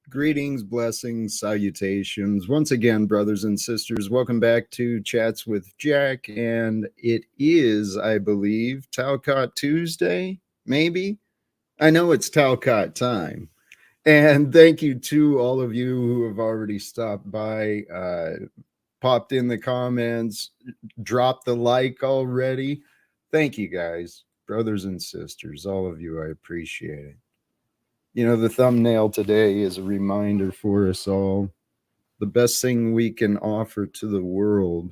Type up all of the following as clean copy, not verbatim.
Greetings, blessings, salutations. Once again, brothers and sisters, welcome back to Chats with Jack. And it is, I believe, Talcott Tuesday, maybe? I know it's Talcott time. And thank you to all of you who have already stopped by, popped in the comments, dropped the like already. Thank you, guys, brothers and sisters, all of you. I appreciate it. You know, the thumbnail today is a reminder for us all. The best thing we can offer to the world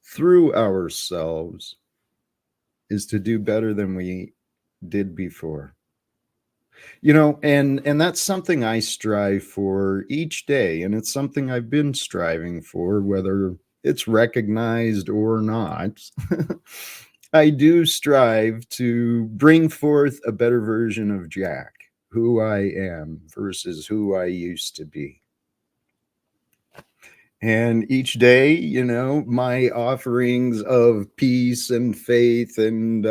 through ourselves is to do better than we did before. You know, and that's something I strive for each day, and it's something I've been striving for, whether it's recognized or not. I do strive to bring forth a better version of Jack, who I am versus who I used to be. And each day, you know, my offerings of peace and faith and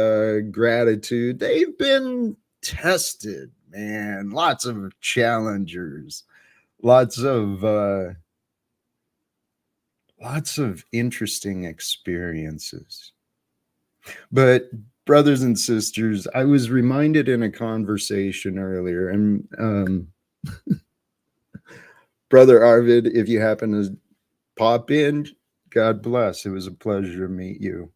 gratitude, they've been tested, man. Lots of challengers, lots of interesting experiences. But brothers and sisters, I was reminded in a conversation earlier, and Brother Arvid, if you happen to pop in, God bless. It was a pleasure to meet you.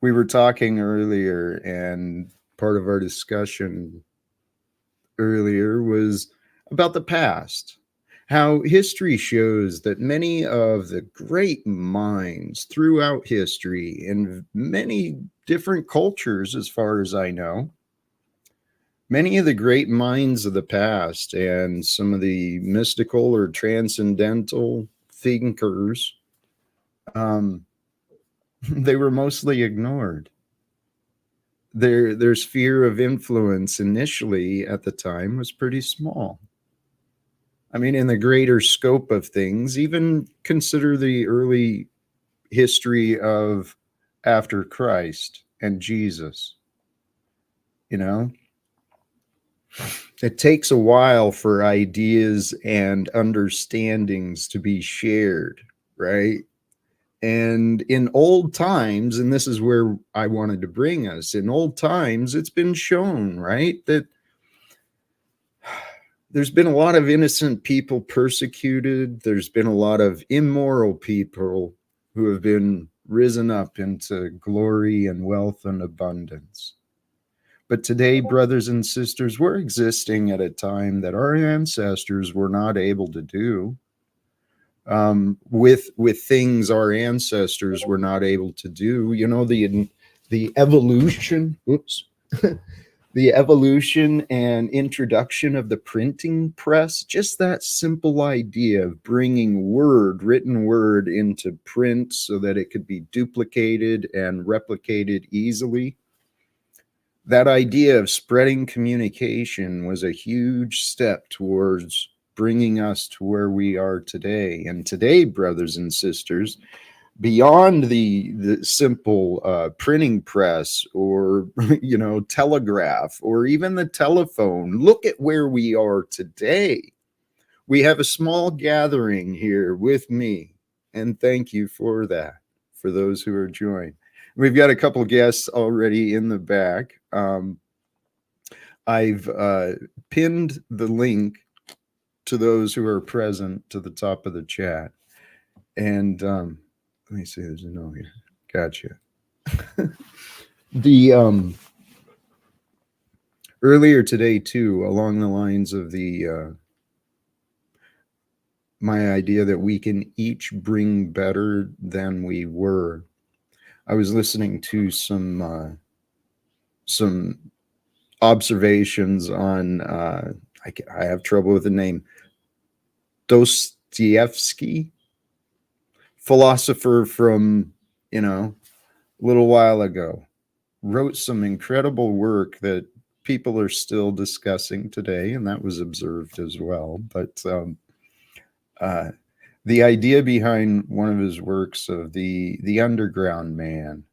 We were talking earlier, and part of our discussion earlier was about the past. How history shows that many of the great minds throughout history in many different cultures, as far as I know, many of the great minds of the past and some of the mystical or transcendental thinkers, they were mostly ignored. Their sphere of influence initially at the time was pretty small. I mean, in the greater scope of things, even consider the early history of after Christ and Jesus. You know, it takes a while for ideas and understandings to be shared, right? And in old times, and this is where I wanted to bring us, in old times, it's been shown, right, that there's been a lot of innocent people persecuted. There's been a lot of immoral people who have been risen up into glory and wealth and abundance. But today, brothers and sisters, we're existing at a time that our ancestors were not able to do, with things our ancestors were not able to do. You know, the evolution, the evolution and introduction of the printing press, just that simple idea of bringing written word into print so that it could be duplicated and replicated easily. That idea of spreading communication was a huge step towards bringing us to where we are today. And today, brothers and sisters, beyond the simple printing press or, you know, telegraph or even the telephone, look at where we are today. We have a small gathering here with me, and thank you for that, for those who are joined. We've got a couple guests already in the back. I've pinned the link to those who are present to the top of the chat. And let me see, there's a no here. Gotcha. The earlier today too, along the lines of the my idea that we can each bring better than we were. I was listening to some observations on I have trouble with the name, Dostoevsky, philosopher from, a little while ago, wrote some incredible work that people are still discussing today, and that was observed as well. But uh, the idea behind one of his works of the underground man,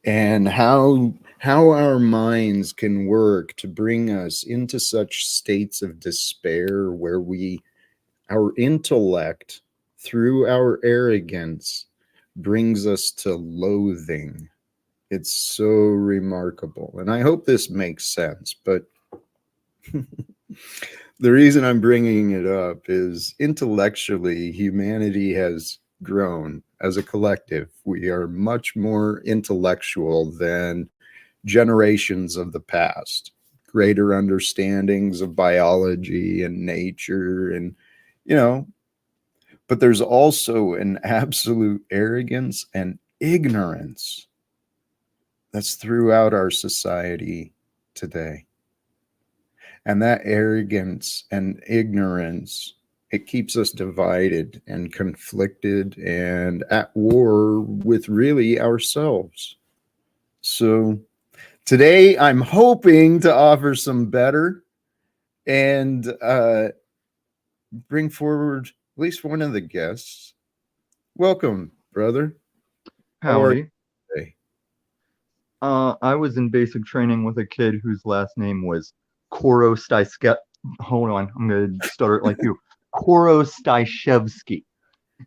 and how our minds can work to bring us into such states of despair where our intellect, through our arrogance, brings us to loathing. It's so remarkable. And I hope this makes sense. But the reason I'm bringing it up is intellectually, humanity has grown as a collective. We are much more intellectual than generations of the past, greater understandings of biology and nature, and, but there's also an absolute arrogance and ignorance that's throughout our society today. And that arrogance and ignorance, it keeps us divided and conflicted and at war with really ourselves. So today I'm hoping to offer some better and bring forward at least one of the guests. Welcome, brother. How are you Howdy. today? I was in basic training with a kid whose last name was Korostyskev. Hold on, I'm gonna start it like you. Korostyshev.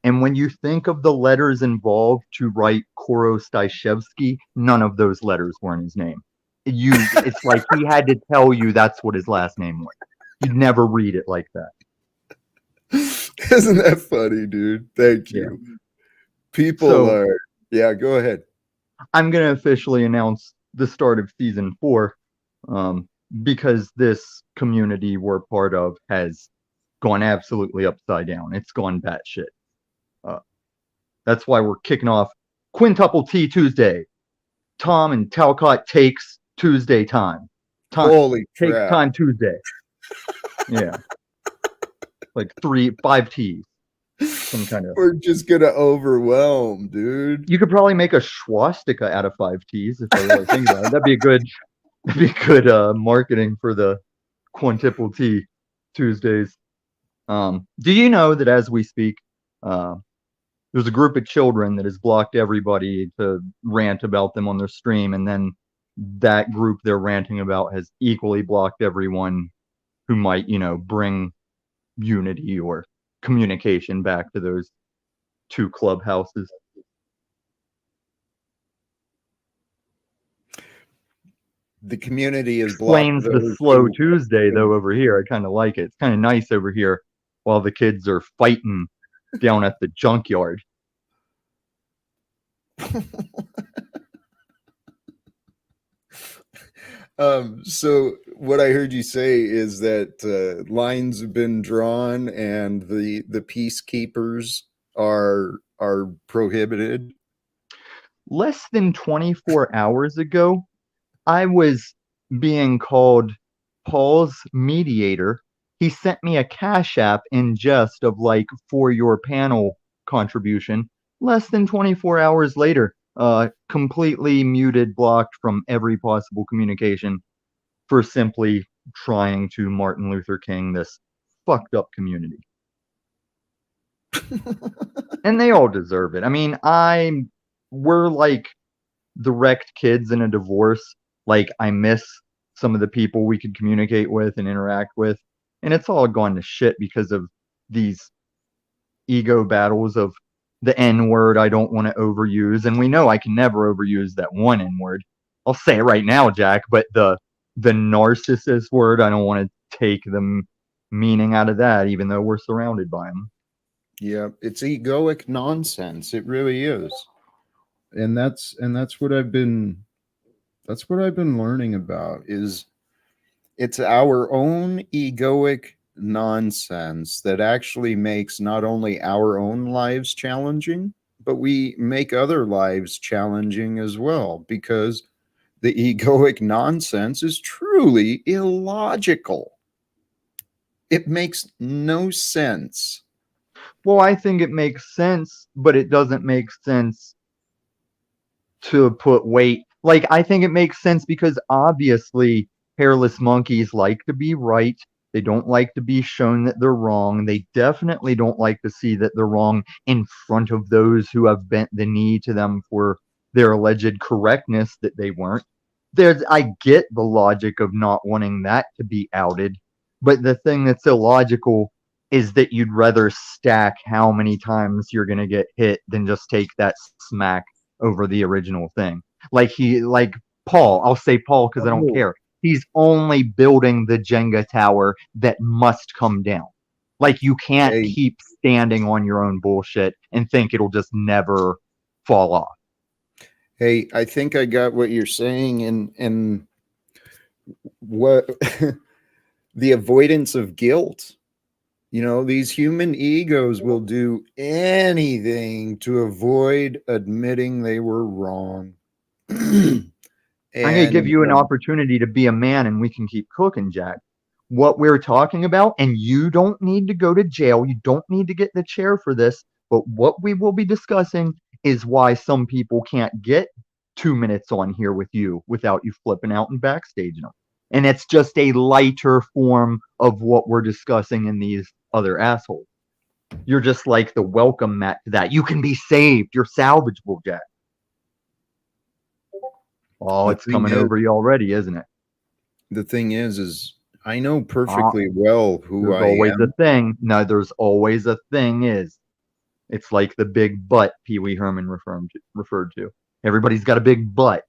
And when you think of the letters involved to write Korostyshev, none of those letters were in his name. It's like he had to tell you that's what his last name was. You'd never read it like that. Isn't that funny, dude? Thank Yeah. you. People So are, yeah, go ahead. I'm gonna officially announce the start of season 4, um, because this community we're part of has gone absolutely upside down. It's gone batshit. Uh, that's why we're kicking off Quintuple T Tuesday. Tom and Talcott takes Tuesday time. Time Holy takes crap. time Tuesday. Yeah, like 5 T's. Some kind of. We're just going to overwhelm, dude. You could probably make a swastika out of 5 T's if I really think about it. That'd be a good. That'd be good marketing for the Quintuple T Tuesdays. Do you know that as we speak, uh, there's a group of children that has blocked everybody to rant about them on their stream, and then that group they're ranting about has equally blocked everyone who might, bring unity or communication back to those two clubhouses. The community is blocked Explains the those slow who. Tuesday though over here. I kind of like it. It's kind of nice over here while the kids are fighting down at the junkyard. So what I heard you say is that lines have been drawn and the peacekeepers are prohibited. Less than 24 hours ago, I was being called Paul's mediator. He sent me a Cash App in jest of like for your panel contribution. Less than 24 hours later, completely muted, blocked from every possible communication for simply trying to Martin Luther King this fucked up community. And they all deserve it. I mean, we're like the wrecked kids in a divorce. Like, I miss some of the people we could communicate with and interact with, and it's all gone to shit because of these ego battles of the N word I don't want to overuse, and we know I can never overuse that one N word. I'll say it right now, Jack, but the narcissist word, I don't want to take the meaning out of that, even though we're surrounded by them. Yeah, it's egoic nonsense. It really is. And that's what I've been learning about is it's our own egoic nonsense that actually makes not only our own lives challenging, but we make other lives challenging as well, because The egoic nonsense is truly illogical. It makes no sense. Well, I think it makes sense, but it doesn't make sense to put weight. Like, I think it makes sense because obviously hairless monkeys like to be right. They don't like to be shown that they're wrong. They definitely don't like to see that they're wrong in front of those who have bent the knee to them for their alleged correctness that they weren't. I get the logic of not wanting that to be outed, but the thing that's illogical is that you'd rather stack how many times you're going to get hit than just take that smack over the original thing. Like Paul, I'll say Paul because I don't Oh, care. He's only building the Jenga tower that must come down. Like, you can't hey, keep standing on your own bullshit and think it'll just never fall off. hey, I think I got what you're saying, and what the avoidance of guilt. You know, these human egos will do anything to avoid admitting they were wrong. I'm going to give And you an opportunity to be a man and we can keep cooking, Jack. What we're talking about, and you don't need to go to jail, you don't need to get in the chair for this, but what we will be discussing is why some people can't get 2 minutes on here with you without you flipping out and backstaging them. And it's just a lighter form of what we're discussing in these other assholes. You're just like the welcome mat to that. You can be saved. You're salvageable, Jack. Oh, the it's thing coming is, over you already, isn't it? the thing is I know Uh, perfectly well who there's I always a am. thing. No, there's always a thing is. It's like the big butt Pee Wee Herman referred to. Everybody's got a big butt.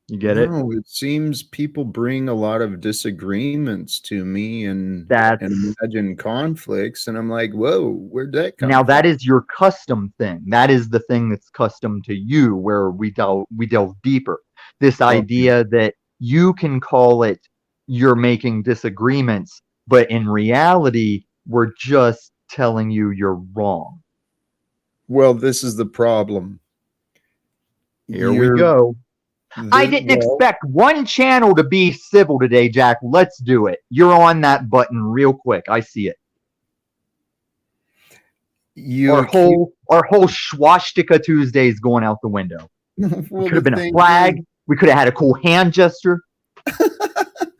You get it? No, it seems people bring a lot of disagreements to me and That's imagine conflicts, and I'm like, whoa, where'd that now come from? that is your custom thing. That is the thing that's custom to you, where we delve deeper. This Okay. idea that you can call it you're making disagreements, but in reality, we're just telling you you're wrong. Well, this is the problem. Here we You're go. I the didn't well, expect one channel to be civil today, Jack. Let's do it. You're on that button real quick. I see it. Our you keep whole swastika Tuesday is going out the window. We well, could the have been a thing is, flag. We could have had a cool hand gesture.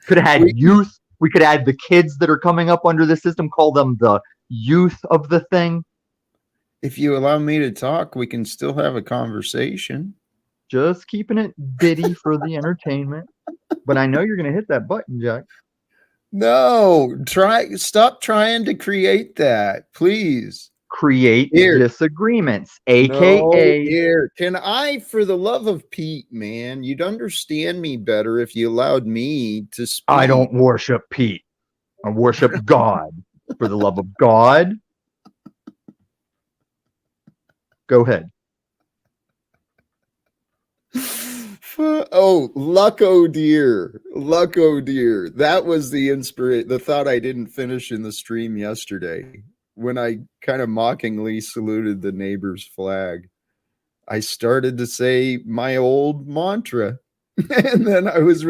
Could have had we youth. We could have had the kids that are coming up under the system, call them the youth of the thing. if you allow me to talk, we can still have a conversation. Just keeping it bitty for the entertainment. But I know you're going to hit that button, Jack. No, stop trying to create that, please. Create Here, disagreements, no, aka here. Can I, for the love of Pete, man, you'd understand me better if you allowed me to I speak. don't worship Pete. I worship God. For the love of God, go ahead. Oh, luck, oh dear, luck, oh dear. That was the inspiration, the thought I didn't finish in the stream yesterday when I kind of mockingly saluted the neighbor's flag. I started to say my old mantra, and then I was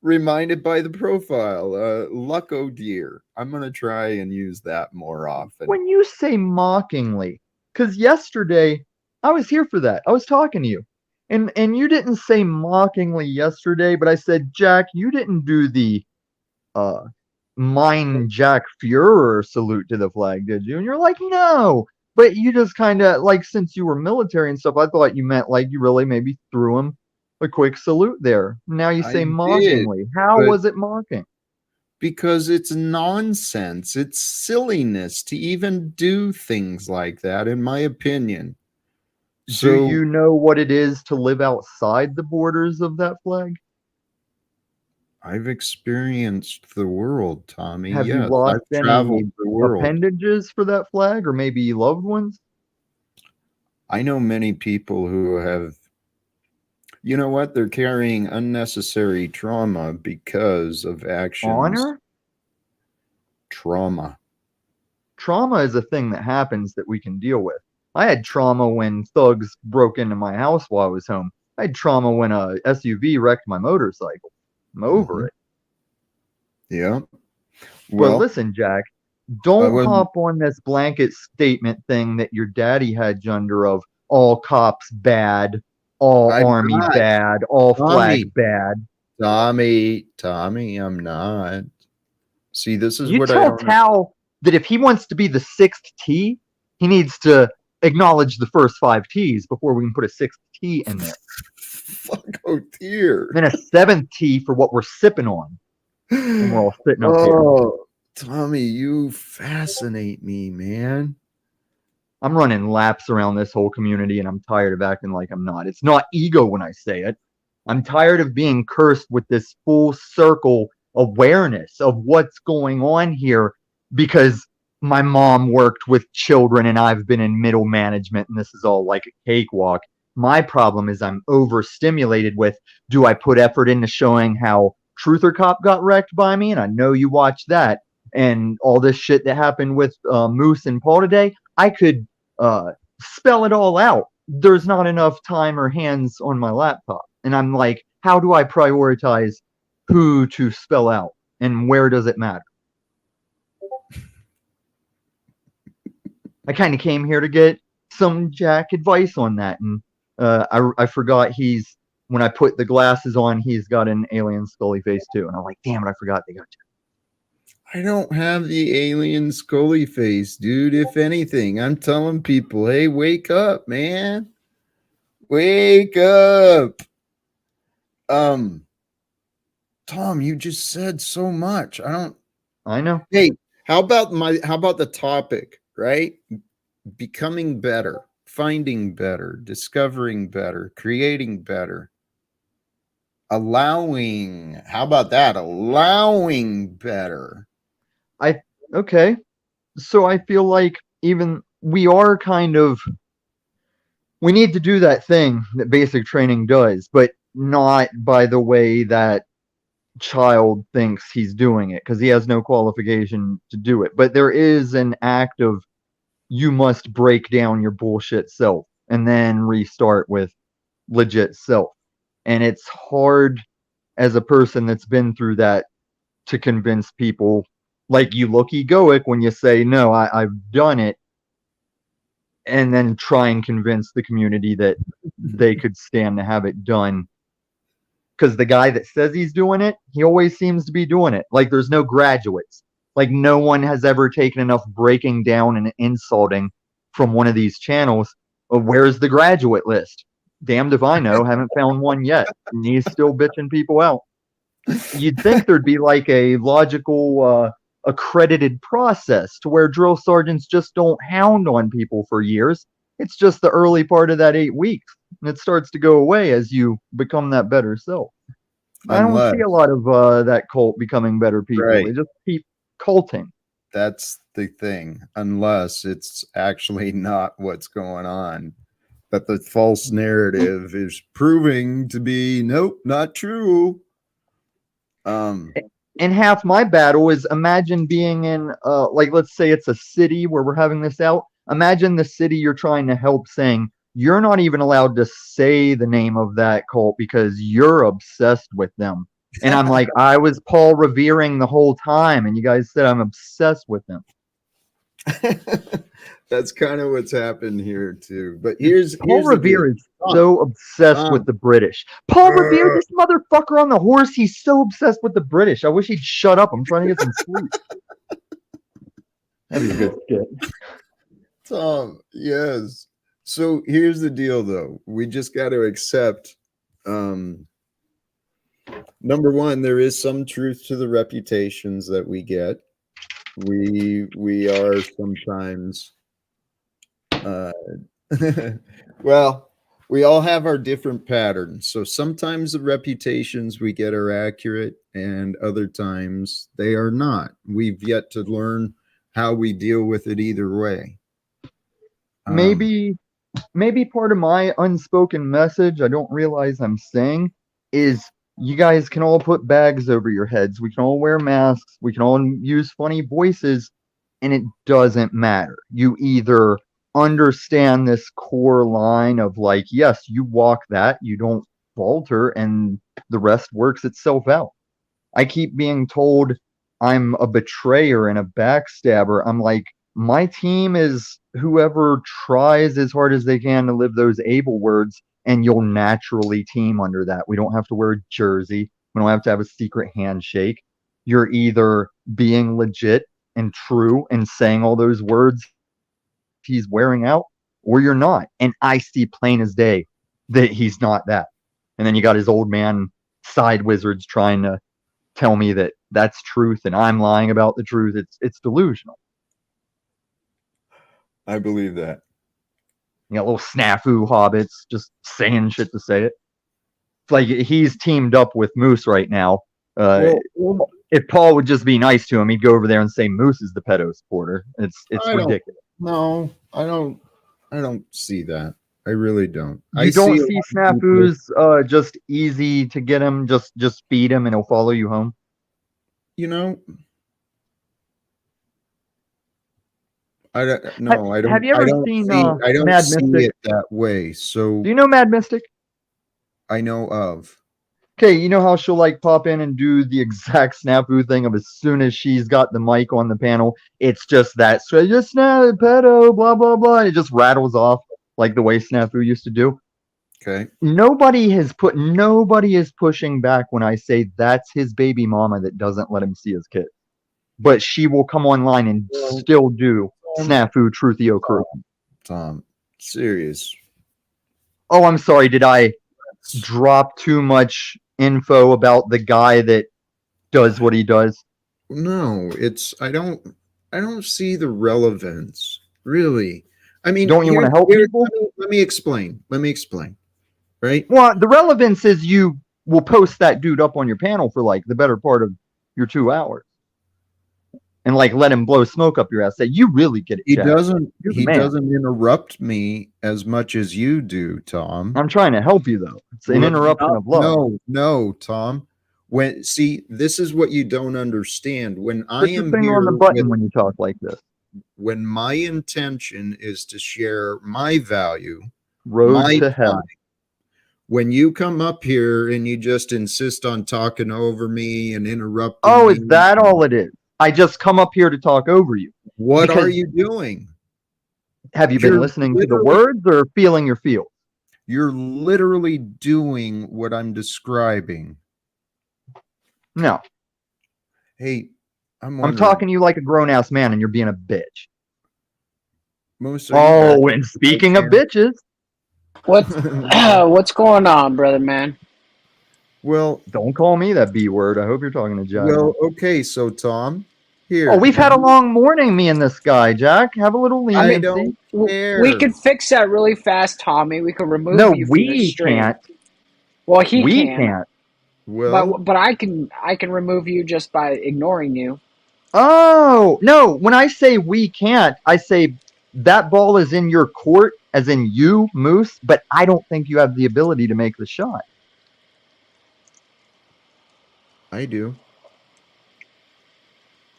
reminded by the profile, luck, oh dear. I'm going to try and use that more often. When you say mockingly, because yesterday I was here for that. I was talking to you. And you didn't say mockingly yesterday, but I said, Jack, you didn't do the uh mine Jack Fuhrer salute to the flag, did you? And you're like, no. But you just kind of like, since you were military and stuff, I thought you meant like you really maybe threw him a quick salute there. Now you I say did, mockingly. How but was it mocking? because it's nonsense. It's silliness to even do things like that, in my opinion. Do So you know what it is to live outside the borders of that flag? I've experienced the world, Tommy. Have you Yes, lost I've any traveled the world. appendages for that flag or maybe loved ones? I know many people who have, you know what, they're carrying unnecessary trauma because of actions. Honor? Trauma. Trauma is a thing that happens that we can deal with. I had trauma when thugs broke into my house while I was home. I had trauma when a SUV wrecked my motorcycle. I'm over it. Yeah. But Well, listen, Jack, I don't wasn't. hop on this blanket statement thing that your daddy had you under of all cops bad, all I'm army not. bad, all Tommy. flag bad. Tommy, I'm not. See, this is You what I tell don't. Tal that if he wants to be the sixth T, he needs to acknowledge the first five T's before we can put a sixth T in there. Fuck, oh dear. Then a seventh T for what we're sipping on when we're all sitting up here. Oh, Tommy, you fascinate me, man. I'm running laps around this whole community and I'm tired of acting like I'm not. It's not ego when I say it. I'm tired of being cursed with this full circle awareness of what's going on here because my mom worked with children and I've been in middle management and this is all like a cakewalk. My problem is I'm overstimulated with, do I put effort into showing how Truther Cop got wrecked by me? And I know you watched that. And all this shit that happened with Moose and Paul today, I could spell it all out. There's not enough time or hands on my laptop. And I'm like, how do I prioritize who to spell out and where does it matter? I kind of came here to get some Jack advice on that. And I forgot when I put the glasses on, he's got an alien Scully face too. And I'm like, damn it, I forgot they got two. I don't have the alien Scully face, dude. If anything, I'm telling people, hey, wake up, man. Wake up. Tom, you just said so much. I know. Hey, how about the topic, right? Becoming better, finding better, discovering better, creating better. Allowing, how about that? Allowing better. Okay. So I feel like even we are kind of, we need to do that thing that basic training does, but not by the way that child thinks he's doing it because he has no qualification to do it. But there is an act of you must break down your bullshit self and then restart with legit self. And it's hard as a person that's been through that to convince people. Like, you look egoic when you say, no, I've done it, and then try and convince the community that they could stand to have it done. Because the guy that says he's doing it, he always seems to be doing it. Like, there's no graduates. Like, no one has ever taken enough breaking down and insulting from one of these channels. Where's the graduate list? Damned if I know, haven't found one yet. And he's still bitching people out. You'd think there'd be like a logical accredited process to where drill sergeants just don't hound on people for years. It's just the early part of that 8 weeks, and it starts to go away as you become that better self. I don't see a lot of that cult becoming better people. Right. They just keep culting. That's the thing, unless it's actually not what's going on. But the false narrative is proving to be, nope, not true. And half my battle is, imagine being in like, let's say it's a city where we're having this out. Imagine the city you're trying to help saying you're not even allowed to say the name of that cult because you're obsessed with them. And I'm like, I was Paul Revering the whole time, and you guys said I'm obsessed with them. That's kind of what's happened here too. But here's Paul Revere is so obsessed with the British. Paul Revere, this motherfucker on the horse, he's so obsessed with the British. I wish he'd shut up. I'm trying to get some sleep. That'd be a good skit. Tom, yes. So here's the deal, though. We just got to accept. Number one, there is some truth to the reputations that we get. We are sometimes. Well, we all have our different patterns. So sometimes the reputations we get are accurate, and other times they are not. We've yet to learn how we deal with it either way. Maybe part of my unspoken message, I don't realize I'm saying, is you guys can all put bags over your heads. We can all wear masks. We can all use funny voices, and it doesn't matter. You either understand this core line of like, yes, you walk that, you don't falter, and the rest works itself out. I keep being told I'm a betrayer and a backstabber. I'm like, my team is whoever tries as hard as they can to live those able words, and you'll naturally team under that. We don't have to wear a jersey. We don't have to have a secret handshake. You're either being legit and true and saying all those words he's wearing out, or you're not. And I see plain as day that he's not that. And then you got his old man side wizards trying to tell me that that's truth and I'm lying about the truth. It's delusional. I believe that. You got little snafu hobbits just saying shit to say it. It's like he's teamed up with Moose right now. If Paul would just be nice to him, he'd go over there and say Moose is the pedo supporter. It's ridiculous. No, I don't see that. I really don't. You don't see snafus just easy to get him. Just feed him and he'll follow you home. You know, I don't. Have you ever seen I don't Mad see Mystic? it that way. So Do you know Mad Mystic? I know of. Okay, you know how she'll like pop in and do the exact snafu thing of as soon as she's got the mic on the panel, it's just that straight, just snap, pedo, blah blah blah, and it just rattles off like the way snafu used to do. Okay. Nobody is pushing back when I say that's his baby mama that doesn't let him see his kid. But she will come online and still do snafu truthio crew. Tom, serious. Oh, I'm sorry. Did I drop too much info about the guy that does what he does? No, I don't see the relevance, really. I mean, don't you want to help people? Let me explain. Right? Well, the relevance is you will post that dude up on your panel for like the better part of your 2 hours. And like let him blow smoke up your ass. Say you really get it. He doesn't interrupt me as much as you do, Tom. I'm trying to help you though. It's an interruption of love. No, Tom. This is what you don't understand. When I am here on the button when you talk like this. When my intention is to share my value, road to hell. When you come up here and you just insist on talking over me and interrupting me. Is that all it is? I just come up here to talk over you. What are you doing? Have you been listening to the words or feeling your feels? You're literally doing what I'm describing. No. Hey, I'm talking to you like a grown-ass man and you're being a bitch. And speaking of bitches. What's going on, brother man? Well, don't call me that B word. I hope you're talking to Jack. Well, okay, so Tom, here. Oh, we've had a long morning, me and this guy, Jack. Have a little leniency. I don't care. We could fix that really fast, Tommy. We could remove you from the stream. Can't. Well, we can't. Well, but I can remove you just by ignoring you. Oh, no. When I say we can't, I say that ball is in your court, as in you, Moose, but I don't think you have the ability to make the shot. I do.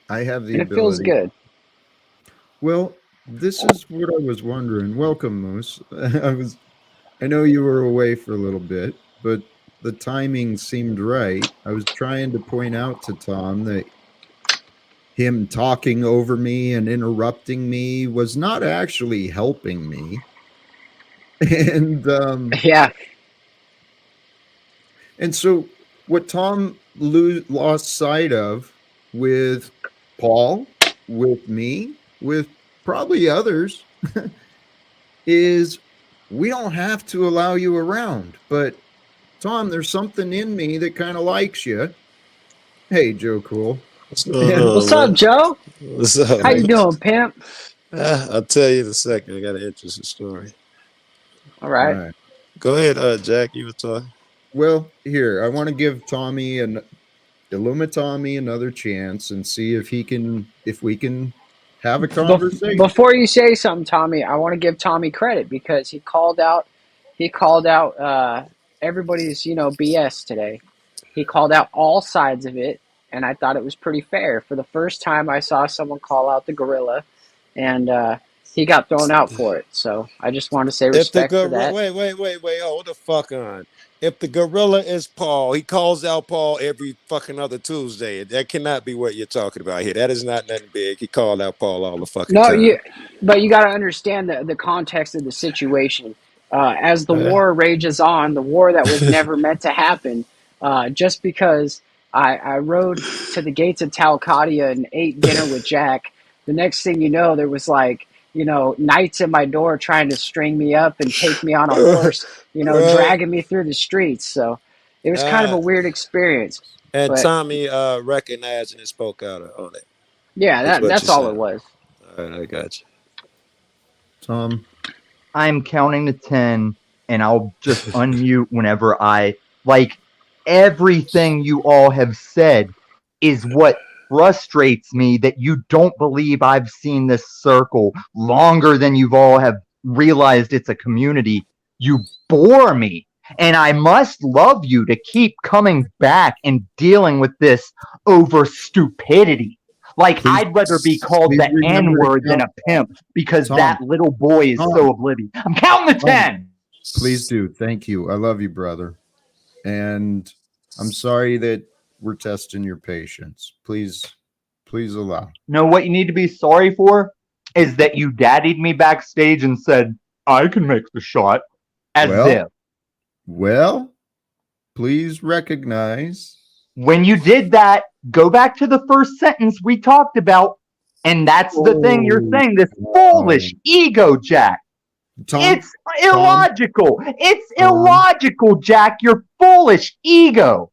I have the ability. It feels good. Well, this is what I was wondering. Welcome, Moose. I know you were away for a little bit, but the timing seemed right. I was trying to point out to Tom that him talking over me and interrupting me was not actually helping me. And yeah. And so what Tom lost sight of with Paul, with me, with probably others, is we don't have to allow you around. But Tom, there's something in me that kind of likes you. Hey, Joe Cool. What's up, Joe? What's up? How you doing, pimp? I'll tell you in a second. I got an interesting story. All right. Go ahead, Jack. You were talking. Well, here, I want to give Tommy and Illumitami another chance and see if we can have a conversation. Before you say something, Tommy, I want to give Tommy credit because he called out everybody's, BS today. He called out all sides of it, and I thought it was pretty fair. For the first time, I saw someone call out the gorilla, and he got thrown out for it. So I just want to say If the respect for gorilla, that. wait, hold the fuck on. If the gorilla is Paul, he calls out Paul every fucking other Tuesday. That cannot be what you're talking about here. That is not nothing big. He called out Paul all the fucking No, time. but you got to understand the context of the situation. As the Uh, war rages on, the war that was never meant to happen, just because I rode to the gates of Talcottia and ate dinner with Jack, the next thing you know, there was like, knights at my door trying to string me up and take me on a horse, right. dragging me through the streets. So it was kind of a Uh, weird experience. and But Tommy recognized and spoke out on it. yeah, Is what that's you're all it saying. was. All right, I got you. Tom. I'm counting to 10 and I'll just unmute whenever like everything you all have said is what frustrates me, that you don't believe I've seen this circle longer than you've all have realized it's a community. You bore me. And I must love you to keep coming back and dealing with this over stupidity. Like, Please- I'd rather be called please the remember to N-word than a count. pimp because Tom. that little boy is Tom. so oblivious. I'm counting to Tom. 10. Please do. Thank you. I love you, brother. And I'm sorry that we're testing your patience. Please allow. No, what you need to be sorry for is that you daddied me backstage and said, I can make the shot. As if. Well, please recognize. When you did that, go back to the first sentence we talked about. And that's the thing you're saying, this foolish ego, Jack. Tom, It's illogical. It's illogical, Jack. Your foolish ego.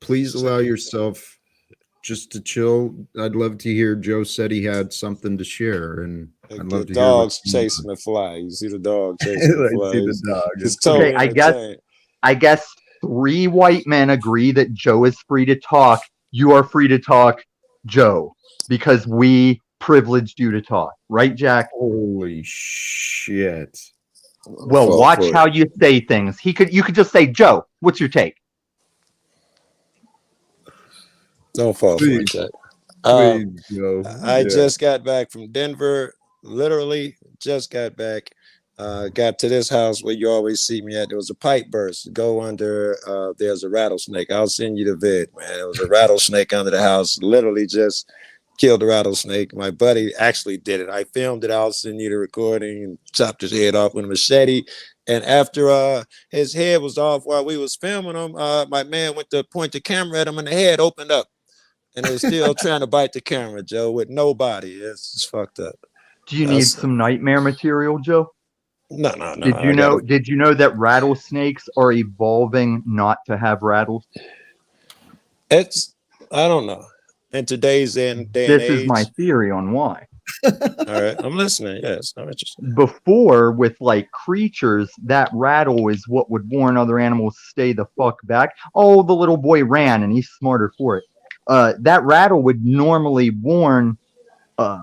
please allow yourself just to chill. I'd love to hear. Joe said he had something to share, and I'd love to hear. Dog's chasing the fly. You see the dog chasing the fly. see the dog. It's totally Okay, I guess 3 white men agree that Joe is free to talk. You are free to talk, Joe, because we privileged you to talk, right, Jack? Holy shit! Well, watch how you say things. You could just say, Joe, what's your take? Don't fall for it, Jack. Joe. I just got back from Denver. Literally just got back. Got to this house where you always see me at. There was a pipe burst. Go under. There's a rattlesnake. I'll send you the vid, man. There was a rattlesnake under the house. Literally just killed the rattlesnake. My buddy actually did it. I filmed it. I'll send you the recording, and chopped his head off with a machete. And after his head was off while we was filming him, my man went to point the camera at him, and the head opened up. And it was still trying to bite the camera, Joe, with no body. It's just fucked up. Do you need some nightmare material, Joe? No. Did you know that rattlesnakes are evolving not to have rattles? I don't know. In today's day and age. This is my theory on why. All right, I'm listening. Yes, I'm interested. Before, with like creatures, that rattle is what would warn other animals to stay the fuck back. Oh, the little boy ran and he's smarter for it. That rattle would normally warn, I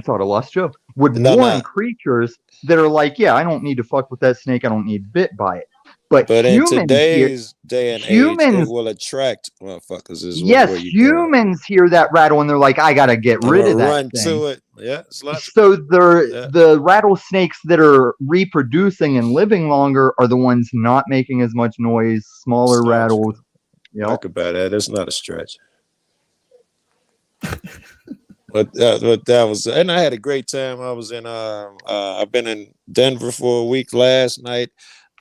thought I lost Joe, warn creatures that are like, yeah, I don't need to fuck with that snake. I don't need bit by it. But in today's day and age, it will attract motherfuckers. Humans hear that rattle and they're like, I gotta get rid of that run thing. to it. Yeah, it's logical. So the rattlesnakes that are reproducing and living longer are the ones not making as much noise, smaller rattles. Yep. Talk about that. It's not a stretch. But that was, and I had a great time. I was in, I've been in Denver for a week last night.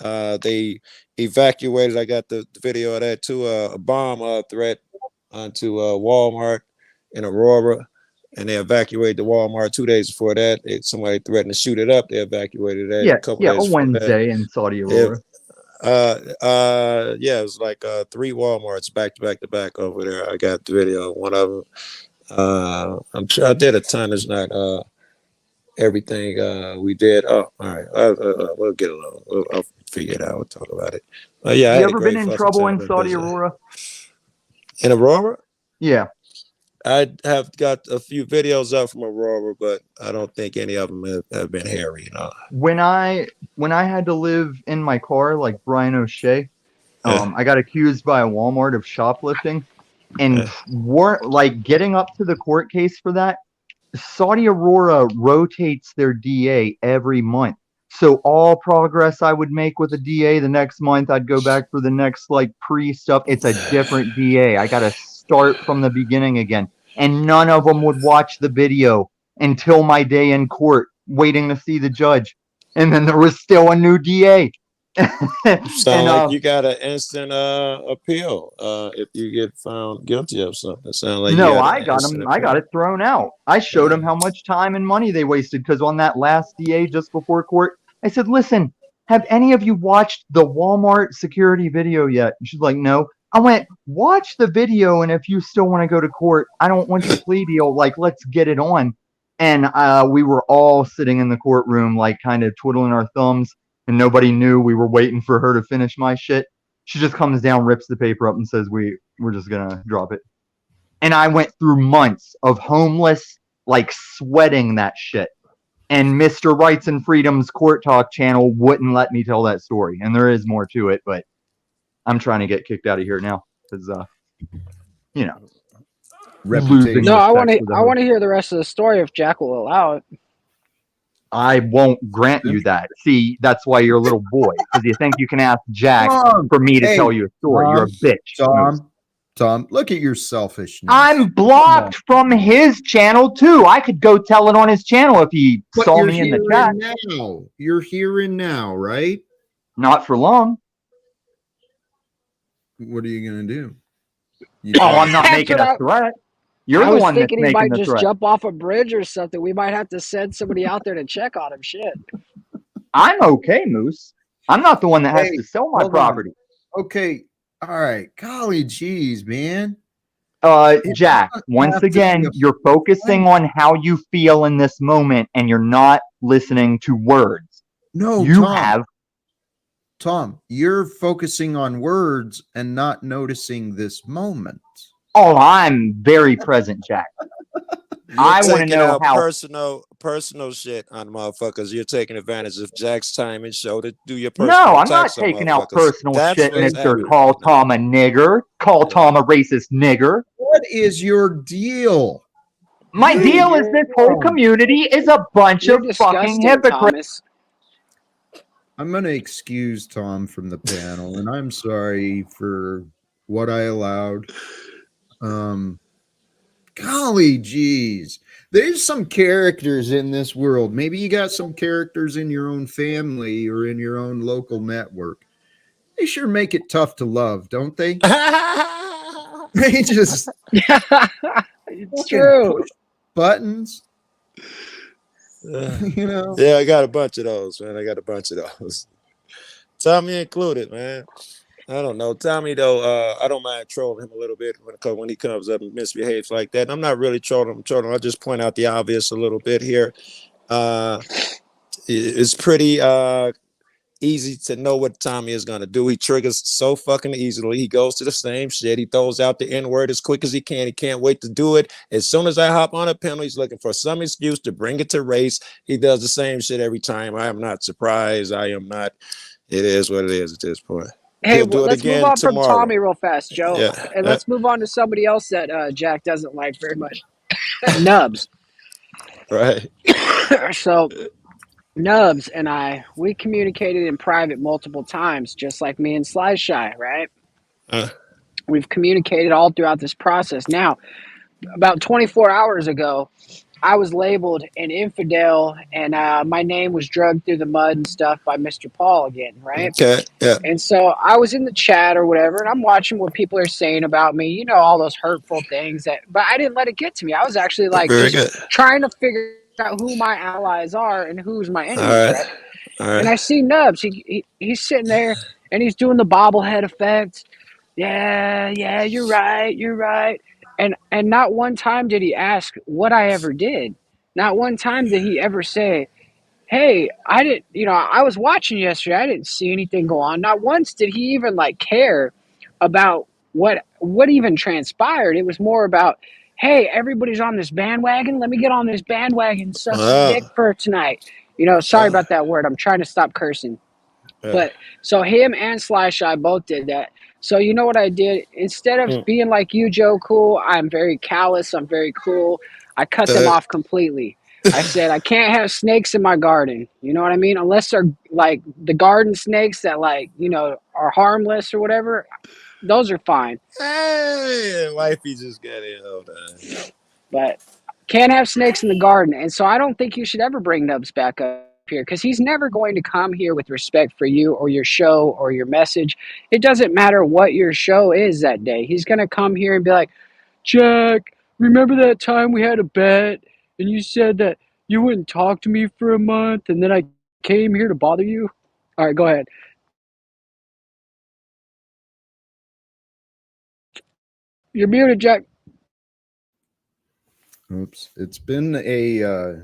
They evacuated, I got the video of that too, a bomb threat onto Walmart in Aurora. And they evacuated the Walmart 2 days before that. Somebody threatened to shoot it up. They evacuated that a couple days a Wednesday in Saudi Arabia. It was like 3 Walmarts back to back over there. I got the video of one of them. I'm sure I did a ton. It's not everything we did. Oh, all right. We'll get along. I'll figure it out. We'll talk about it. Yeah. You ever been in trouble in Saudi Aurora? In Aurora? Yeah. I have got a few videos up from Aurora, but I don't think any of them have been hairy. When I had to live in my car like Brian O'Shea, I got accused by a Walmart of shoplifting. and weren't like getting up to the court case for that. Saudi Aurora rotates their DA every month. So all progress I would make with a DA the next month, I'd go back for the next like pre-stuff. It's a different DA. I got to start from the beginning again. And none of them would watch the video until my day in court, waiting to see the judge. And then there was still a new DA. Sound like you got an instant appeal if you get found guilty of something. Sound like no, you I got him. I got it thrown out. I showed him how much time and money they wasted because on that last DA just before court, I said, "Listen, have any of you watched the Walmart security video yet?" And she's like, "No." I went, "Watch the video, and if you still want to go to court, I don't want your plea deal. Like, let's get it on." And we were all sitting in the courtroom, like, kind of twiddling our thumbs. And nobody knew we were waiting for her to finish my shit. She just comes down, rips the paper up, and says, we're just gonna drop it. And I went through months of homeless, like sweating that shit. And Mr. Rights and Freedom's Court Talk channel wouldn't let me tell that story. And there is more to it, but I'm trying to get kicked out of here now because, you know, losing. No, I want to hear the rest of the story if Jack will allow it. I won't grant you that. See, that's why you're a little boy, because you think you can ask Jack for me to tell you a story. You're a bitch. Tom, look at your selfishness. I'm blocked from his channel, too. I could go tell it on his channel if he saw me in the chat. Now. You're here and now, right? Not for long. What are you going to do? I'm not making a threat. You're the one that's making the threat. I was thinking he might just jump off a bridge or something. We might have to send somebody out there to check on him. Shit. I'm okay, Moose. I'm not the one that has to sell my property. Okay. All right. Golly geez, man. Jack, once again, you're focusing on how you feel in this moment and you're not listening to words. No, Tom, you're focusing on words and not noticing this moment. Oh, I'm very present, Jack. I want to know how personal shit on motherfuckers. You're taking advantage of Jack's time and show to do your personal. No, I'm not taking out personal shit, Mr. Call Tom a nigger. Call Tom a racist nigger. What is your deal? My deal is this whole community is a bunch of fucking hypocrites. I'm going to excuse Tom from the panel, and I'm sorry for what I allowed. Golly geez, there's some characters in this world. Maybe you got some characters in your own family or in your own local network. They sure make it tough to love, don't they? They just it's true. Buttons. You know. Yeah, I got a bunch of those, man. Tommy included, man. I don't know. Tommy, though, I don't mind trolling him a little bit when he comes up and misbehaves like that. And I'm not really trolling him. I'll just point out the obvious a little bit here. It's pretty easy to know what Tommy is going to do. He triggers so fucking easily. He goes to the same shit. He throws out the N-word as quick as he can. He can't wait to do it. As soon as I hop on a panel, he's looking for some excuse to bring it to race. He does the same shit every time. I am not surprised. I am not. It is what it is at this point. Hey, well, let's move on from Tommy real fast, Joe. Yeah. And let's move on to somebody else that Jack doesn't like very much. Nubs. Right. So Nubs and we communicated in private multiple times, just like me and Sly Shy, right? We've communicated all throughout this process. Now, about 24 hours ago, I was labeled an infidel, and my name was dragged through the mud and stuff by Mr. Paul again, right? Okay, yeah. And so I was in the chat or whatever, and I'm watching what people are saying about me, you know, all those hurtful things. But I didn't let it get to me. I was actually like trying to figure out who my allies are and who's my enemies, right? All right. And I see Nubs. He's sitting there, and he's doing the bobblehead effect. Yeah, you're right. And not one time did he ask what I ever did. Not one time did he ever say, hey, I didn't, I was watching yesterday. I didn't see anything go on. Not once did he even care about what even transpired. It was more about, hey, everybody's on this bandwagon. Let me get on this bandwagon, suck some dick for tonight. Sorry about that word. I'm trying to stop cursing. But so him and Sly Shy both did that. So you know what I did? Instead of Mm. being like you, Joe Cool, I'm very callous. I'm very cool. I cut them Uh, off completely. I said I can't have snakes in my garden. You know what I mean? Unless they're like the garden snakes that like are harmless or whatever. Those are fine. hey, wifey just got in. Hold on. But can't have snakes in the garden. And so I don't think you should ever bring Nubs back up here because he's never going to come here with respect for you or your show or your message. It doesn't matter what your show is that day. He's going to come here and be like, Jack, remember that time we had a bet and you said that you wouldn't talk to me for a month and then I came here to bother you? All right, go ahead. You're muted, Jack. Oops. It's been a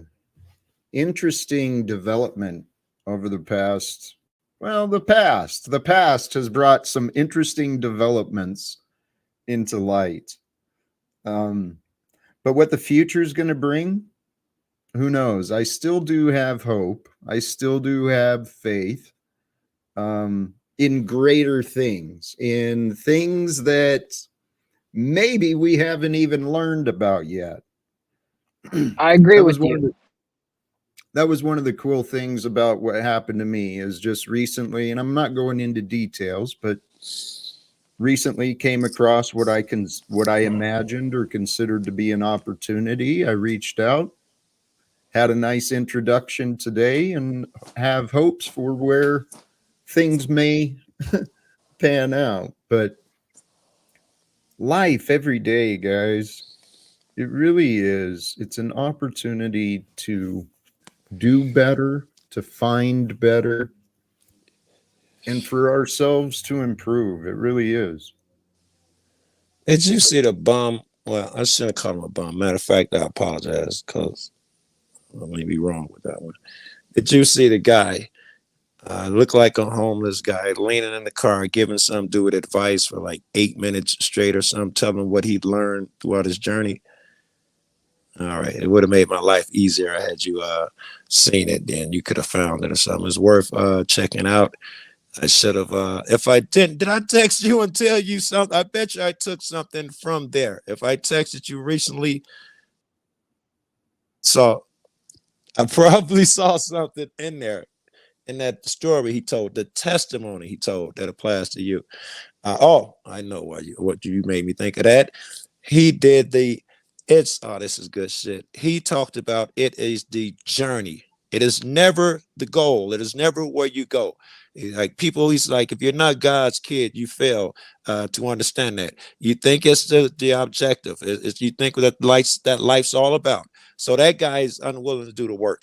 interesting development over the past. Well, the past has brought some interesting developments into light. But what the future is going to bring, who knows? I still do have hope. I still do have faith in greater things, in things that maybe we haven't even learned about yet. I agree That was with one of you. the that was one of the cool things about what happened to me is just recently, and I'm not going into details, but recently came across what I imagined or considered to be an opportunity. I reached out, had a nice introduction today, and have hopes for where things may pan out. But life every day, guys, it really is. It's an opportunity to do better, to find better, and for ourselves to improve. It really is. Did you see the bum? Well, I shouldn't call him a bum. Matter of fact, I apologize because I may be wrong with that one. Did you see the guy? Looked like a homeless guy leaning in the car, giving some dude advice for like 8 minutes straight or something, telling him what he'd learned throughout his journey. All right, it would have made my life easier had you seen it. Then you could have found it or something. It's worth checking out. I should have. If I did I text you and tell you something? I bet you I took something from there. If I texted you recently, so I probably saw something in there in that story he told, the testimony he told that applies to you. I know what you made me think of that. He did this is good shit. He talked about it is the journey. It is never the goal. It is never where you go. Like people, he's like, if you're not God's kid, you fail to understand that. You think it's the objective. You think that life's all about. So that guy is unwilling to do the work.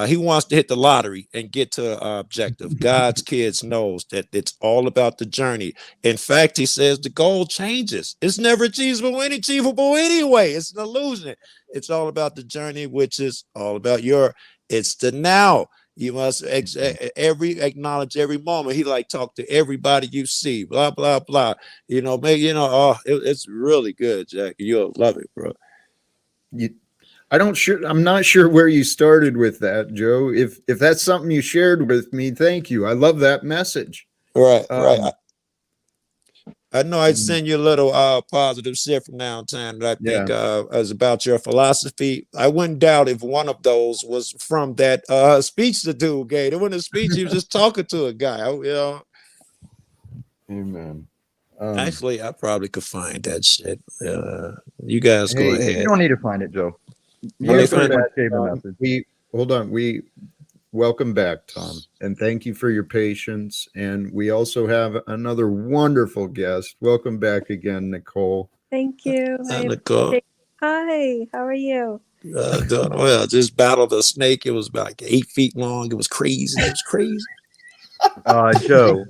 He wants to hit the lottery and get to objective. God's kids knows that it's all about the journey. In fact, he says the goal changes. It's never achievable anyway. It's an illusion. It's all about the journey, which is all about it's the now. You must acknowledge every moment. He like talk to everybody you see, blah, blah, blah. It's really good, Jack. You'll love it, bro. You, I'm not sure where you started with that, Joe. If that's something you shared with me, thank you. I love that message. Right. I know I'd mm, send you a little positive shit from downtown that I think yeah. is about your philosophy. I wouldn't doubt if one of those was from that speech the dude gave. It wasn't a speech, he was just talking to a guy. Amen. Actually, I probably could find that shit. You guys go Hey, You ahead. don't need to find it, Joe. Let me Make sure find to it. save a Tom, message. we hold on. We welcome back, Tom, and thank you for your patience. And we also have another wonderful guest. Welcome back again, Nicole. Thank you. Nicole. Hi, how are you? Doing well. Just battled a snake. It was about like 8 feet long. It was crazy. It was crazy. Joe,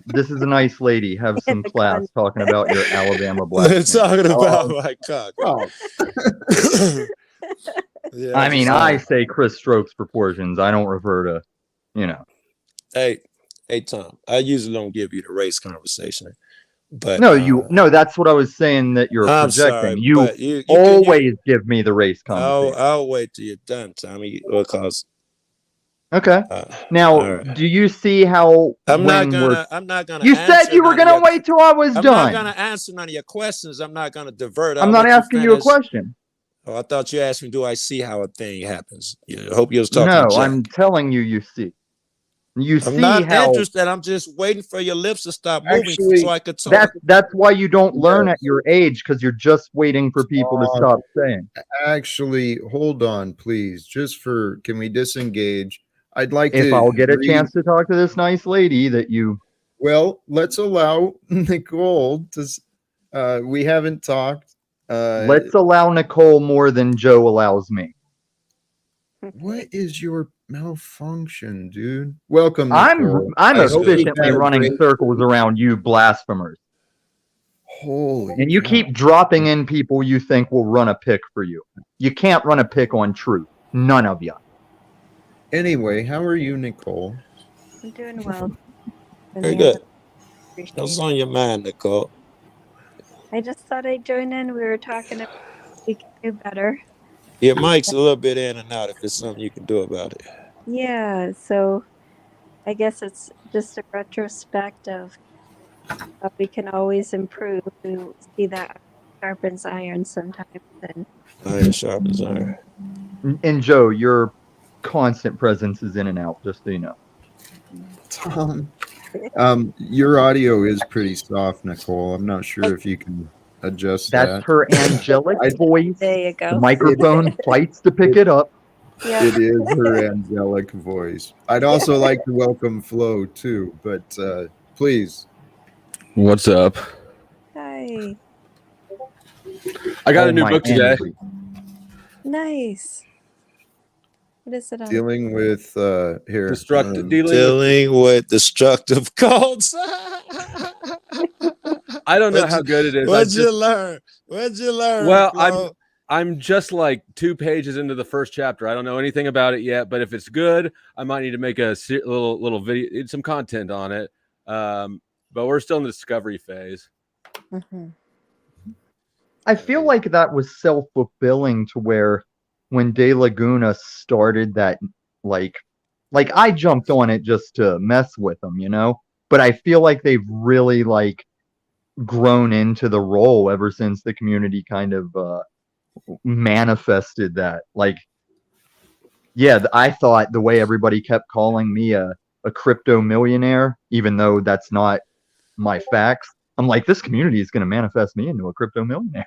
this is a nice lady. Have some The class con- talking about your Alabama black snake. Talking about Oh, my cock. oh, Yeah, I mean, just I say Chris Strokes proportions. I don't refer to, hey, Tom. I usually don't give you the race conversation, but No, that's what I was saying that you're I'm projecting. sorry, You but you can always give me the race conversation. I'll wait till you're done, Tommy, because Okay. Now, all right. do you see how I'm not when we're... gonna You said answer you were none of gonna your wait till I was I'm not done. gonna answer none of your questions. I'm not gonna divert. I'm I'll not let you asking you a finish. question. Oh, I thought you asked me, do I see how a thing happens? I hope you was talking to No, Jack. I'm telling you, you see. You I'm see not how interested. I'm just waiting for your lips to stop moving so Actually, I could talk. that's why you don't learn Yes. at your age, because you're just waiting for people to stop saying. Actually, hold on, please. Can we disengage? I'd like If to I'll get a read. chance to talk to this nice lady that you... Well, let's allow Nicole to. We haven't talked. Let's allow Nicole more than Joe allows me. What is your malfunction, dude? Welcome, I'm Nicole. I'm I hope you've efficiently had a running great- circles around you blasphemers. Holy And you cow. keep dropping in people you think will run a pick for you. You can't run a pick on truth. None of you. Anyway, how are you, Nicole? I'm doing well. Very Yeah, good. appreciate What's it. on your mind, Nicole? I just thought I'd join in. We were talking about we could do better. Your mic's a little bit in and out. If there's something you can do about it. Yeah, so I guess it's just a retrospect of how we can always improve. We see that sharpens iron sometimes, and Iron sharpens iron. And Joe, your constant presence is in and out, just so you know. Tom, your audio is pretty soft, Nicole. I'm not sure if you can adjust That's that. her angelic voice. there you The go. microphone fights to pick it up. Yeah, It is her angelic voice. I'd also like to welcome Flo too, but please. What's up? hi, I got Oh, a new my book today. angry. nice. What is it on? Dealing with here. Dealing with destructive cults. I don't know how good it is. What'd you learn? What'd you learn? Well, Flo? I'm just like 2 pages into the first chapter. I don't know anything about it yet, but if it's good, I might need to make a little video, some content on it. But we're still in the discovery phase. Mhm. I feel like that was self-fulfilling to where when De Laguna started that, like I jumped on it just to mess with them, you know? But I feel like they've really like grown into the role ever since the community kind of manifested that. Like, yeah, I thought the way everybody kept calling me a crypto millionaire, even though that's not my facts, I'm like, this community is going to manifest me into a crypto millionaire.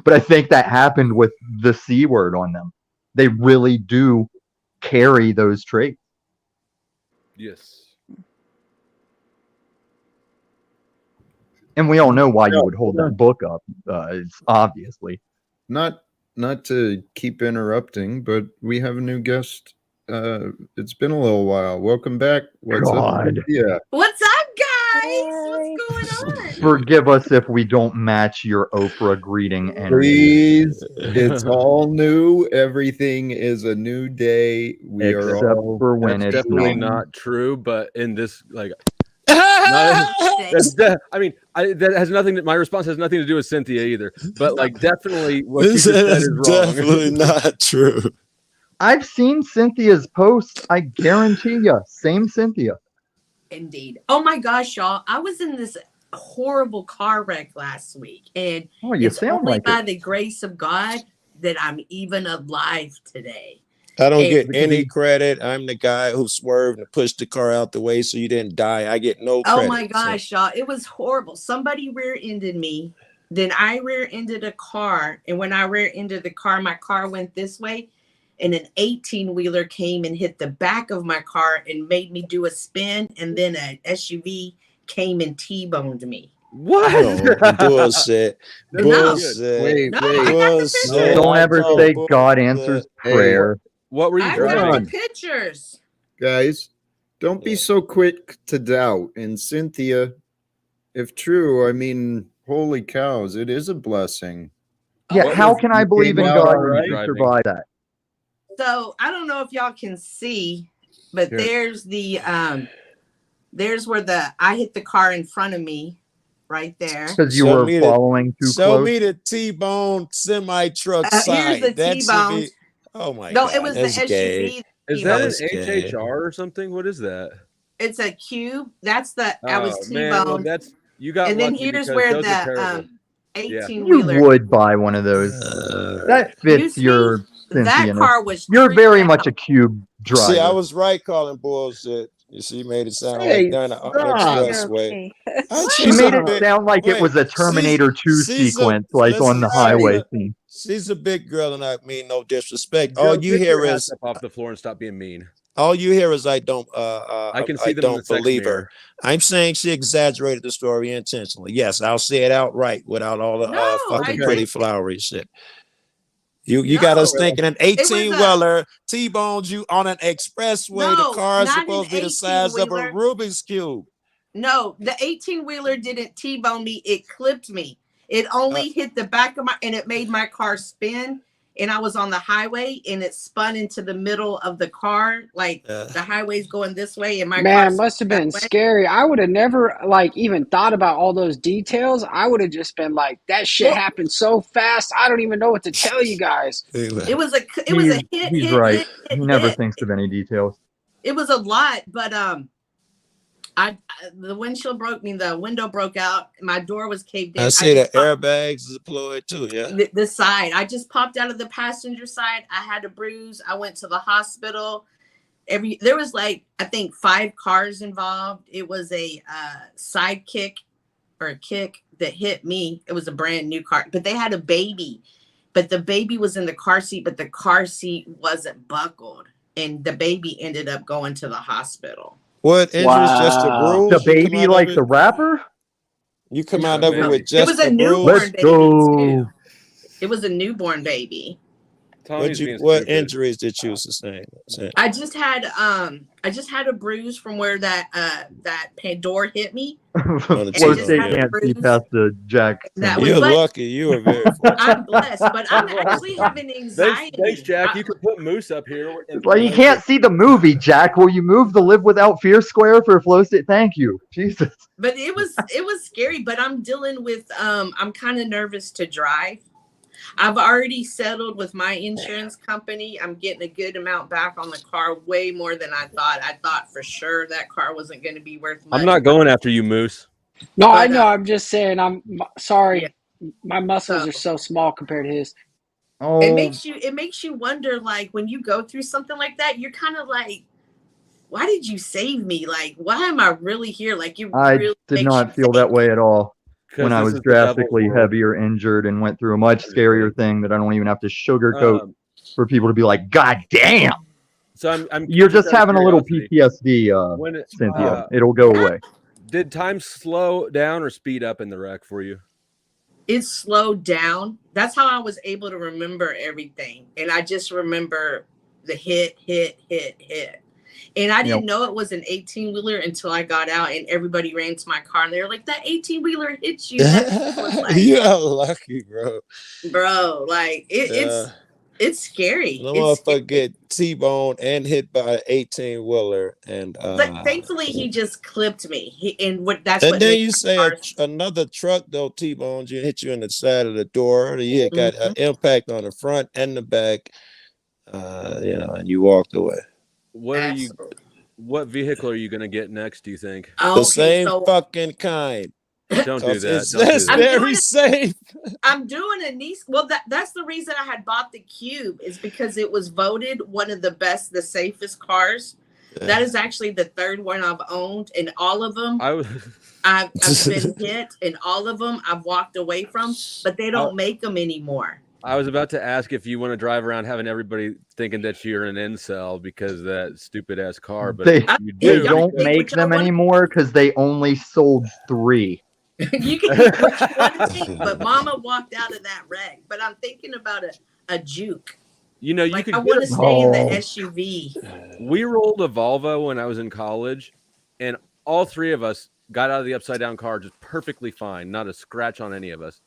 But I think that happened with the C word on them. They really do carry those traits. Yes. And we all know why you would hold that book up. It's obviously. Not to keep interrupting, but we have a new guest. It's been a little while. Welcome back. What's God. up? Yeah. What's up, guys? Hi. What's going on? Forgive us if we don't match your Oprah greeting energy. Please, it's all new. Everything is a new day. We are Except all for when That's it's definitely not. not true, but in this, like, Thanks. I mean, that has nothing. My response has nothing to do with Cynthia either. But like, definitely, what you This just said is is wrong. definitely not true. I've seen Cynthia's posts. I guarantee you, same Cynthia. Indeed. Oh my gosh, y'all. I was in this horrible car wreck last week, and Oh, you it's sound only like by it. the grace of God that I'm even alive today. I don't Hey, get any credit. I'm the guy who swerved and pushed the car out the way so you didn't die. I get no credit. Oh my gosh, y'all. It was horrible. Somebody rear-ended me. Then I rear-ended a car. And when I rear-ended the car, my car went this way. And an 18-wheeler came and hit the back of my car and made me do a spin. And then an SUV came and T-boned me. What? Oh, bullshit. No. Bullshit. Wait, No, wait. I got the Bullshit. pictures. Don't ever Oh, say bullshit. God answers Hey. prayer. What were you I've Hold got on. the pictures. Guys, don't be so quick to doubt. And Cynthia, if true, I mean, holy cows, it is a blessing. Yeah, Oh, how can I believe in out God all when right? you survive that? So I don't know if y'all can see, but Here. there's the there's where I hit the car in front of me, right there. Because you Show were me following too Show close. me the T-bone semi truck Here's side. the That should T-bone. be. Oh my No, God, it was the that's gay. SUV Is T-boned. that an That's gay. HHR or something? What is that? It's a cube. That's the I was Oh man, well T-boned. you got And then lucky here's because where those are the terrible. 18 You wheeler would buy one of those. That you fits see your that Cynthia. car was You're tricked very out. much a cube driver. See, I was right calling bullshit. You see, made it sound Hey, like down the stop. expressway. Okay. She made it sound like it was a Terminator 2 she's sequence, like on the highway scene. She's a big girl, and I mean no disrespect. Joe, All you get your hear ass is up off the floor and stop being mean. all you hear is I don't I can see I them in the don't sex believe her. mirror. I'm saying she exaggerated the story intentionally. Yes, I'll say it outright without all the No, fucking I pretty didn't. flowery shit. You got us No. thinking an It was 18-wheeler T-boned you on an expressway. No, The car is not an supposed to be the size of a 18-wheeler. Rubik's Cube. No, the 18-wheeler didn't T-bone me. It clipped me. It only hit the back of and it made my car spin. And I was on the highway and it spun into the middle of the car. Like the highway's going this way and my car must have spun been that way. scary. I would have never even thought about all those details. I would have just been like, that shit happened so fast. I don't even know what to tell you guys. It was a hit. He's hit, right. hit, He hit, never hit. thinks of any details. It was a lot, but the windshield broke me. The window broke out. My door was caved in. I see the airbags deployed too. Yeah. The side. I just popped out of the passenger side. I had a bruise. I went to the hospital. There was like I think 5 cars involved. It was a sidekick or a kick that hit me. It was a brand new car, but they had a baby. But the baby was in the car seat, but the car seat wasn't buckled, and the baby ended up going to the hospital. What injuries? Just a bruise? The baby, like the rapper? You come out of it with It just was a a newborn bruise? baby too. It was a newborn baby. What injuries did you sustain? I just had a bruise from where that door hit me. Well, they can't see past the Jack. You're lucky. You are very fortunate. I'm blessed, but I'm actually having anxiety. Thanks, Jack. You could put Moose up here. Like you can't see the movie, Jack. Will you move the Live Without Fear square for a flow state? Thank you, Jesus. But it was scary. But I'm dealing with I'm kind of nervous to drive. I've already settled with my insurance company. I'm getting a good amount back on the car, way more than I thought. I thought for sure that car wasn't going to be worth much. I'm not going after you, Moose. No, I know. I'm just saying. I'm sorry. Yeah. My muscles are so small compared to his. Oh, It makes you wonder, like when you go through something like that, you're kind of like, why did you save me? Like, why am I really here? Like, I really did not feel that way at all when I was this is the drastically devil's world. heavier injured and went through a much scarier thing that I don't even have to sugarcoat for people to be like, God damn. So I'm You're just having a little curiosity. PTSD, Cynthia. It'll go away. Did time slow down or speed up in the wreck for you? It slowed down. That's how I was able to remember everything. And I just remember the hit. And I didn't know it was an 18-wheeler until I got out and everybody ran to my car and they were like, that 18-wheeler hit you. Like, you are lucky, bro. Bro, like it's scary. The motherfucker get T-boned and hit by an 18-wheeler, and but thankfully he just clipped me. And then you say another truck though T-boned you and hit you in the side of the door. You got an impact on the front and the back. And you walked away. What vehicle are you gonna get next? Do you think? The same fucking kind. Don't do that. That's very safe. I'm doing a Nissan. Well, that's the reason I had bought the Cube is because it was voted one of the safest cars. Yeah. That is actually the 3rd one I've owned, and all of them I've been hit, and all of them I've walked away from, but they don't make them anymore. I was about to ask if you want to drive around having everybody thinking that you're an incel because of that stupid ass car, but they don't make them anymore because they only sold 3. You can get what you want to think, but Mama walked out of that wreck. But I'm thinking about a Juke. You know, like, I want to stay in the SUV. We rolled a Volvo when I was in college, and all 3 of us got out of the upside down car just perfectly fine, not a scratch on any of us.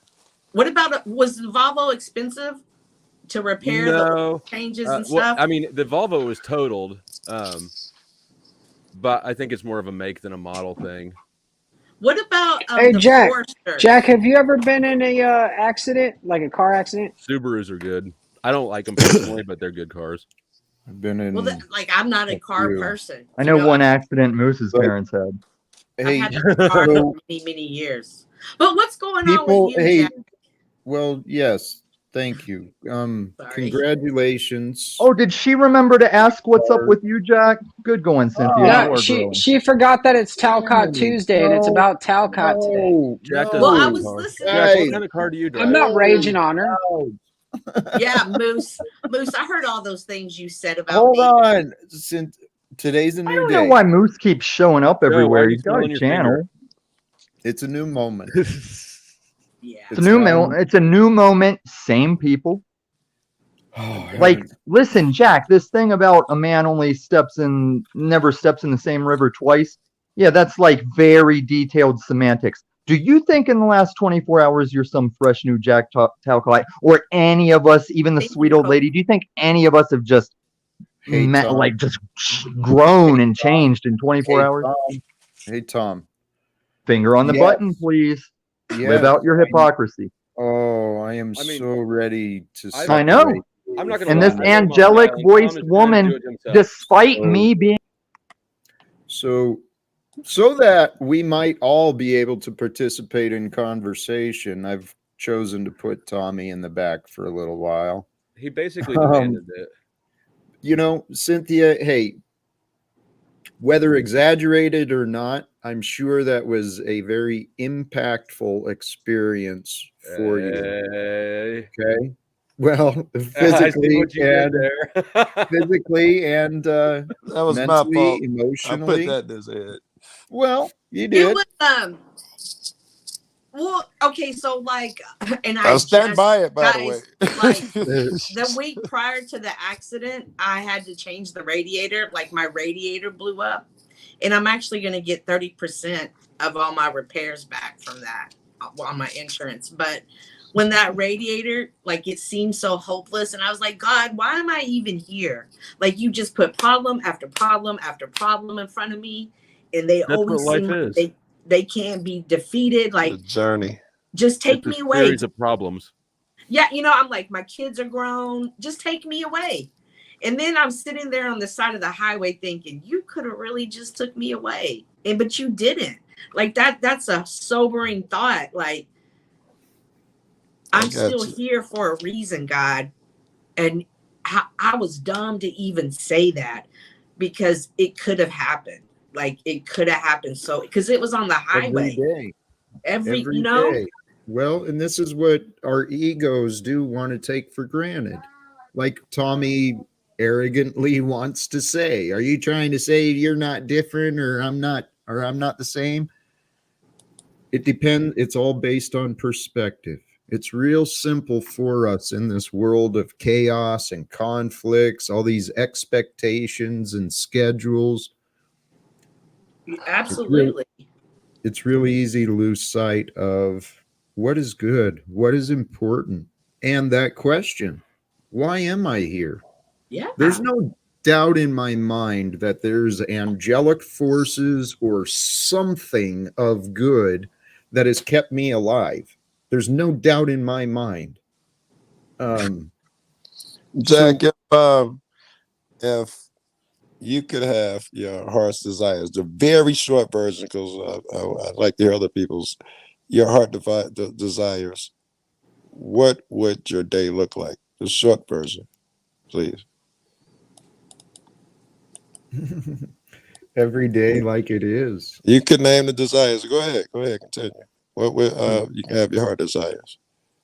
What about was the Volvo expensive to repair the changes and stuff? I mean, the Volvo was totaled, but I think it's more of a make than a model thing. What about hey, the Jack? Forester? Jack, have you ever been in a accident, like a car accident? Subarus are good. I don't like them personally, but they're good cars. I've been in. Well, like I'm not a car few. person. I know one accident Moose's But- parents had. I've Hey, had a car so for many years. But what's going on people, with you, hey, Jack? well, yes, thank you. Sorry. Congratulations. Oh, did she remember to ask what's up with you, Jack? Good going, Cynthia. No, You are she growing. she forgot that it's Talcott No, Tuesday and it's no, about Talcott today. No, Jack no, doesn't Well, I have a was car. listening. Jack, what Guys, kind of car do you drive? I'm not raging on her. no. Yeah, Moose, I heard all those things you said about Hold me. on. Since today's a I new don't day. know why Moose keeps showing up why are everywhere. you He's got a smelling your channel. finger? It's a new moment. Yeah. It's a new time- moment. It's a new moment. Same people. Oh, Like, heavens. listen, Jack, this thing about a man never steps in the same river twice. Yeah, that's like very detailed semantics. Do you think in the last 24 hours you're some fresh new Jack Talcott, or any of us, even the Thank sweet you, old lady? Do you think any of us have just Hey, Tom. just grown and changed in 24 Hey, hours? Tom. Hey, Tom. Finger on the Yes. button, please. Live Yes, out your hypocrisy. I am I mean, so ready to. I know. separate I'm not you gonna And lie, this from- I know my angelic dad, Tom voiced is trying to woman, do it himself. despite So- me being So that we might all be able to participate in conversation, I've chosen to put Tommy in the back for a little while. He basically demanded it. You know, Cynthia, hey, whether exaggerated or not, I'm sure that was a very impactful experience for you. Hey. Okay. Well, I see physically what you did and there. physically and That was my mentally, fault. I emotionally. put that in his head. Well, you It did. was well, okay, so like, and I stand just, by it, by the guys, way. like the week prior to the accident, I had to change the radiator. Like my radiator blew up, and I'm actually going to get 30% of all my repairs back from that on my insurance. But when that radiator, like, it seemed so hopeless, and I was like, God, why am I even here? Like, you just put problem after problem after problem in front of me, and they That's always what seem life like is. they can't be defeated. Like, The journey. just take It's a me away. series of problems. Yeah, I'm like, my kids are grown. Just take me away. And then I'm sitting there on the side of the highway thinking, you could have really just took me away. But you didn't. Like that's a sobering thought. Like, I'm got still you. here for a reason, God. And I was dumb to even say that because it could have happened. Like it could have happened. So because it was on the highway. Every Every day. Well, and this is what our egos do want to take for granted. Like Tommy arrogantly wants to say, are you trying to say you're not different or I'm not the same? It depends. It's all based on perspective. It's real simple for us in this world of chaos and conflicts, all these expectations and schedules. Absolutely. It's really easy to lose sight of what is good, what is important, and that question, why am I here? Yeah. There's no doubt in my mind that there's angelic forces or something of good that has kept me alive. There's no doubt in my mind. Jack, if you could have your heart's desires, the very short version, because I'd like to hear other people's, your heart desires, what would your day look like? The short version, please. Every day like it is. You could name the desires. Go ahead, continue. What would you can have your heart desires?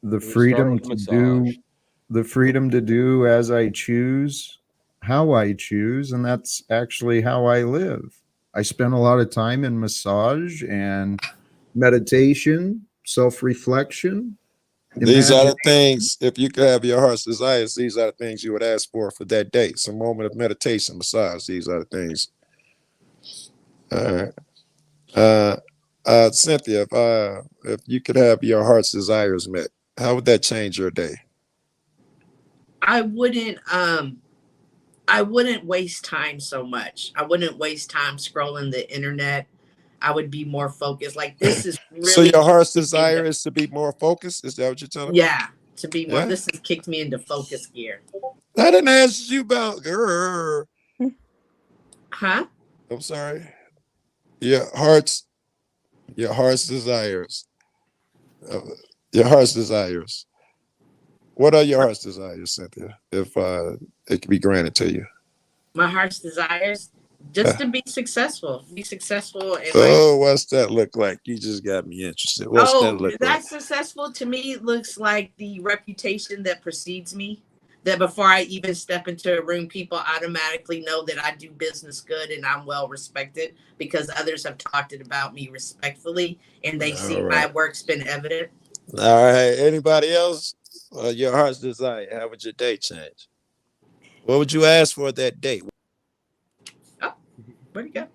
The We start freedom with to massage. the freedom to do as I choose, how I choose, and that's actually how I live. I spend a lot of time in massage and meditation, self-reflection. These are the things, if you could have your heart's desires, these are the things you would ask for that day. Some moment of meditation, massage. These are the things. All right. Cynthia, if you could have your heart's desires met, how would that change your day? I wouldn't waste time so much. I wouldn't waste time scrolling the internet. I would be more focused. Like this is really So your heart's desire is to be more focused? Is that what you're telling me? Yeah. to be more. Yeah. This has kicked me into focus gear. I didn't ask you about. Huh? I'm sorry. Your heart's desires. Uh, your heart's desires. What are your heart's desires, Cynthia? If it can be granted to you. My heart's desires just to be successful. Be successful in life. Oh, what's that look like? You just got me interested. What's that look like? Successful to me looks like the reputation that precedes me. That before I even step into a room, people automatically know that I do business good and I'm well respected because others have talked about me respectfully and they see my work's been evident. All right. Anybody else? Your heart's desire. How would your day change? What would you ask for that date? Oh, where'd you go?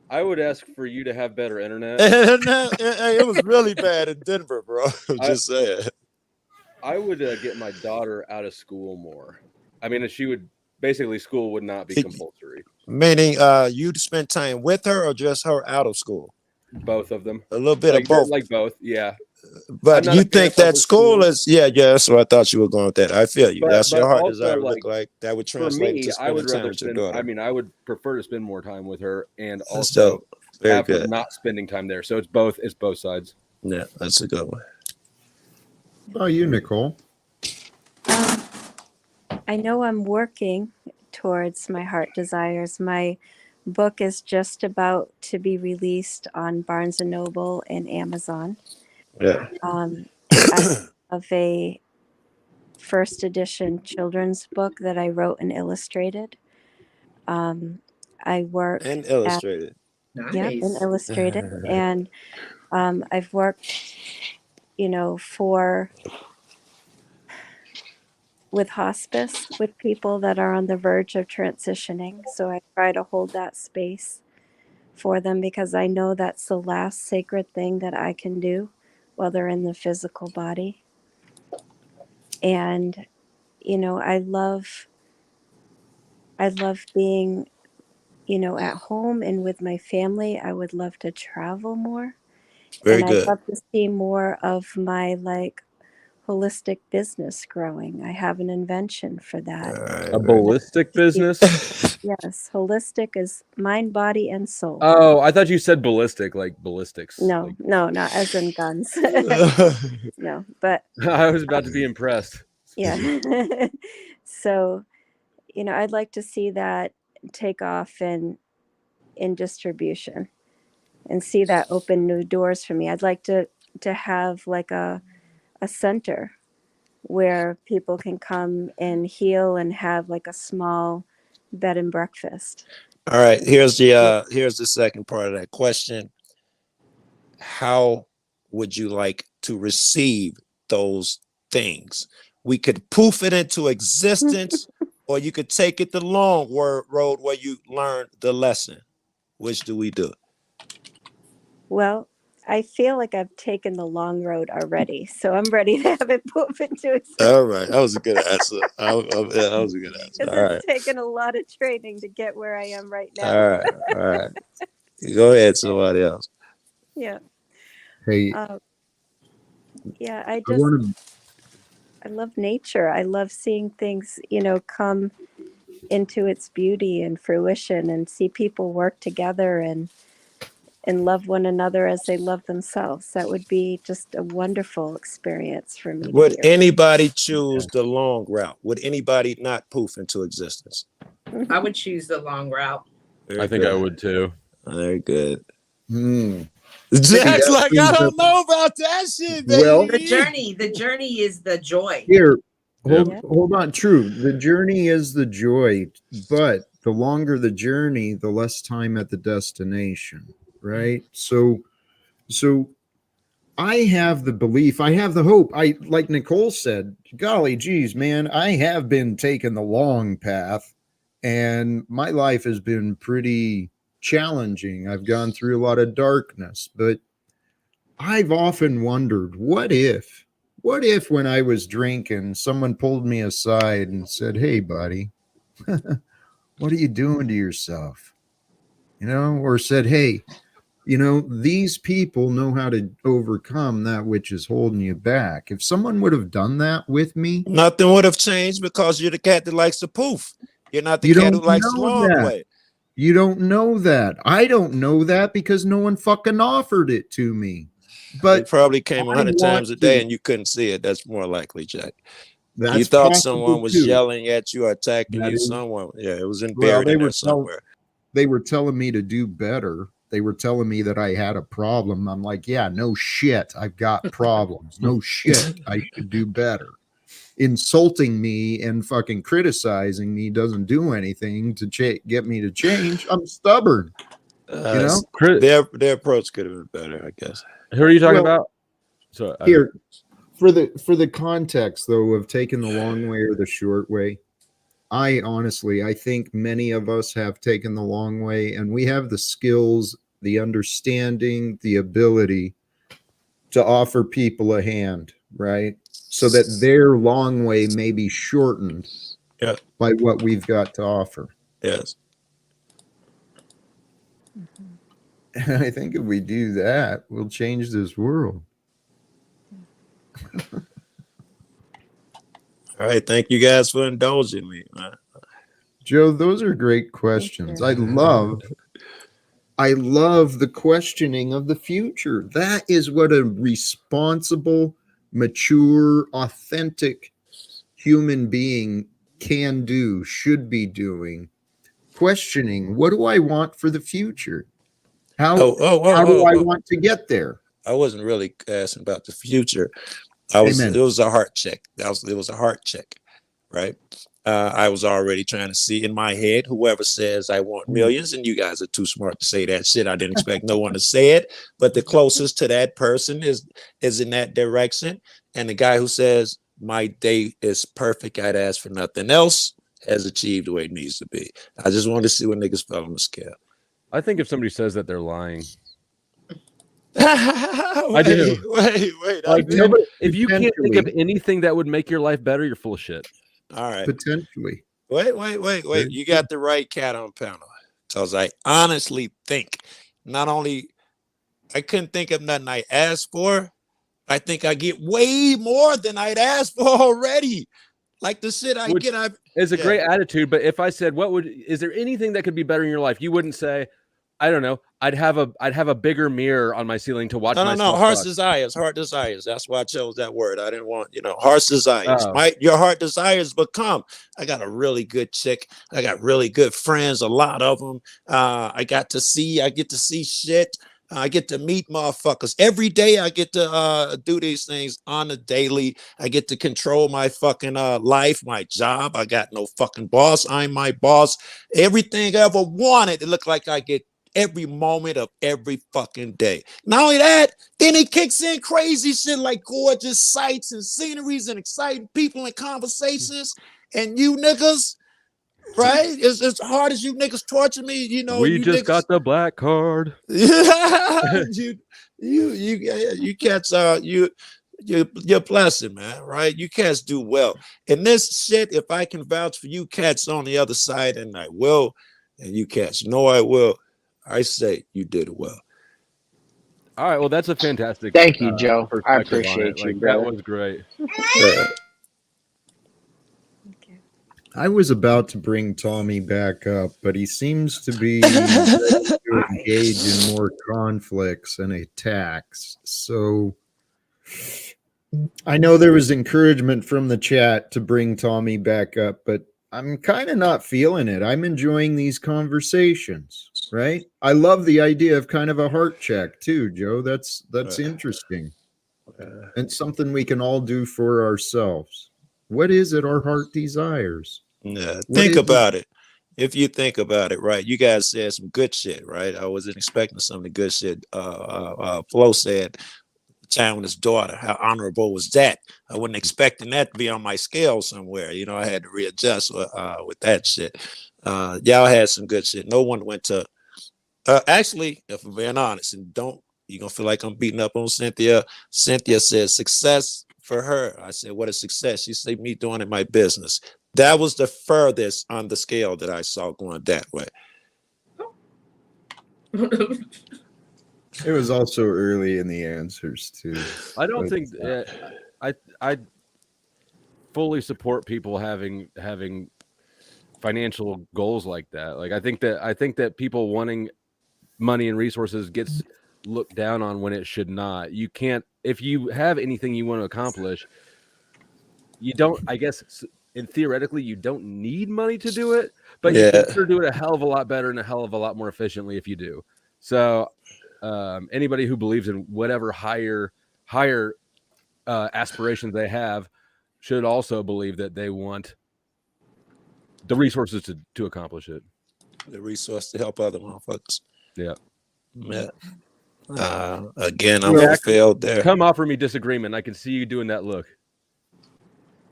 I would ask for you to have better internet. It was really bad in Denver, bro. I'm just saying. I would get my daughter out of school more. I mean, she would basically, school would not be compulsory. Meaning, you'd spend time with her or just her out of school? Both of them. A little bit of both. Like both, yeah. But you think that school is, yeah, that's what I thought you were going with that. I feel you. That's your heart desire look like. That would translate into spending time with your daughter. I mean, I would prefer to spend more time with her and also have her not spending time there. So it's both sides. Yeah, that's a good one. How about you, Nicole? I know I'm working towards my heart desires. My book is just about to be released on Barnes & Noble and Amazon. Yeah. I have a first edition children's book that I wrote and illustrated. I work and illustrated. Nice. Yeah, and illustrated. And I've worked, with hospice with people that are on the verge of transitioning. So I try to hold that space for them because I know that's the last sacred thing that I can do while they're in the physical body. And, I love being, at home and with my family. I would love to travel more. Very and good. I'd love to see more of my holistic business growing. I have an invention for that. Right, a ballistic business? Yes, holistic is mind, body, and soul. Oh, I thought you said ballistic, like ballistics. No, not as in guns. No, but I was about to be impressed. yeah. So, I'd like to see that take off in distribution and see that open new doors for me. I'd like to have a center where people can come and heal and have a small bed and breakfast. All right. Here's the second part of that question. How would you like to receive those things? We could poof it into existence, or you could take it the long road where you learn the lesson. Which do we do? Well, I feel like I've taken the long road already, so I'm ready to have it poof into existence. All right, that was a good answer. That was a good answer. Because it's taken a lot of training to get where I am right now. All right. Go ahead, somebody else. Yeah. Hey. Yeah, I love nature. I love seeing things, come into its beauty and fruition, and see people work together and love one another as they love themselves. That would be just a wonderful experience for me. Would anybody choose the long route? Would anybody not poof into existence? I would choose the long route. I think I would too. Very good. Jack's like, I don't know about that shit, baby. Well, the journey is the joy. Here, hold on. True, the journey is the joy, but the longer the journey, the less time at the destination, right? So I have the belief, I have the hope. Like Nicole said, golly geez, man, I have been taking the long path, and my life has been pretty challenging. I've gone through a lot of darkness, but I've often wondered, what if when I was drinking, someone pulled me aside and said, "Hey, buddy, what are you doing to yourself?" Or said, "Hey, You know, these people know how to overcome that which is holding you back. If someone would have done that with me, Nothing would have changed because you're the cat that likes the poof. You're not the you cat who don't likes the know long that. way. You don't know that. I don't know that because no one fucking offered it to me. It But probably came I 100 want times a to. day and you couldn't see it. That's more likely, Jack. You That's thought possible someone was too. yelling at you or attacking That you. is, Someone, yeah, it was well, buried in there somewhere. they were telling me to do better. They were telling me that I had a problem. I'm like, yeah, no shit. I've got problems. No shit. I should do better. Insulting me and fucking criticizing me doesn't do anything to get me to change. I'm stubborn. You know, Their approach could have been better, I guess. Who are you talking about? So here for the context though of taking the long way or the short way. I think many of us have taken the long way, and we have the skills, the understanding, the ability to offer people a hand, right? So that their long way may be shortened by what we've got to offer. Yes. And I think if we do that, we'll change this world. All right. Thank you guys for indulging me, man. Joe, those are great questions. I love the questioning of the future. That is what a responsible, mature, authentic human being can do, should be doing. Questioning, what do I want for the future? How do I want to get there? I wasn't really asking about the future. It was a heart check. It was a heart check, right? I was already trying to see in my head, whoever says I want millions, and you guys are too smart to say that shit. I didn't expect no one to say it, but the closest to that person is in that direction. And the guy who says my day is perfect, I'd ask for nothing else, has achieved the way it needs to be. I just wanted to see what niggas fell on the scale. I think if somebody says that, they're lying. I do. Wait. Like, if you can't think of anything that would make your life better, you're full of shit. All right. Potentially. Wait. You got the right cat on panel. Because I honestly think not only I couldn't think of nothing I asked for, I think I get way more than I'd asked for already. Like the shit I get. It's a great attitude. But if I said, is there anything that could be better in your life? You wouldn't say, I don't know. I'd have a bigger mirror on my ceiling to watch. No. Heart's desires. Heart desires. That's why I chose that word. I didn't want, heart's desires. Your heart desires become. I got a really good chick. I got really good friends. A lot of them. I get to see shit. I get to meet motherfuckers every day. I get to do these things on a daily. I get to control my fucking life, my job. I got no fucking boss. I'm my boss. Everything I ever wanted, it looked like I get every moment of every fucking day. Not only that, then it kicks in crazy shit like gorgeous sights and sceneries and exciting people and conversations. And you niggas, right? It's as hard as you niggas torture me, We just got the black card. you cats you're blessed, man, right? You cats do well. And this shit, if I can vouch for you cats on the other side, and I will, and you cats know I will, I say you did well. All right, well, that's a fantastic. Thank you, Joe. I appreciate you, brother. That was great. I was about to bring Tommy back up, but he seems to be to engage in more conflicts and attacks. So I know there was encouragement from the chat to bring Tommy back up, but I'm kind of not feeling it. I'm enjoying these conversations, right? I love the idea of kind of a heart check too, Joe. That's interesting. And something we can all do for ourselves. What is it our heart desires? Yeah, think about it. If you think about it, right? You guys said some good shit, right? I wasn't expecting some of the good shit. Flo said, time with his daughter, how honorable was that? I wasn't expecting that to be on my scale somewhere. I had to readjust with that shit. Y'all had some good shit. No one went to actually, if I'm being honest, and you're gonna feel like I'm beating up on Cynthia. Cynthia said success for her. I said, what is success? She said, me doing it my business. That was the furthest on the scale that I saw going that way. It was also early in the answers too. I don't But, think I fully support people having financial goals like that. Like I think that people wanting money and resources gets looked down on when it should not. You can't, if you have anything you want to accomplish, you don't, I guess, and theoretically you don't need money to do it, but you can sure do it a hell of a lot better and a hell of a lot more efficiently if you do. So anybody who believes in whatever higher aspirations they have should also believe that they want the resources to accomplish it. The resource to help other motherfuckers. Yeah. Again, I'm Jack, failed there. Come offer me disagreement. I can see you doing that look.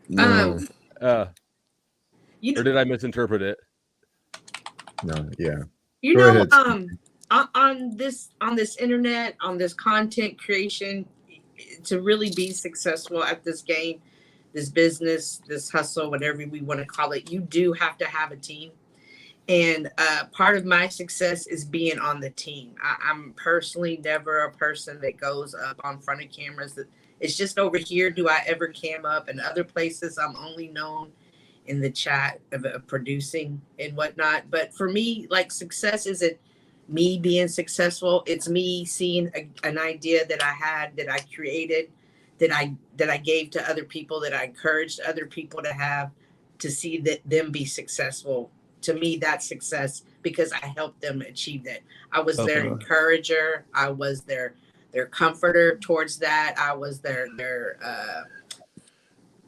no, Or did I misinterpret it? no, yeah. You Go know, ahead. on this internet, on this content creation, to really be successful at this game, this business, this hustle, whatever we want to call it, you do have to have a team. And part of my success is being on the team. I'm personally never a person that goes up on front of cameras. It's just over here. Do I ever cam up? In other places, I'm only known in the chat of producing and whatnot. But for me, like, success isn't me being successful. It's me seeing an idea that I had, that I created, that I gave to other people, that I encouraged other people to have, to see them be successful. To me, that's success because I helped them achieve that. I was their encourager. I was their comforter towards that. I was their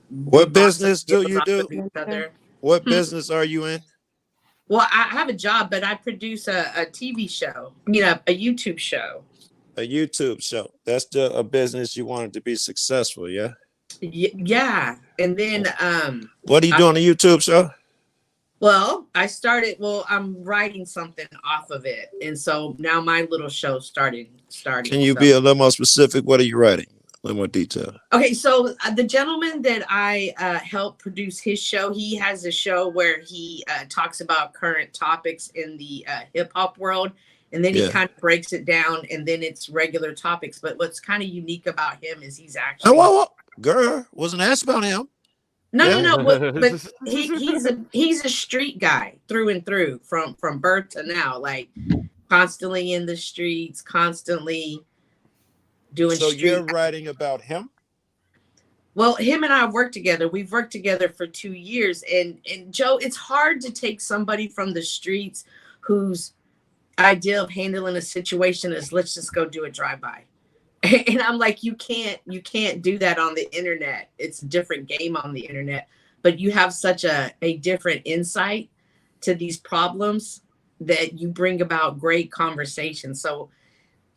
what business do you do? What Hmm. business are you in? Well, I have a job, but I produce a TV show, a YouTube show. A YouTube show. That's a business you wanted to be successful, yeah? Yeah. And then what are you doing on a YouTube show? Well, I'm writing something off of it. And so now my little show's starting. Can you be a little more specific? What are you writing? A little more detail. Okay, so the gentleman that I helped produce his show, he has a show where he talks about current topics in the hip hop world. And then he kind of breaks it down, and then it's regular topics. But what's kind of unique about him is he's actually... Girl, wasn't asked about him. No. But he's a street guy through and through, from birth to now, like constantly in the streets, constantly doing. So you're writing about him? Well, him and I work together. We've worked together for 2 years, and Joe, it's hard to take somebody from the streets whose idea of handling a situation is, let's just go do a drive-by. And I'm like, you can't do that on the internet. It's a different game on the internet, but you have such a different insight to these problems that you bring about great conversation. So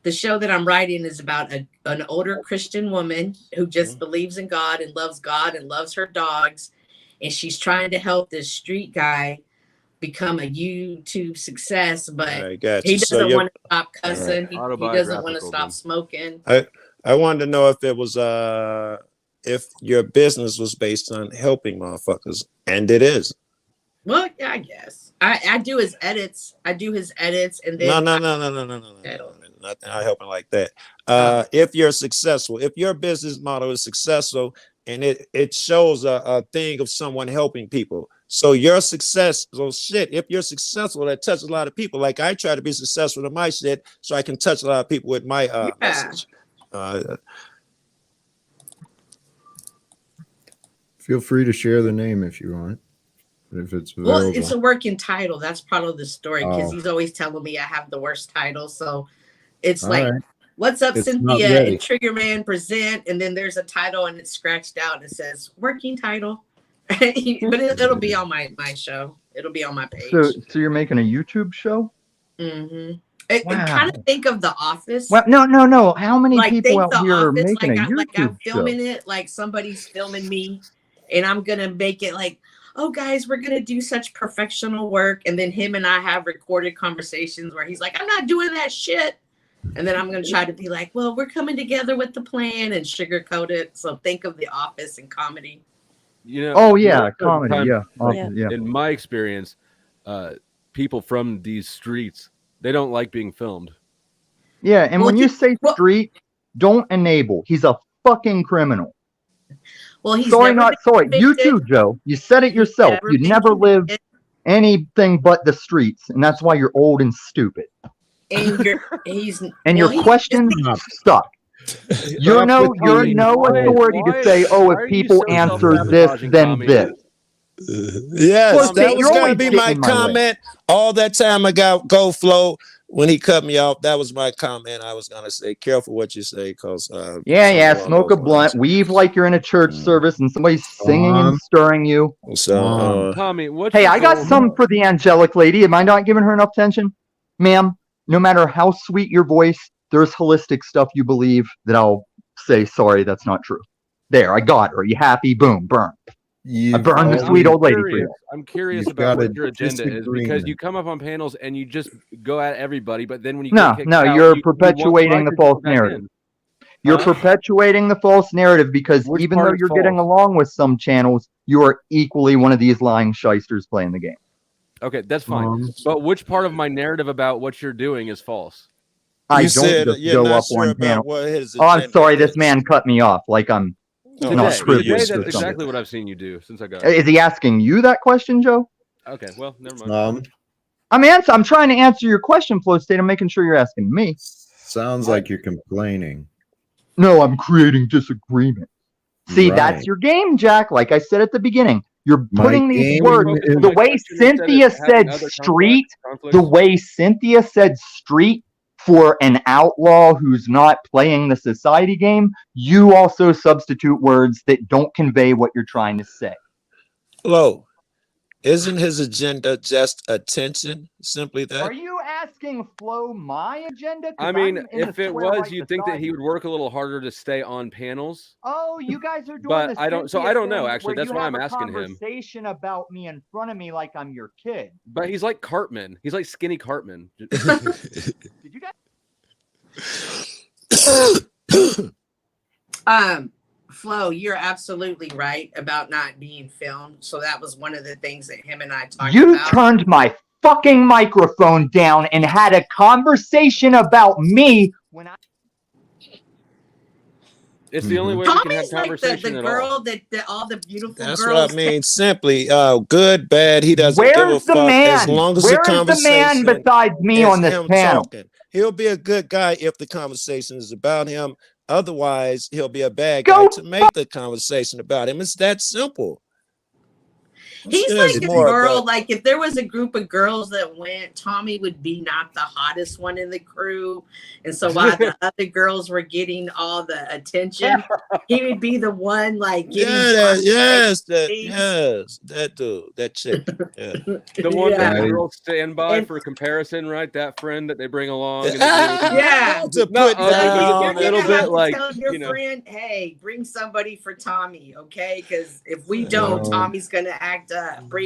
the show that I'm writing is about an older Christian woman who just believes in God and loves her dogs. And she's trying to help this street guy become a YouTube success, but he doesn't want to stop cussing. He doesn't want to stop smoking. I wanted to know if it was if your business was based on helping motherfuckers, and it is. Well, yeah, I guess I do his edits. And then no. Not helping like that. If you're successful, if your business model is successful, and it shows a thing of someone helping people. So your success, if you're successful, that touches a lot of people. Like I try to be successful in my shit so I can touch a lot of people with my message. Feel free to share the name if you want. If it's available. Well, it's a working title. That's part of the story, because he's always telling me I have the worst title. So it's What's Up, Cynthia and Triggerman present, and then there's a title and it's scratched out and it says working title. But it'll be on my show. It'll be on my page. So you're making a YouTube show? Mm-hmm. Wow. Kind of think of The Office. Well, no. How many people out here are Office, making a YouTube like I'm filming show? it, like somebody's filming me, and I'm gonna make it like, oh guys, we're gonna do such professional work, and then him and I have recorded conversations where he's like, I'm not doing that shit. And then I'm going to try to be like, well, we're coming together with the plan, and sugarcoat it. So think of The Office and comedy. Comedy. Yeah. In my experience, people from these streets, they don't like being filmed. Yeah, and Well, when you say well, street, don't enable. He's a fucking criminal. well, he's Sorry, never not been sorry. You convicted. too, Joe. You said it He's yourself. never You been never lived convicted. anything but the streets, and that's why you're old and stupid. And he's And well, your questions suck. You're Stop with you're the- no authority to say, oh, why if are you people so answer this, self-sabotaging, then Tommy? this. Yes, Well, that see, was you're going to always be getting my in my way. comment. All that time I got go flow when he cut me off. That was my comment. I was going to say, careful what you say, because Yeah, smoke a blunt, weave like you're in a church service and somebody's singing and stirring you. So, Tommy, what's Hey, your I got goal? something for the angelic lady. Am I not giving her enough attention? Ma'am, no matter how sweet your voice, there's holistic stuff you believe that I'll say, sorry, that's not true. There, I got her. Are you happy? Boom, burn. I burned the sweet old lady for you. I'm curious You've about got what a your agenda is, because disagreement. you come up on panels and you just go at everybody, but then when you No, get kicked no, out, you're you perpetuating the false narrative. You're perpetuating the false narrative because Which even part though is you're getting false? along with some channels, you are equally one of these lying shysters playing the game. Okay, that's fine. But which part of my narrative about what you're doing is false? I you don't said just you're go not up sure on about panel. what his Oh, I'm agenda sorry, this is. man cut me off like I'm Today, not today privileged that's or something. exactly what I've seen you do since I got. Is he asking you that question, Joe? Okay, well, never mind. I'm trying to answer your question, Flow State. I'm making sure you're asking me. Sounds like you're complaining. No, I'm creating disagreement. See, that's your game, Jack. Like I said at the beginning, you're putting these words the way Cynthia said street, the way Cynthia said street for an outlaw who's not playing the society game, you also substitute words that don't convey what you're trying to say. Flo, isn't his agenda just attention? Simply that? Are you asking Flo my agenda? I mean, if it was, you'd think that he would work a little harder to stay on panels. Oh, you guys are doing But the I don't. So Cynthia I don't know. thing Actually, where that's you why have I'm a asking him. conversation about me in front of me like I'm your kid. But he's like Cartman. He's like skinny Cartman. Did you guys? Flo, you're absolutely right about not being filmed. So that was one of the things that him and I talked about. You turned my fucking microphone down and had a conversation about me when I. It's the only way we can have conversation like the girl that all the beautiful That's girls. what I mean. Simply, good, bad. He doesn't give a fuck as long as Where the conversation. Where is the man besides me on this panel? Talking. He'll be a good guy if the conversation is about him. Otherwise, he'll be a bad guy to make the conversation about him. It's that simple. He's like a girl. Like if there was a group of girls that went, Tommy would be not the hottest one in the crew, and so while the other girls were getting all the attention, he would be the one like getting. That dude, that chick, the one that the girls stand by for comparison, right? That friend that they bring along. To put down a little bit, like tell your friend, hey, bring somebody for Tommy, okay? Because if we don't, Tommy's gonna act up.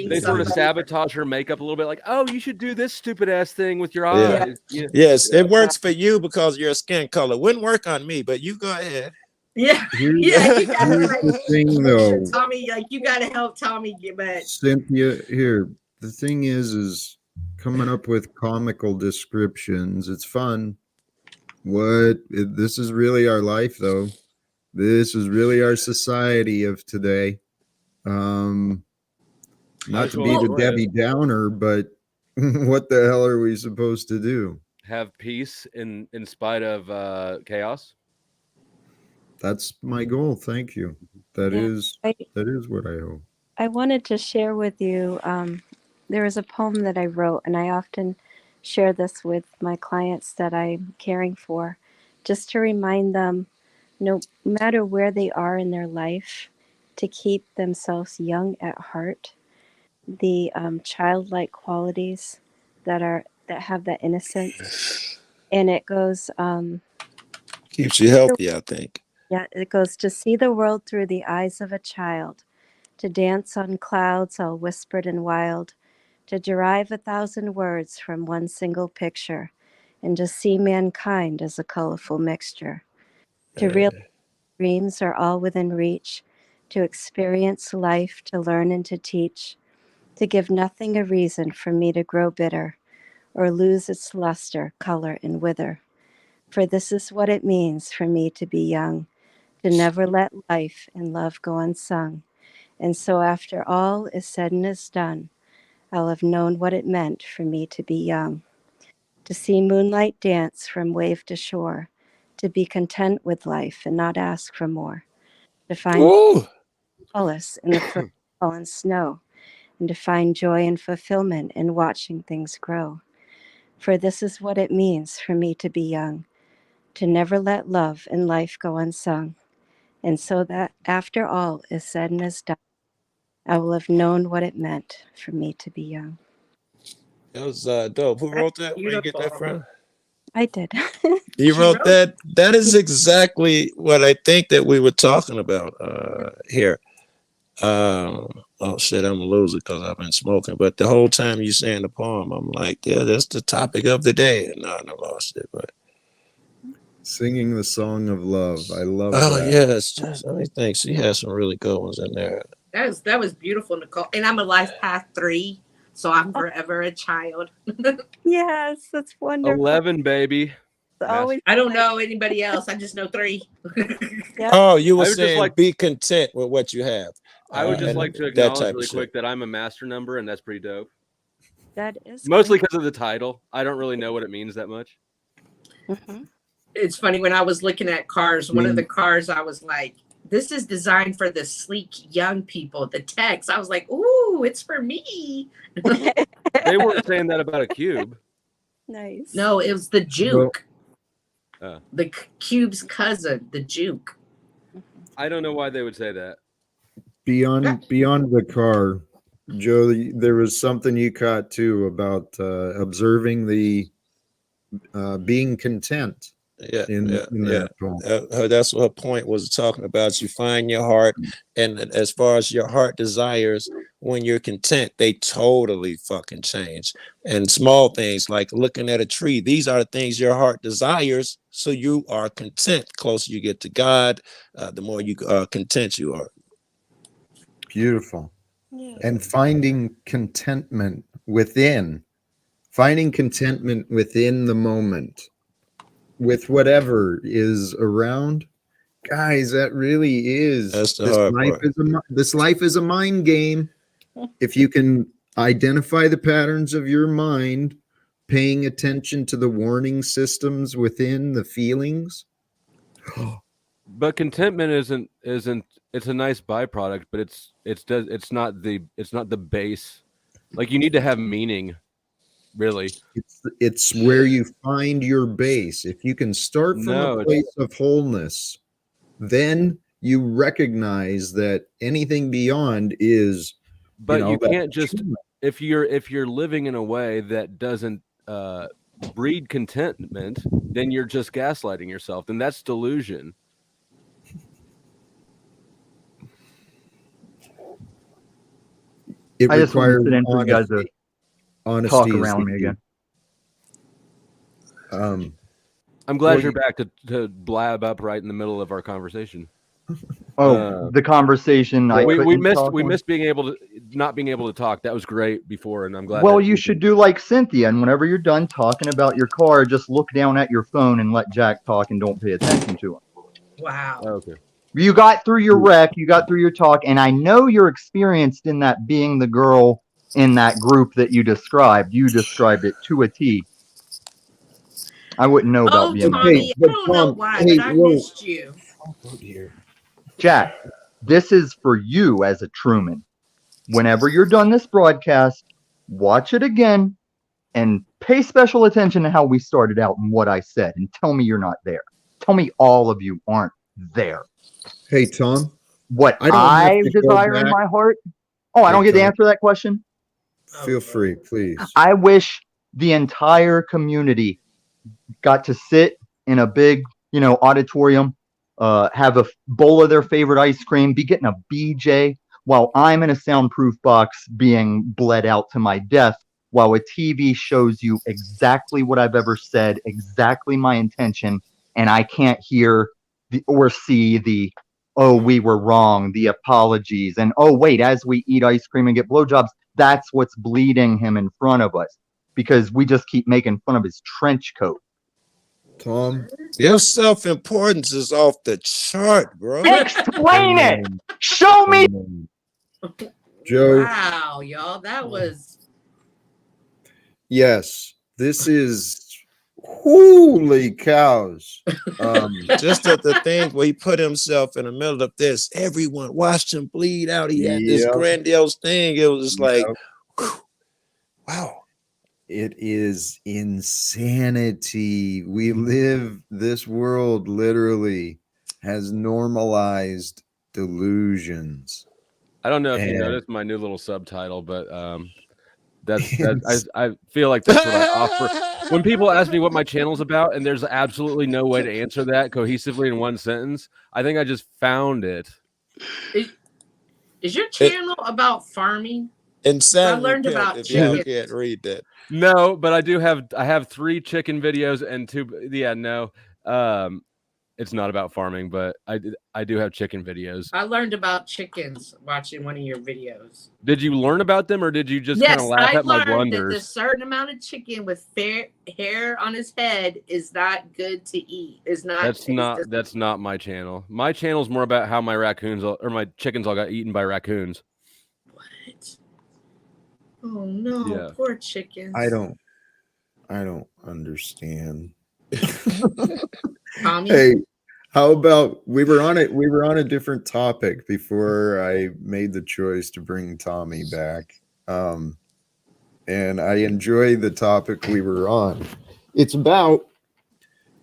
They sort of sabotage her makeup a little bit, like, oh, you should do this stupid ass thing with your eyes. Yeah. Yes, it works for you because your skin color wouldn't work on me, but you go ahead. Yeah, here's the thing, though. Tommy, like you gotta help Tommy get back. Cynthia, here. The thing is coming up with comical descriptions. It's fun. This is really our life, though. This is really our society of today. Not to be the Debbie Downer, but what the hell are we supposed to do? Have peace in spite of chaos? That's my goal. Thank you. That is what I hope. I wanted to share with you, there is a poem that I wrote, and I often share this with my clients that I'm caring for, just to remind them, no matter where they are in their life, to keep themselves young at heart. The childlike qualities that have that innocence, and it goes keeps you healthy, I think. Yeah, it goes to see the world through the eyes of a child, to dance on clouds all whispered and wild, to derive 1,000 words from one single picture, and to see mankind as a colorful mixture, to realize dreams are all within reach, to experience life, to learn and to teach, to give nothing a reason for me to grow bitter or lose its luster, color, and wither. For this is what it means for me to be young, to never let life and love go unsung. And so after all is said and is done, I'll have known what it meant for me to be young, to see moonlight dance from wave to shore, to be content with life and not ask for more, to find Ooh. solace in the first fallen snow, and to find joy and fulfillment in watching things grow. For this is what it means for me to be young, to never let love and life go unsung. And so that after all is said and is done, I will have known what it meant for me to be young. That was dope. Who wrote that? Where you get that from? I did. You She wrote wrote- that? That is exactly what I think that we were talking about here. Oh shit, I'm a loser because I've been smoking. But the whole time you saying the poem, I'm like, yeah, that's the topic of the day. And I lost it, but Singing the song of love. I love oh that. yeah, it's just let me think. She has some really good ones in there. That was beautiful, Nicole. And I'm a life path 3, so I'm forever a child. Yes, that's wonderful. 11, baby. It's always I don't know anybody else. I just know 3. Yep. Oh, you were I would just saying like- be content with what you have. I would just and like to that acknowledge type of really shit. quick that I'm a master number, and that's pretty dope. That is Mostly because of the title. I don't really know what it means that much. Mm-hmm. It's funny, when I was looking at cars, one of the cars, I was like, this is designed for the sleek young people. The text, I was like, ooh, it's for me. They weren't saying that about a cube. Nice. No, it was the Juke. Oh. The Cube's cousin, the Juke. I don't know why they would say that. Beyond the car, Joe, there was something you caught too about observing the being content. Yeah, in that poem. That's what her point was talking about. You find your heart, and as far as your heart desires, when you're content, they totally fucking change. And small things like looking at a tree, these are the things your heart desires, so you are content. Closer you get to God, the more you content you are. Beautiful. Yeah. And finding contentment within the moment with whatever is around. Guys, that really is. That's the hard part. This life is a mind game. If you can identify the patterns of your mind, paying attention to the warning systems within the feelings. But contentment isn't it's a nice byproduct, but it's not the base. Like, you need to have meaning, really. It's where you find your base. If you can start from a place of wholeness, then you recognize that anything beyond is. But you can't just, if you're living in a way that doesn't breed contentment, then you're just gaslighting yourself, and that's delusion. It I just want to requires sit in for you guys to honesty talk is around the me key. again. I'm glad Well, you're back to blab up right in the middle of our conversation. The conversation we missed being able to not being able to talk. That was great before, and I'm glad. Well, you should do like Cynthia, and whenever you're done talking about your car, just look down at your phone and let Jack talk, and don't pay attention to him. Wow. Okay. You got through your wreck, you got through your talk, and I know you're experienced in that being the girl in that group that you described. You described it to a T. I wouldn't know about being that Tommy, girl. I don't know why, but I missed you. Jack, this is for you as a Truman. Whenever you're done this broadcast, watch it again and pay special attention to how we started out and what I said, and tell me you're not there. Tell me all of you aren't there. Hey, Tom. What I desire in my heart? Oh, I don't get to answer that question? Feel free, please. I wish the entire community got to sit in a big, auditorium, have a bowl of their favorite ice cream, be getting a BJ while I'm in a soundproof box being bled out to my death, while a TV shows you exactly what I've ever said, exactly my intention, and I can't hear or see the, oh, we were wrong, the apologies, and oh, wait, as we eat ice cream and get blowjobs, that's what's bleeding him in front of us, because we just keep making fun of his trench coat. Tom, Your self-importance is off the chart, bro. Explain it. Show me. Joe. Wow, y'all, that was Yes, this is holy cows. Just the thing where he put himself in the middle of this. Everyone watched him bleed out. He had this Yep. grandiose thing. It was just like, Yep. whew, wow. It is insanity. We live, this world literally has normalized delusions. I don't know if you And noticed my new little subtitle, but that's it's- I feel like that's what I offer. When people ask me what my channel's about, and there's absolutely no way to answer that cohesively in one sentence, I think I just found it. Is your channel about farming? Insanity I learned Pimp, about if y'all chickens. can't read that. No, but I have 3 chicken videos and 2. Yeah, no, it's not about farming, but I do have chicken videos. I learned about chickens watching one of your videos. Did you learn about them, or did you just kind Yes, of laugh I at my learned that blunders? the certain amount of chicken with fair hair on his head is not good to eat. Is not. That's not my channel. My channel's more about how my my chickens all got eaten by raccoons. What? Oh no, Yeah. poor chickens. I don't understand. Tommy? Hey, how about we were on a different topic before I made the choice to bring Tommy back. And I enjoy the topic we were on. It's about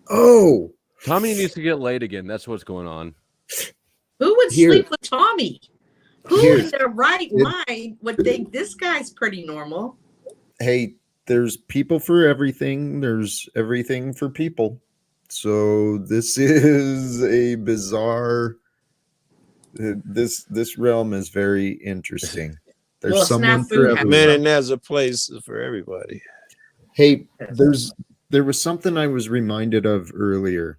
Tommy needs to get laid again. That's what's going on. Who would Here. sleep with Tommy? Who Here. in their right mind would think this guy's pretty normal? hey, there's people for everything. There's everything for people. So this is a bizarre. This realm is very interesting. There's Well, someone snafu for happens. everyone. Man, and there's a place for everybody. Hey, there was something I was reminded of earlier.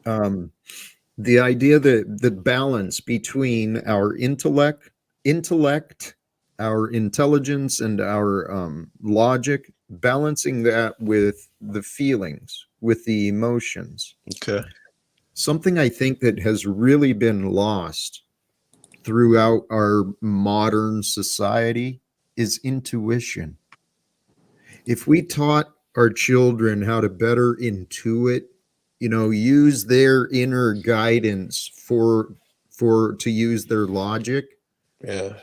The idea that the balance between our intellect, our intelligence, and our logic, balancing that with the feelings, with the emotions. Okay. Something I think that has really been lost throughout our modern society is intuition. If we taught our children how to better intuit, use their inner guidance to use their logic. Yeah.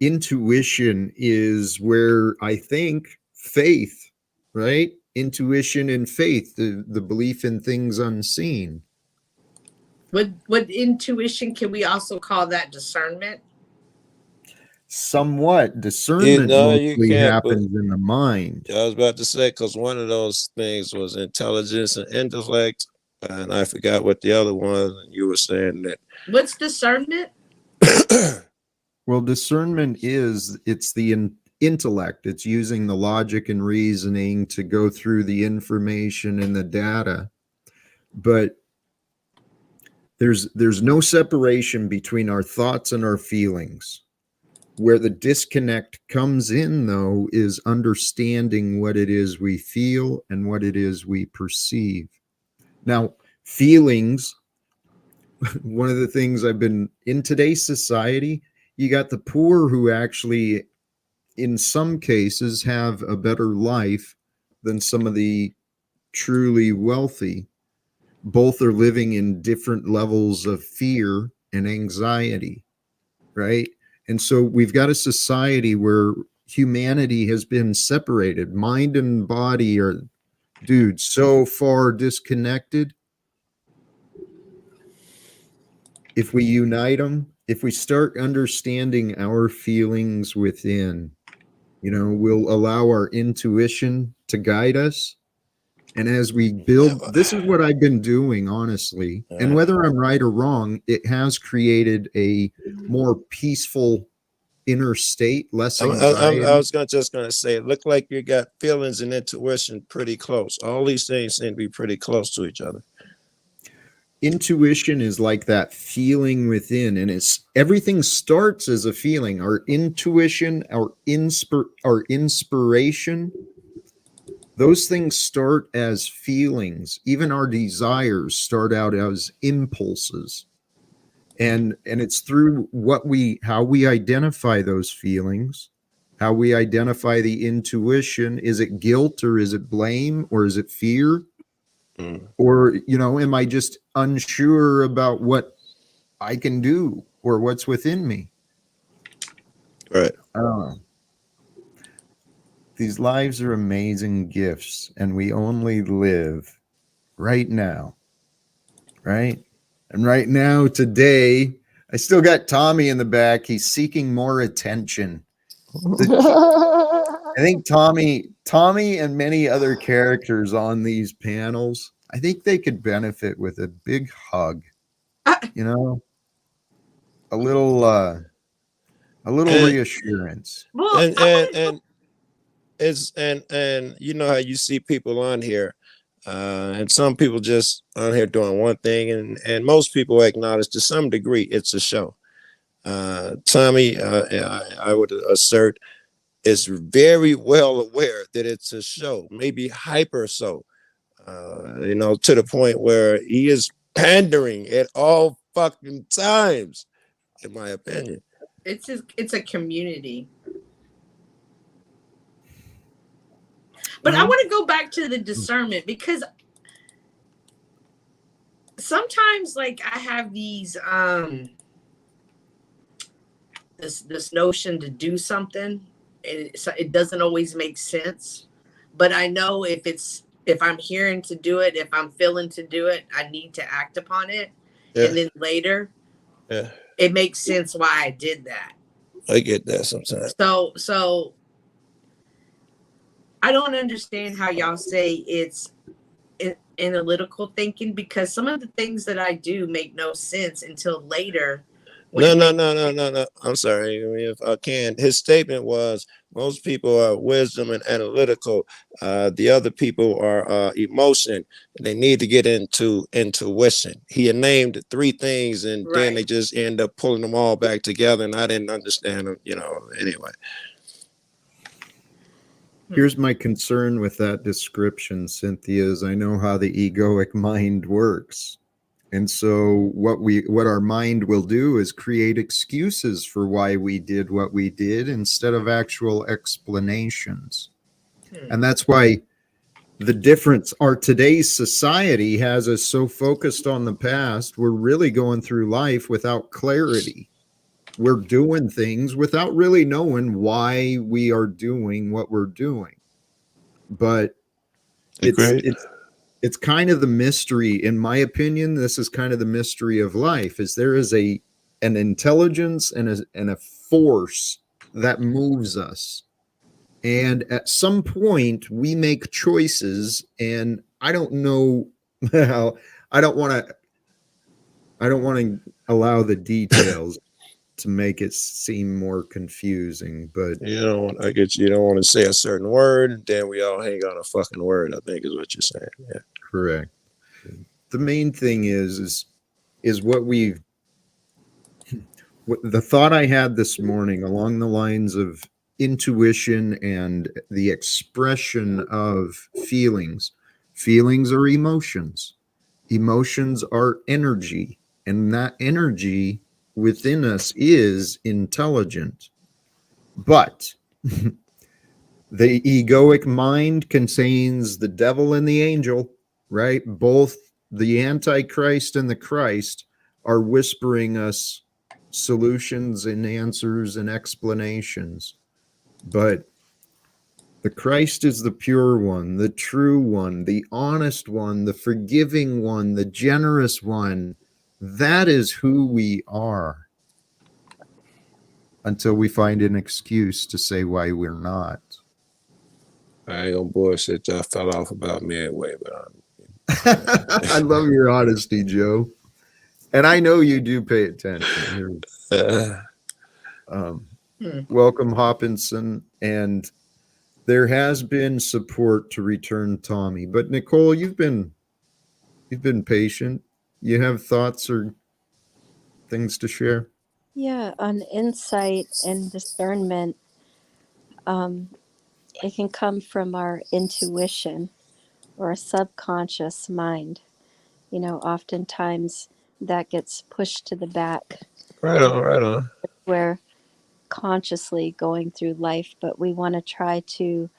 Intuition is where I think faith, right? Intuition and faith, the belief in things unseen. With intuition, can we also call that discernment? Somewhat. Discernment You mostly can't, happens in the mind. I was about to say, because one of those things was intelligence and intellect, and I forgot what the other one. You were saying that. What's discernment? Well, discernment it's the intellect. It's using the logic and reasoning to go through the information and the data. But there's no separation between our thoughts and our feelings. Where the disconnect comes in, though, is understanding what it is we feel and what it is we perceive. Now, feelings, one of the things I've been in today's society, you got the poor who actually, in some cases, have a better life than some of the truly wealthy. Both are living in different levels of fear and anxiety, right? And so we've got a society where humanity has been separated. Mind and body are, dude, so far disconnected. If we unite them, if we start understanding our feelings within, we'll allow our intuition to guide us. And as we build, this is what I've been doing, honestly. And whether I'm right or wrong, it has created a more peaceful inner state, less anxiety. I was just gonna say, it looked like you got feelings and intuition pretty close. All these things seem to be pretty close to each other. Intuition is like that feeling within, and everything starts as a feeling. Our intuition, our inspiration, those things start as feelings. Even our desires start out as impulses. And it's through how we identify those feelings, how we identify the intuition. Is it guilt, or is it blame, or is it fear? Or, am I just unsure about what I can do or what's within me? Right. These lives are amazing gifts, and we only live right now. Right? And right now, today, I still got Tommy in the back. He's seeking more attention. I think Tommy and many other characters on these panels, I think they could benefit with a big hug. A little reassurance. Well, and it's and you know how you see people on here, and some people just on here doing one thing, and most people acknowledge to some degree it's a show. Tommy, I would assert, is very well aware that it's a show, maybe hyper so, to the point where he is pandering at all fucking times, in my opinion. it's a community. But I want to go back to the discernment, because sometimes, like, I have these this notion to do something, and it doesn't always make sense. But I know if I'm hearing to do it, if I'm feeling to do it, I need to act upon it. Yeah. And then later, it makes sense why I did that. I get that sometimes. So I don't understand how y'all say it's analytical thinking, because some of the things that I do make no sense until later. No. I'm sorry. If I can, his statement was most people are wisdom and analytical. The other people are emotion, and they need to get into intuition. He had named 3 things, and then they just end up pulling them all back together, and I didn't understand them, anyway. Here's my concern with that description, Cynthia, is I know how the egoic mind works. And so what our mind will do is create excuses for why we did what we did instead of actual explanations. And that's why the difference, today's society has us so focused on the past, we're really going through life without clarity. We're doing things without really knowing why we are doing what we're doing. But it's kind of the mystery, in my opinion. This is kind of the mystery of life, is there is an intelligence and a force that moves us. And at some point we make choices, and I don't know how, I don't want to allow the details to make it seem more confusing, but you don't want to say a certain word, and then we all hang on a fucking word, I think is what you're saying. Yeah, correct. The main thing is what the thought I had this morning along the lines of intuition and the expression of feelings. Feelings are emotions. Emotions are energy, and that energy within us is intelligent. But the egoic mind contains the devil and the angel, right? Both the Antichrist and the Christ are whispering us solutions and answers and explanations. But the Christ is the pure one, the true one, the honest one, the forgiving one, the generous one. That is who we are, until we find an excuse to say why we're not. I ain't gonna bullshit. Y'all fell off about me anyway, but I love your honesty, Joe. And I know you do pay attention. Welcome, Hoppinson. And there has been support to return Tommy. But Nicole, you've been patient. You have thoughts or things to share? Yeah, on insight and discernment. it can come from our intuition or a subconscious mind. Oftentimes that gets pushed to the back. Right on, right on. We're consciously going through life, but we want to try to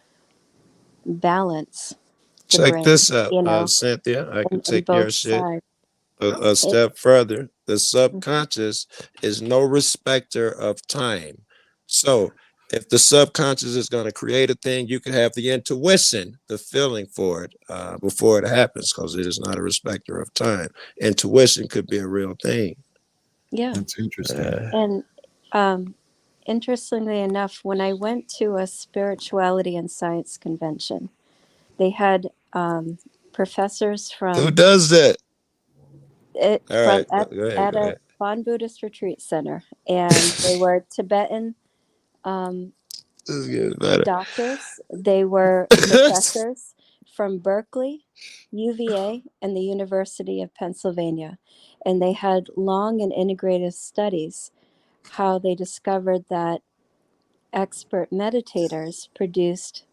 balance the Check brain, this out, Cynthia. I can in take your both shit sides. a It, step further. The subconscious is no respecter of time. So if the subconscious is going to create a thing, you can have the intuition, the feeling for it before it happens, because it is not a respecter of time. Intuition could be a real thing. yeah. That's interesting. And interestingly enough, when I went to a spirituality and science convention, they had professors Who from does that? it All from right, go ahead, at go a ahead. Bon Buddhist retreat center, and they were Tibetan This is getting better. doctors. They were professors from Berkeley, UVA, and the University of Pennsylvania, and they had long and integrative studies how they discovered that expert meditators produced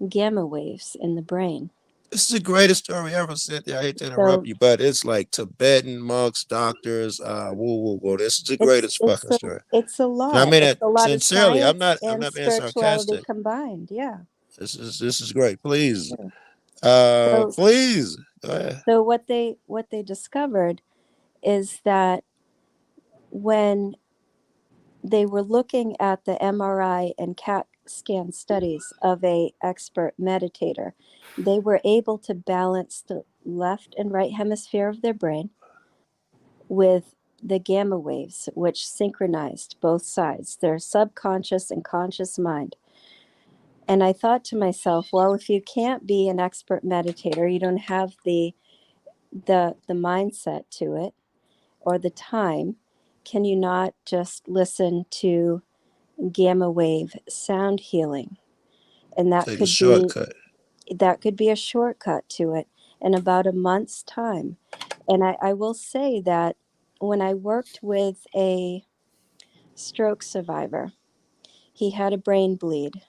gamma waves in the brain. This is the greatest story ever, Cynthia. I hate to interrupt So you, but it's like Tibetan monks, doctors, woo woo woo. This is the it's greatest it's fucking a story. it's a And I lot. mean It's that a lot of sincerely. I'm science not and being spirituality sarcastic. combined. Yeah. This is great. Please. Yeah. So Please. Go ahead. so what they discovered is that when they were looking at the MRI and CAT scan studies of a expert meditator, they were able to balance the left and right hemisphere of their brain with the gamma waves, which synchronized both sides, their subconscious and conscious mind. And I thought to myself, well, if you can't be an expert meditator, you don't have the mindset to it or the time, can you not just listen to gamma wave sound healing? And that Take a could be shortcut. a shortcut to it in about a month's time. And I will say that when I worked with a stroke survivor, he had a brain bleed,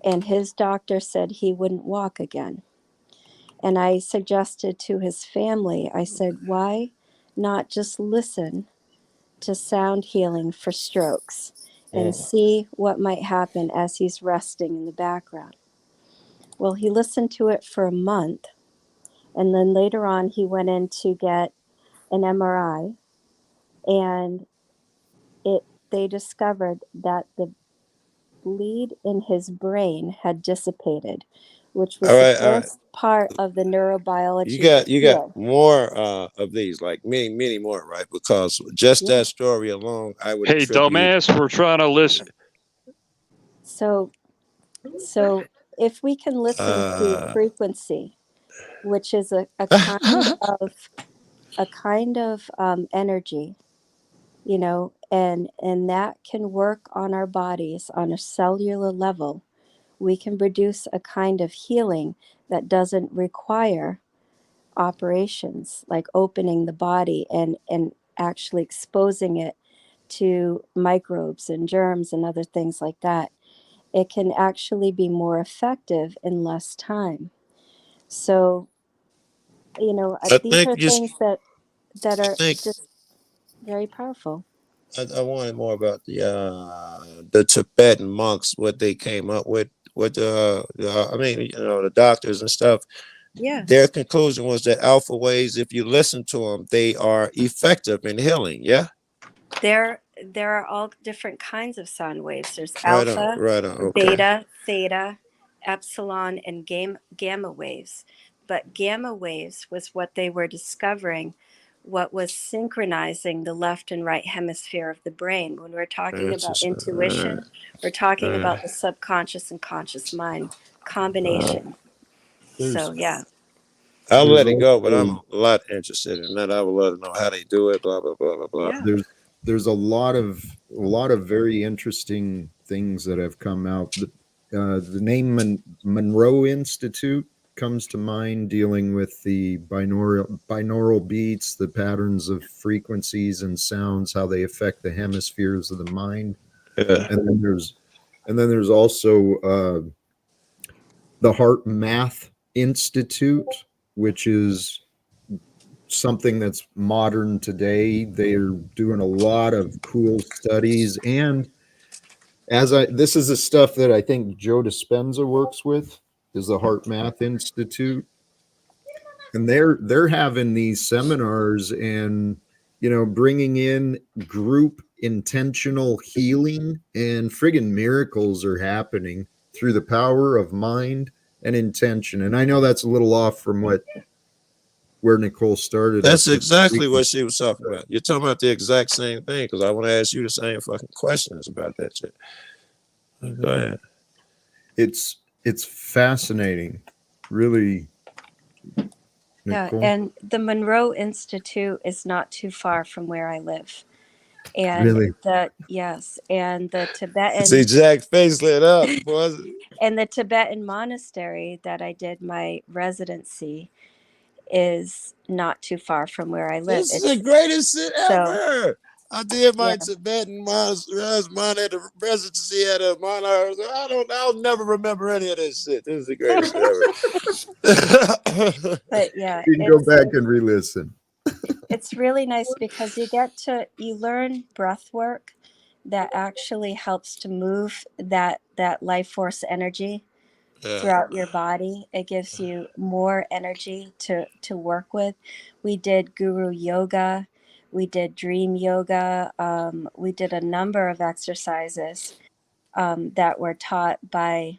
and his doctor said he wouldn't walk again. And I suggested to his family, I said, why not just listen to sound healing for strokes and see what might happen as he's resting in the background? Well, he listened to it for a month, and then later on he went in to get an MRI, and they discovered that the bleed in his brain had dissipated, which All was the right, all right. first part of the You neurobiology to got heal. more of these, like many more, right? Because just Yeah. that story alone, I would Hey, attribute. dumbass, we're trying to listen. So if we can listen to Uh, frequency, which is a kind of energy, and that can work on our bodies on a cellular level, we can produce a kind of healing that doesn't require operations, like opening the body and actually exposing it to microbes and germs and other things like that. It can actually be more effective in less time. So, I these think are you. things that I are think just very powerful. I wanted more about the Tibetan monks, what they came up with. What I mean, the doctors and stuff. Yeah. Their conclusion was that alpha waves, if you listen to them, they are effective in healing. Yeah. There are all different kinds of sound waves. There's Right on. alpha, Right on. Okay. beta, theta, epsilon, and gamma waves. But gamma waves was what they were discovering, what was synchronizing the left and right hemisphere of the brain. When we're talking That's about just, intuition, we're talking uh, about the subconscious and conscious mind combination. There's So, yeah. I'll there's let it go, but I'm also a lot interested in that. I would love to know how they do it. Blah blah blah blah blah. Yeah. there's a lot of very interesting things that have come out. The name Monroe Institute comes to mind, dealing with the binaural beats, the patterns of frequencies and sounds, how they affect the hemispheres of the mind. Yeah. And then there's also the Heart Math Institute, which is something that's modern today. They're doing a lot of cool studies, and this is the stuff that I think Joe Dispenza works with, is the Heart Math Institute, and they're having these seminars and bringing in group intentional healing, and friggin' miracles are happening through the power of mind and intention. And I know that's a little off from where Nicole started. That's exactly what she was talking about. You're talking about the exact same thing, because I want to ask you the same fucking questions about that shit. Go ahead. It's fascinating, really. Nicole? Yeah, and the Monroe Institute is not too far from where I live. And really? And the Tibetan. See, Jack's face lit up. And the Tibetan monastery that I did my residency is not too far from where I live. This is the greatest shit ever. I did my Tibetan residency at a monarch. I'll never remember any of this shit. This is the greatest ever. But yeah, you can go back and re-listen. It's really nice because you learn breath work that actually helps to move that life force energy throughout your body. It gives you more energy to work with. We did guru yoga. We did dream yoga. We did a number of exercises that were taught by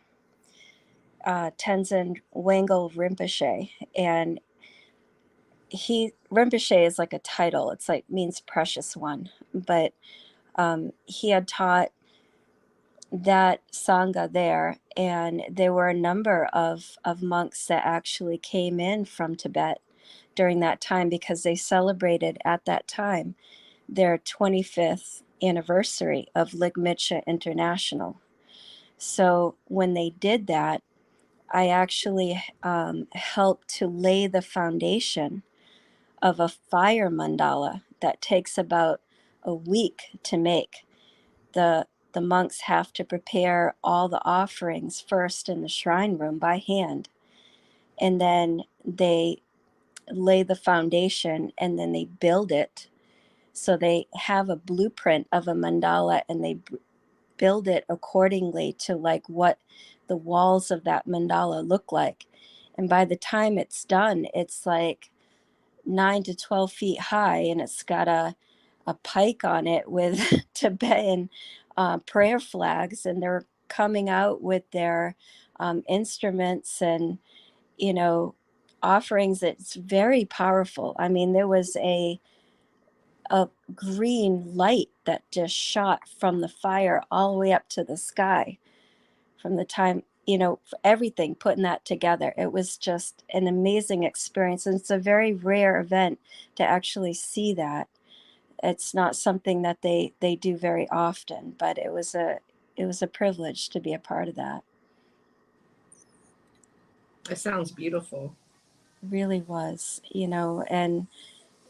Tenzin Wangyal Rinpoche. And Rinpoche is like a title. It's like means precious one. But he had taught that Sangha there, and there were a number of monks that actually came in from Tibet during that time, because they celebrated at that time their 25th anniversary of Ligmicha International. So when they did that, I actually helped to lay the foundation of a fire mandala that takes about a week to make. The monks have to prepare all the offerings first in the shrine room by hand, and then they lay the foundation, and then they build it. So they have a blueprint of a mandala, and they build it accordingly to like what the walls of that mandala look like. And by the time it's done, it's like 9 to 12 feet high, and it's got a pike on it with Tibetan prayer flags, and they're coming out with their instruments and offerings. It's very powerful. I mean, there was a green light that just shot from the fire all the way up to the sky from the time, everything, putting that together. It was just an amazing experience. And it's a very rare event to actually see that. It's not something that they do very often, but it was a privilege to be a part of that. It sounds beautiful. It really was, and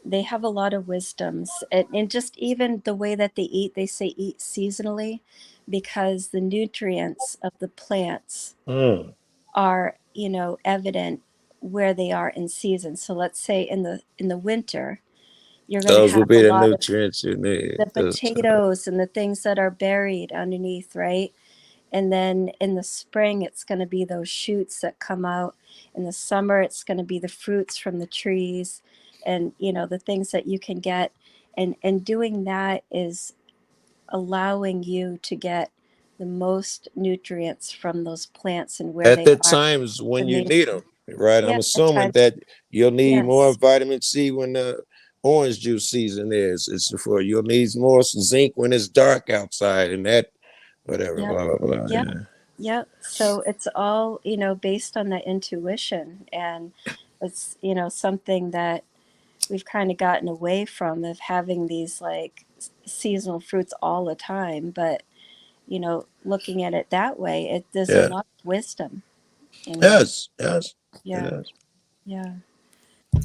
they have a lot of wisdoms, and just even the way that they eat. They say eat seasonally, because the nutrients of the plants are, evident where they are in season. So let's say in the winter, you're going to have be a the lot nutrients you need. The potatoes and the things that are buried underneath, right? And then in the spring, it's going to be those shoots that come out. In the summer, it's going to be the fruits from the trees, and the things that you can get. And doing that is allowing you to get the most nutrients from those plants and where at they the are. times when you need them, right? Yeah, I'm assuming that you'll need Yes. more vitamin C when the orange juice season is. It's for you'll need more zinc when it's dark outside, and that whatever. Yep. Blah blah blah. Yep. Yeah. Yep. So it's all based on that intuition, and it's something that we've kind of gotten away from, of having these like seasonal fruits all the time. But looking at it that way, there's a lot of wisdom in Yes. that. Yeah. Yes. Yeah.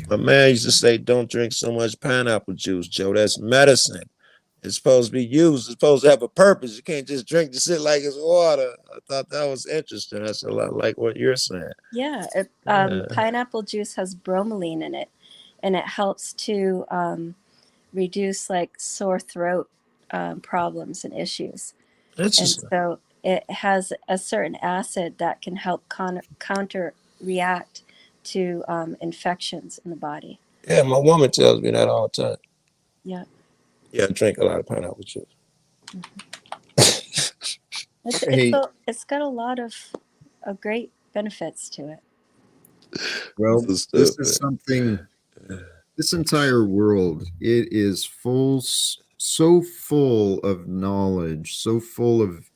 My man used to say, "Don't drink so much pineapple juice, Joe. That's medicine." It's supposed to be used. It's supposed to have a purpose. You can't just drink the shit like it's water. I thought that was interesting. That's a lot like what you're saying. Yeah, pineapple juice has bromelain in it, and it helps to reduce like sore throat problems and issues. And so it has a certain acid that can help counter react to infections in the body. Yeah, my woman tells me that all the time. Yeah. Yeah, I drink a lot of pineapple juice. It's got a lot of great benefits to it. Well, this is something, this entire world, it is so full of knowledge, so full of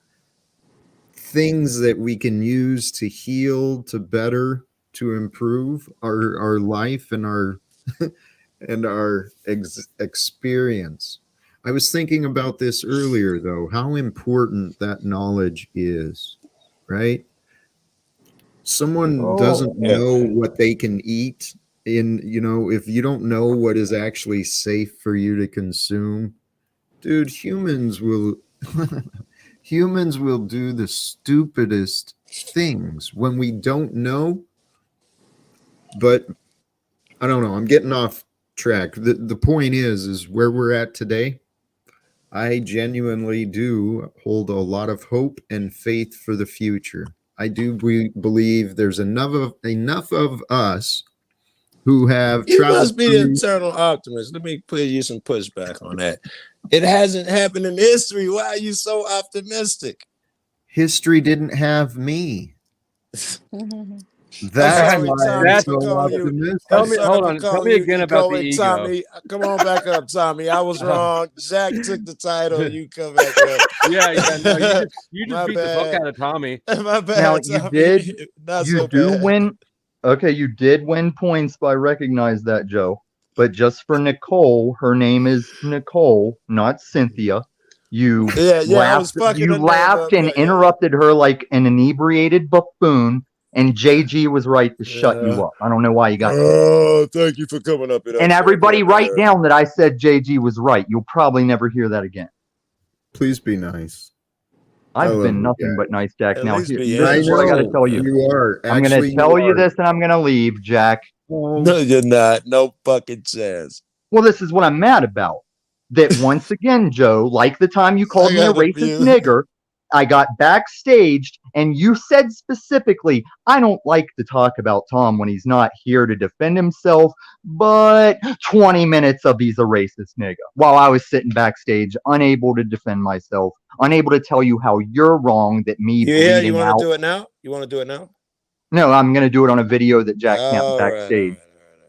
things that we can use to heal, to better, to improve our life and our and our experience. I was thinking about this earlier, though, how important that knowledge is, right? Someone doesn't know what they can eat if you don't know what is actually safe for you to consume, dude, humans will humans will do the stupidest things when we don't know. But I don't know, I'm getting off track. The point is where we're at today. I genuinely do hold a lot of hope and faith for the future. I do believe there's enough of us who have You traveled. must be the eternal optimist. Let me put you some pushback on that. It hasn't happened in history. Why are you so optimistic? History didn't have me. That's Tell me again about the ego. Tommy, come on back up, Tommy. I was wrong. Jack took the title. You come back up. Yeah. No, you just beat the fuck out of Tommy. My bad. Now Tommy. you do win. Okay, you did win points by recognize that, Joe. But just for Nicole, her name is Nicole, not Cynthia. You laughed and interrupted her like an inebriated buffoon. And JG was right to shut you up. I don't know why you got. Oh, thank you for coming up. And everybody write down that I said JG was right. You'll probably never hear that again. Please be nice. I've been nothing but nice, Jack. At Now, least here's what I got to tell you. You are. I'm going to tell you this and I'm going to leave, Jack. No, you're not. No fucking chance. Well, this is what I'm mad about. That once again, Joe, like the time you called me a racist nigger, I got backstage and you said specifically, I don't like to talk about Tom when he's not here to defend himself, but 20 minutes of he's a racist nigga. While I was sitting backstage, unable to defend myself, unable to tell you how you're wrong, that me bleeding you want out. to do it now? You want to do it now? No, I'm going to do it on a video that Jack snapped backstage.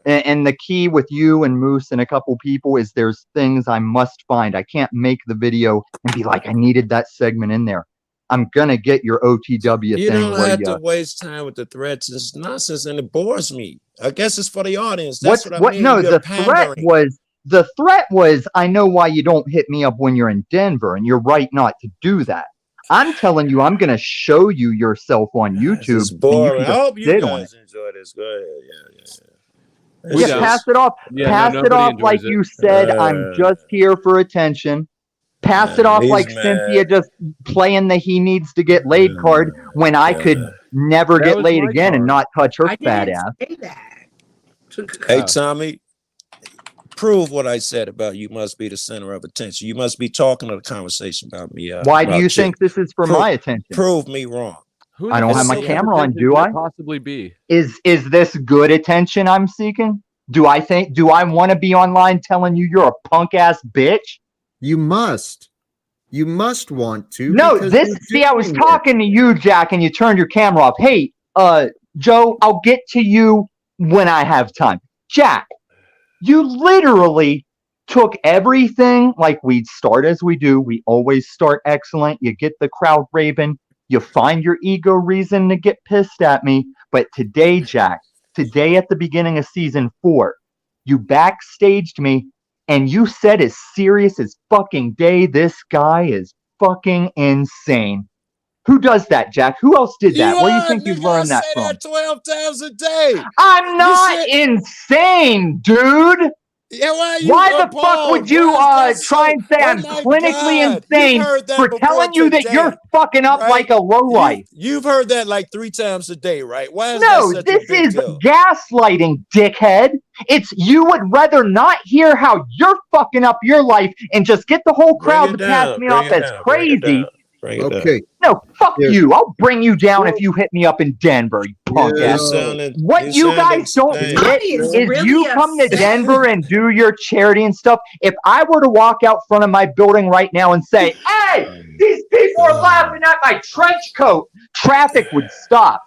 And the key with you and Moose and a couple people is there's things I must find. I can't make the video and be like, I needed that segment in there. I'm going to get your OTW you thing. You don't have to waste time with the threats. It's nonsense and it bores me. I guess it's for the audience. That's what I mean. No, the threat was, I know why you don't hit me up when you're in Denver, and you're right not to do that. I'm telling you, I'm going to show you yourself on YouTube. It's boring. I hope you guys enjoy this. Go ahead. Yeah, pass it off. Pass it off like you said. I'm just here for attention. Pass it off like Cynthia just playing the he needs to get laid card when I could never get laid again and not touch her fat ass. Hey, Tommy, prove what I said about you must be the center of attention. You must be talking to the conversation about me. Why do you think this is for my attention? Prove me wrong. I don't have my camera on, do I? Possibly be. Is this good attention I'm seeking? Do I want to be online telling you you're a punk ass bitch? You must want to. No, I was talking to you, Jack, and you turned your camera off. Hey, Joe, I'll get to you when I have time. Jack, you literally took everything like we'd start as we do. We always start excellent. You get the crowd raving. You find your ego reason to get pissed at me. But today, Jack, at the beginning of season 4, you backstaged me and you said as serious as fucking day, this guy is fucking insane. Who does that, Jack? Who else did that? Where do you think you learned that from? That 12 times a day. I'm not insane, dude. Yeah, why are you Why the fuck would appalled? you Why is that try so? and say Oh I'm my clinically God. You've insane heard that for before telling you that you're today, fucking up right? like a lowlife? You've heard that like 3 times a day, right? Why is that No, such a this big is deal? gaslighting, dickhead. It's you would rather not hear how you're fucking up your life and just get the whole Bring crowd it to pass down. me Bring off it as down. Bring it down. crazy. Bring it down. Okay. No, fuck Here. you. I'll bring you down if you hit me up in Denver, you punk Yeah. ass. You What you guys don't insane. get Tommy is is really you come to upset. Denver and do your charity and stuff. If I were to walk out front of my building right now and say, hey, these people are laughing at my trench coat, traffic would stop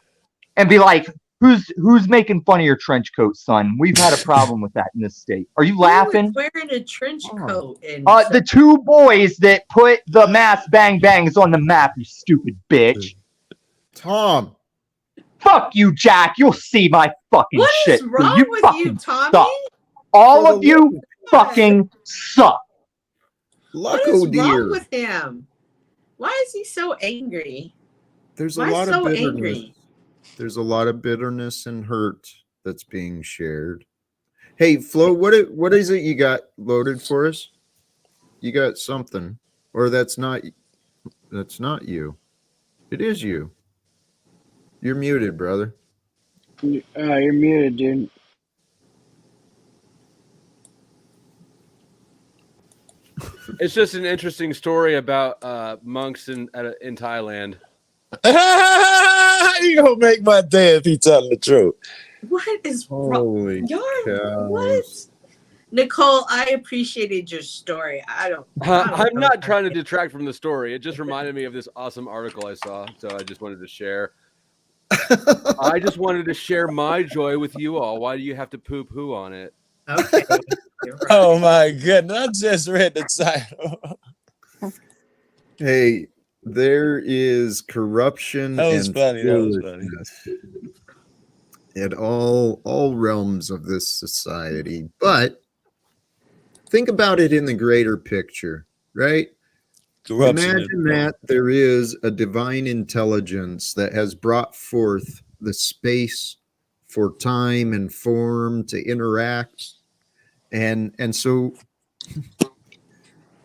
and be like, who's making fun of your trench coat, son? We've had a problem with that in this state. Are you Who was laughing? wearing a trench coat? And The two boys that put the mass bang bangs on the map, you stupid bitch. Tom. Fuck you, Jack. You'll see my fucking what shit. is wrong You with fucking you, Tommy? suck. All For of the you fucking suck. What Lucko is dear. wrong with him? Why is he so angry? There's a Why lot of so bitterness. angry? There's a lot of bitterness and hurt that's being shared. Hey, Flo, what is it you got loaded for us? You got something, or that's not you. It is you. You're muted, brother. You're muted, dude. It's just an interesting story about monks in Thailand. You gonna make my day if he telling the truth. What is Holy wrong? You're cows. what? Nicole, I appreciated your story. I don't I'm know not if trying to I- detract from the story. It just reminded me of this awesome article I saw, so I just wanted to share. I just wanted to share my joy with you all. Why do you have to poo-poo on it? Okay. You're right. Oh my goodness. I just read the title. Hey, there is corruption That was and funny. That was funny. foolishness in all realms of this society. But think about it in the greater picture, right? Corruption. Imagine that there is a divine intelligence that has brought forth the space for time and form to interact. And so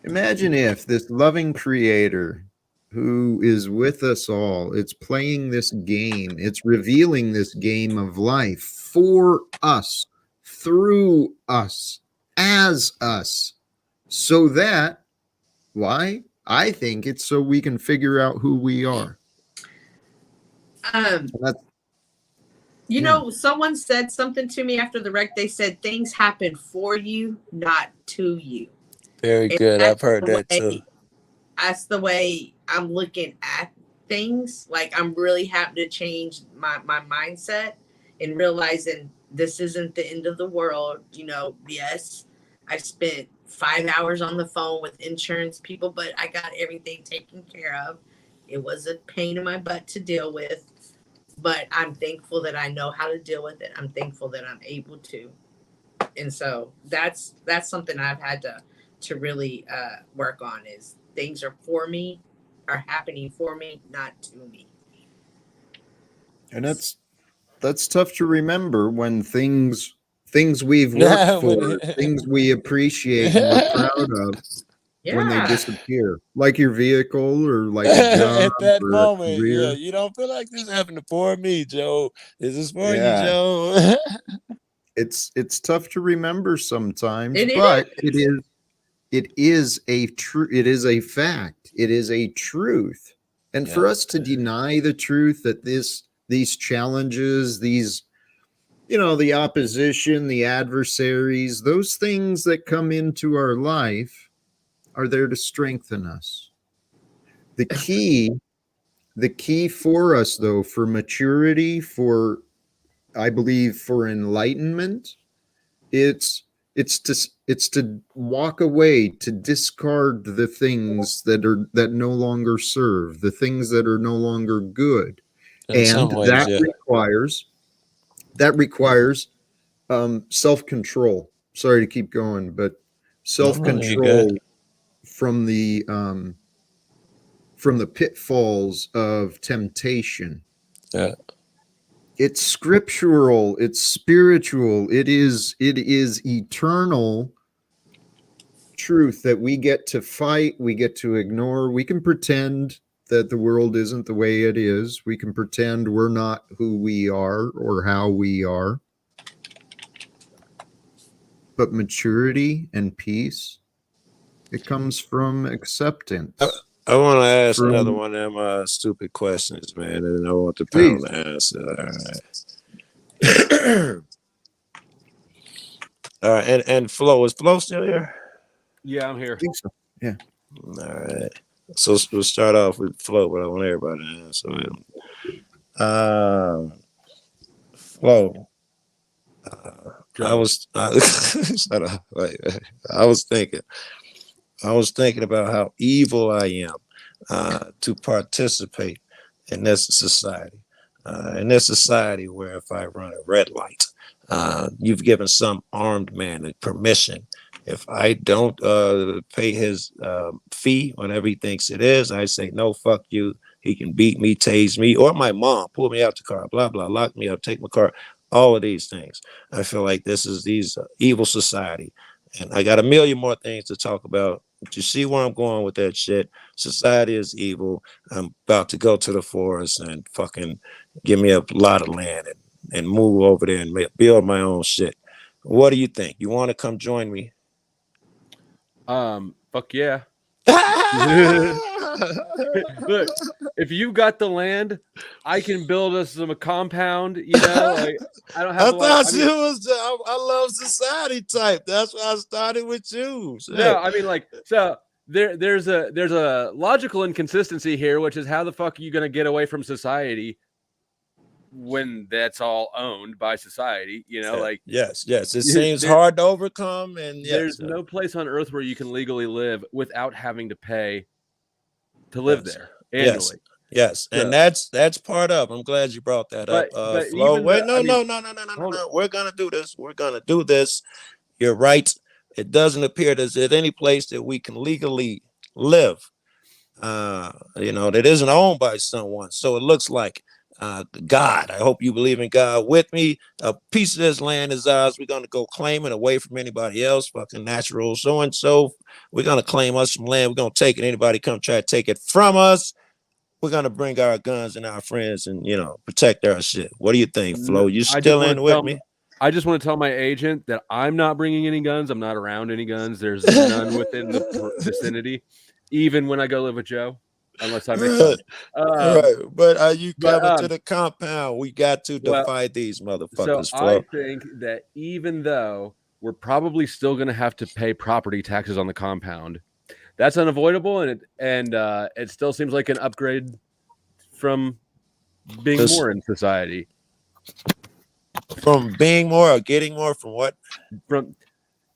imagine if this loving creator who is with us all, it's playing this game, it's revealing this game of life for us, through us, as us, so that, why? I think it's so we can figure out who we are. You know, someone said something to me after the wreck. They said things happen for you, not to you. Very And good. I've heard the that way- too. That's the way I'm looking at things. Like I'm really having to change my mindset and realizing this isn't the end of the world. You know, yes, I spent 5 hours on the phone with insurance people, but I got everything taken care of. It was a pain in my butt to deal with, but I'm thankful that I know how to deal with it. I'm thankful that I'm able to. And so that's something I've had to really work on is things are for me, are happening for me, not to me. And that's tough to remember when things we've worked for, things we appreciate and we're proud of, when they disappear, like your vehicle or like a job at that or moment, a career. you don't feel like this happened for me, Joe. This is for Yeah. you, Joe. It's tough to remember sometimes, It but is. it is a fact. It is a truth. And for us to deny the truth that these challenges, these, the opposition, the adversaries, those things that come into our life are there to strengthen us. The key for us, though, for maturity, I believe for enlightenment, it's to walk away, to discard the things that no longer serve, the things that are no longer good. And that requires self-control. Sorry to keep going, but self-control from the pitfalls of temptation. Yeah. it's scriptural, it's spiritual, it is eternal truth that we get to fight, we get to ignore. We can pretend that the world isn't the way it is. We can pretend we're not who we are or how we are. But maturity and peace, it comes from acceptance. I want to ask another one of them stupid questions, man, and I want the panel to answer. All right. All right, and Flo, is Flo still here? Yeah, I'm here. I think so. Yeah. All right. So we'll start off with Flo, but I want everybody to answer it. Flo. I was shut up. I was thinking about how evil I am to participate in this society. In this society where if I run a red light, you've given some armed man a permission. If I don't pay his fee, whatever he thinks it is, I say, no, fuck you. He can beat me, tase me, or my mom, pull me out the car, blah, blah, lock me up, take my car, all of these things. I feel like this is these evil society. And I got a million more things to talk about. But you see where I'm going with that shit. Society is evil. I'm about to go to the forest and fucking give me a lot of land and move over there and build my own shit. What do you think? You want to come join me? Fuck yeah. Look, if you got the land, I can build us a compound. You know, like I don't have. I love society type. That's why I started with you. Shit. No, I mean like so. There's a logical inconsistency here, which is how the fuck are you gonna get away from society when that's all owned by society? You know, like yes, it seems hard to overcome, and there's no place on earth where you can legally live without having to pay to live there annually. Yes, and that's part of. I'm glad you brought that up. Flo, wait, no. We're gonna do this. You're right. It doesn't appear there's any place that we can legally live, that isn't owned by someone. So it looks like God. I hope you believe in God with me. A piece of this land is ours. We're gonna go claim it away from anybody else. Fucking natural so and so. We're gonna claim us some land. We're gonna take it. Anybody come try to take it from us, we're gonna bring our guns and our friends and protect our shit. What do you think, Flo? You still in with me? I just want to tell my agent that I'm not bringing any guns. I'm not around any guns. There's none within the vicinity, even when I go live with Joe, unless I make some. Right. But are you coming to the compound? We got to defy these motherfuckers, so Flo. I think that even though we're probably still going to have to pay property taxes on the compound, that's unavoidable, and it still seems like an upgrade from being more in society. From being more or getting more from what?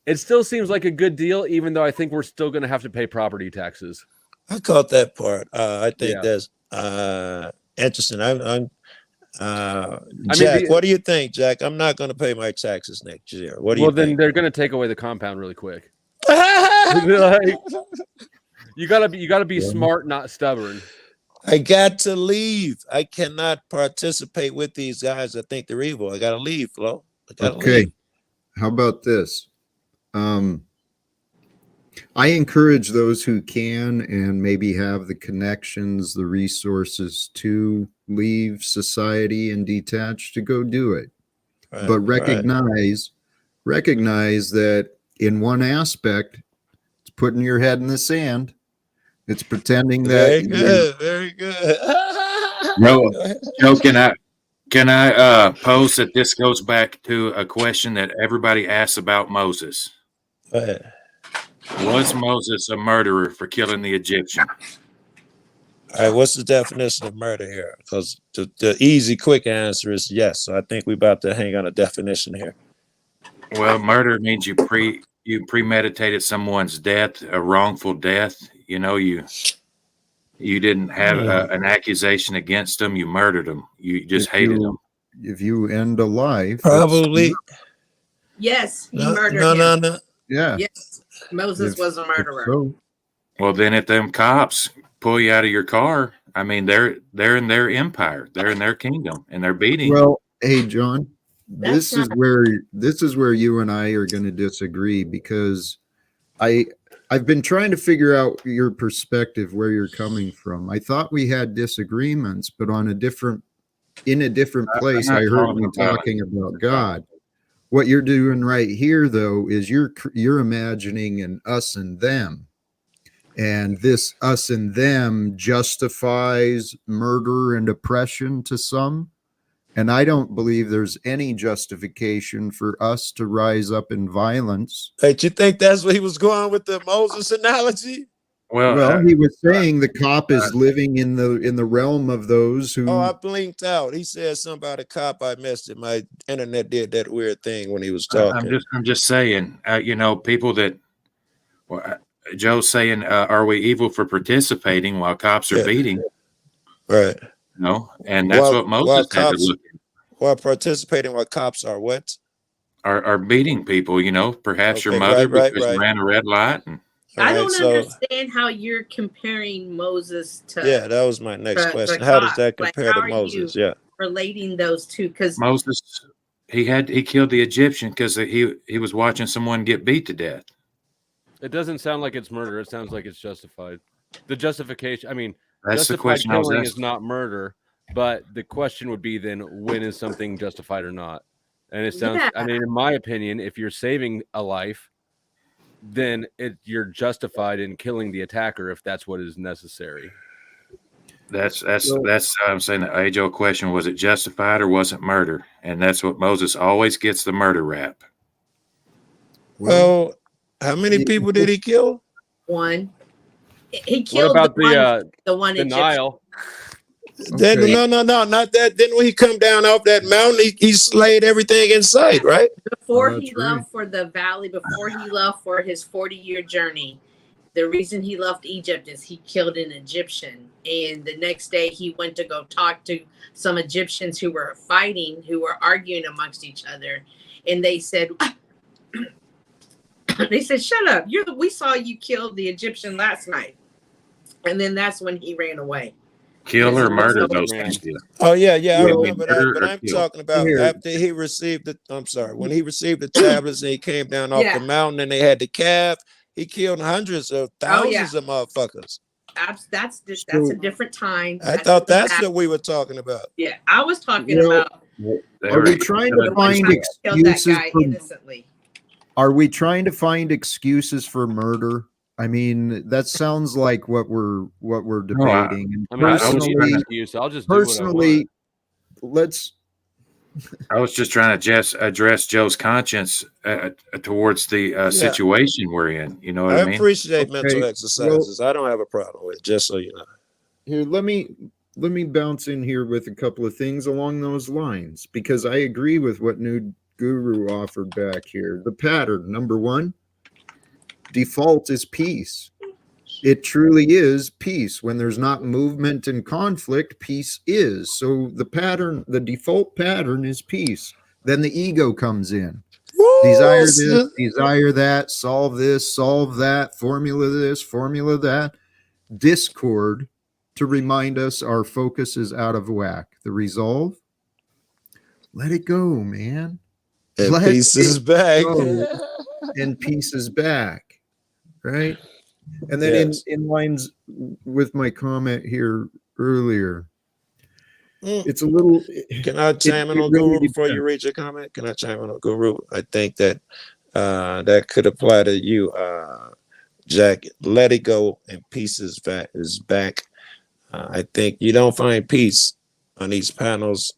It still seems like a good deal, even though I think we're still going to have to pay property taxes. I caught that part. I think that's interesting. Jack, what do you think, Jack? I'm not going to pay my taxes next year. What do you think? Well, then they're going to take away the compound really quick. You gotta be smart, not stubborn. I got to leave. I cannot participate with these guys that think they're evil. I gotta leave, Flo. Leave. How about this? I encourage those who can and maybe have the connections, the resources to leave society and detach to go do it. Right, but recognize that in one aspect, it's putting your head in the sand. It's pretending that. Very good. Joe, can I pose that this goes back to a question that everybody asks about Moses? Go ahead. Was Moses a murderer for killing the Egyptian? All right, what's the definition of murder here? Because the easy, quick answer is yes. So I think we're about to hang on a definition here. Well, murder means you premeditated someone's death, a wrongful death. You didn't have an accusation against them. You murdered them. You just hated them. If you end a life, probably. Yes, he murdered him. No. Yeah. Yes, Moses was a murderer. Well, then if them cops pull you out of your car, I mean, they're in their empire. They're in their kingdom, and they're beating. Well, Hey, John, That's not this is where you and I are going to disagree because I I've been trying to figure out your perspective, where you're coming from. I thought we had disagreements, but on a different in a different I'm place, I not heard talking you about talking about God. What you're doing right here, though, is you're imagining an us and them, and this us and them justifies murder and oppression to some. And I don't believe there's any justification for us to rise up in violence. Hey, you think that's what he was going with the Moses analogy? Well, Well, he was saying the cop is living in the realm of those who. Oh, I blinked out. He said something about a cop. I missed it. My internet did that weird thing when he was talking. I'm just saying, you know, people that well, Joe's saying, are we evil for participating while cops are Yeah. beating? Right. No, and that's what Moses had to look at. While participating while cops are what? Are beating people, you know, perhaps your Okay, mother right. because you ran a red light. And I All right, don't so understand how you're comparing Moses to yeah, that was my next to question. How does God. that Like, compare how to are Moses? you Yeah. relating those two? Because Moses, he killed the Egyptian because he was watching someone get beat to death. It doesn't sound like it's murder. It sounds like it's justified. The justification, I mean, That's the justified question I was killing is asking. not murder, but the question would be then, when is something justified or not? And it sounds, I mean, in my opinion, if you're saving a life, then you're justified in killing the attacker if that's what is necessary. That's I'm saying the age-old question: was it justified or was it murder? And that's what Moses always gets the murder rap. Well, how many people did he kill? one, he What killed about the one the Egyptian. Nile? Then Okay. no, not that. Then when he come down off that mountain, he slayed everything in sight, right? Before Oh, he that's right. left for the valley, before he left for his 40-year journey, the reason he left Egypt is he killed an Egyptian. And the next day he went to go talk to some Egyptians who were fighting, who were arguing amongst each other. And they said, shut up. We saw you kill the Egyptian last night. And then that's when he ran away. Kill or murder So- those people. Oh yeah, I Well, remember that. murder But or I'm kill? talking about Here. after he received the. I'm sorry, when he received the tablets and he came down off Yeah. the mountain and they had the calf. He killed hundreds of thousands of motherfuckers. That's a different time. I thought that's what we were talking about. Yeah, I was talking Well, about Are we trying to the one find time he killed that excuses guy for? innocently. Are we trying to find excuses for murder? I mean, that sounds like what we're debating. And I mean, I don't need an personally, excuse. I'll just do what I want. personally, let's. I was just trying to just address Joe's conscience towards the situation we're in. You know what I mean? Appreciate mental Okay, exercises. I don't have a problem with it, just so you know. Here, let me bounce in here with a couple of things along those lines, because I agree with what New Guru offered back here. The pattern, number one, default is peace. It truly is peace. When there's not movement and conflict, peace is. So the default pattern is peace. Then the ego comes in. Desire this, desire that, solve this, solve that, formula this, formula that. Discord to remind us our focus is out of whack. The resolve, let it go, man. And Let peace is back. And peace is back, right? And then Yes. in lines with my comment here earlier, it's a little. Can I chime in it on really Guru before you read your comment? Can I chime in on Guru? I think that that could apply to you, Jack. Let it go, and peace is back. I think you don't find peace on these panels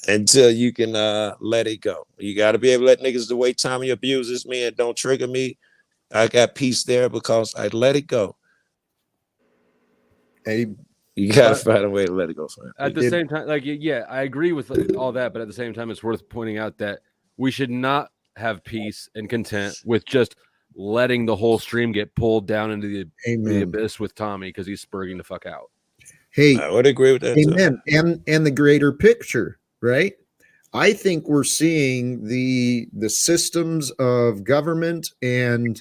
until you can let it go. You got to be able to let niggas, the way Tommy abuses me and don't trigger me, I got peace there because I let it go. You got to find a way to let it go. At the same time, like, yeah, I agree with all that, but at the same time, it's worth pointing out that we should not have peace and content with just letting the whole stream get pulled down into the abyss with Tommy because he's spurging the fuck out. Hey, I would agree with that. Amen. And the greater picture, right? I think we're seeing the systems of government and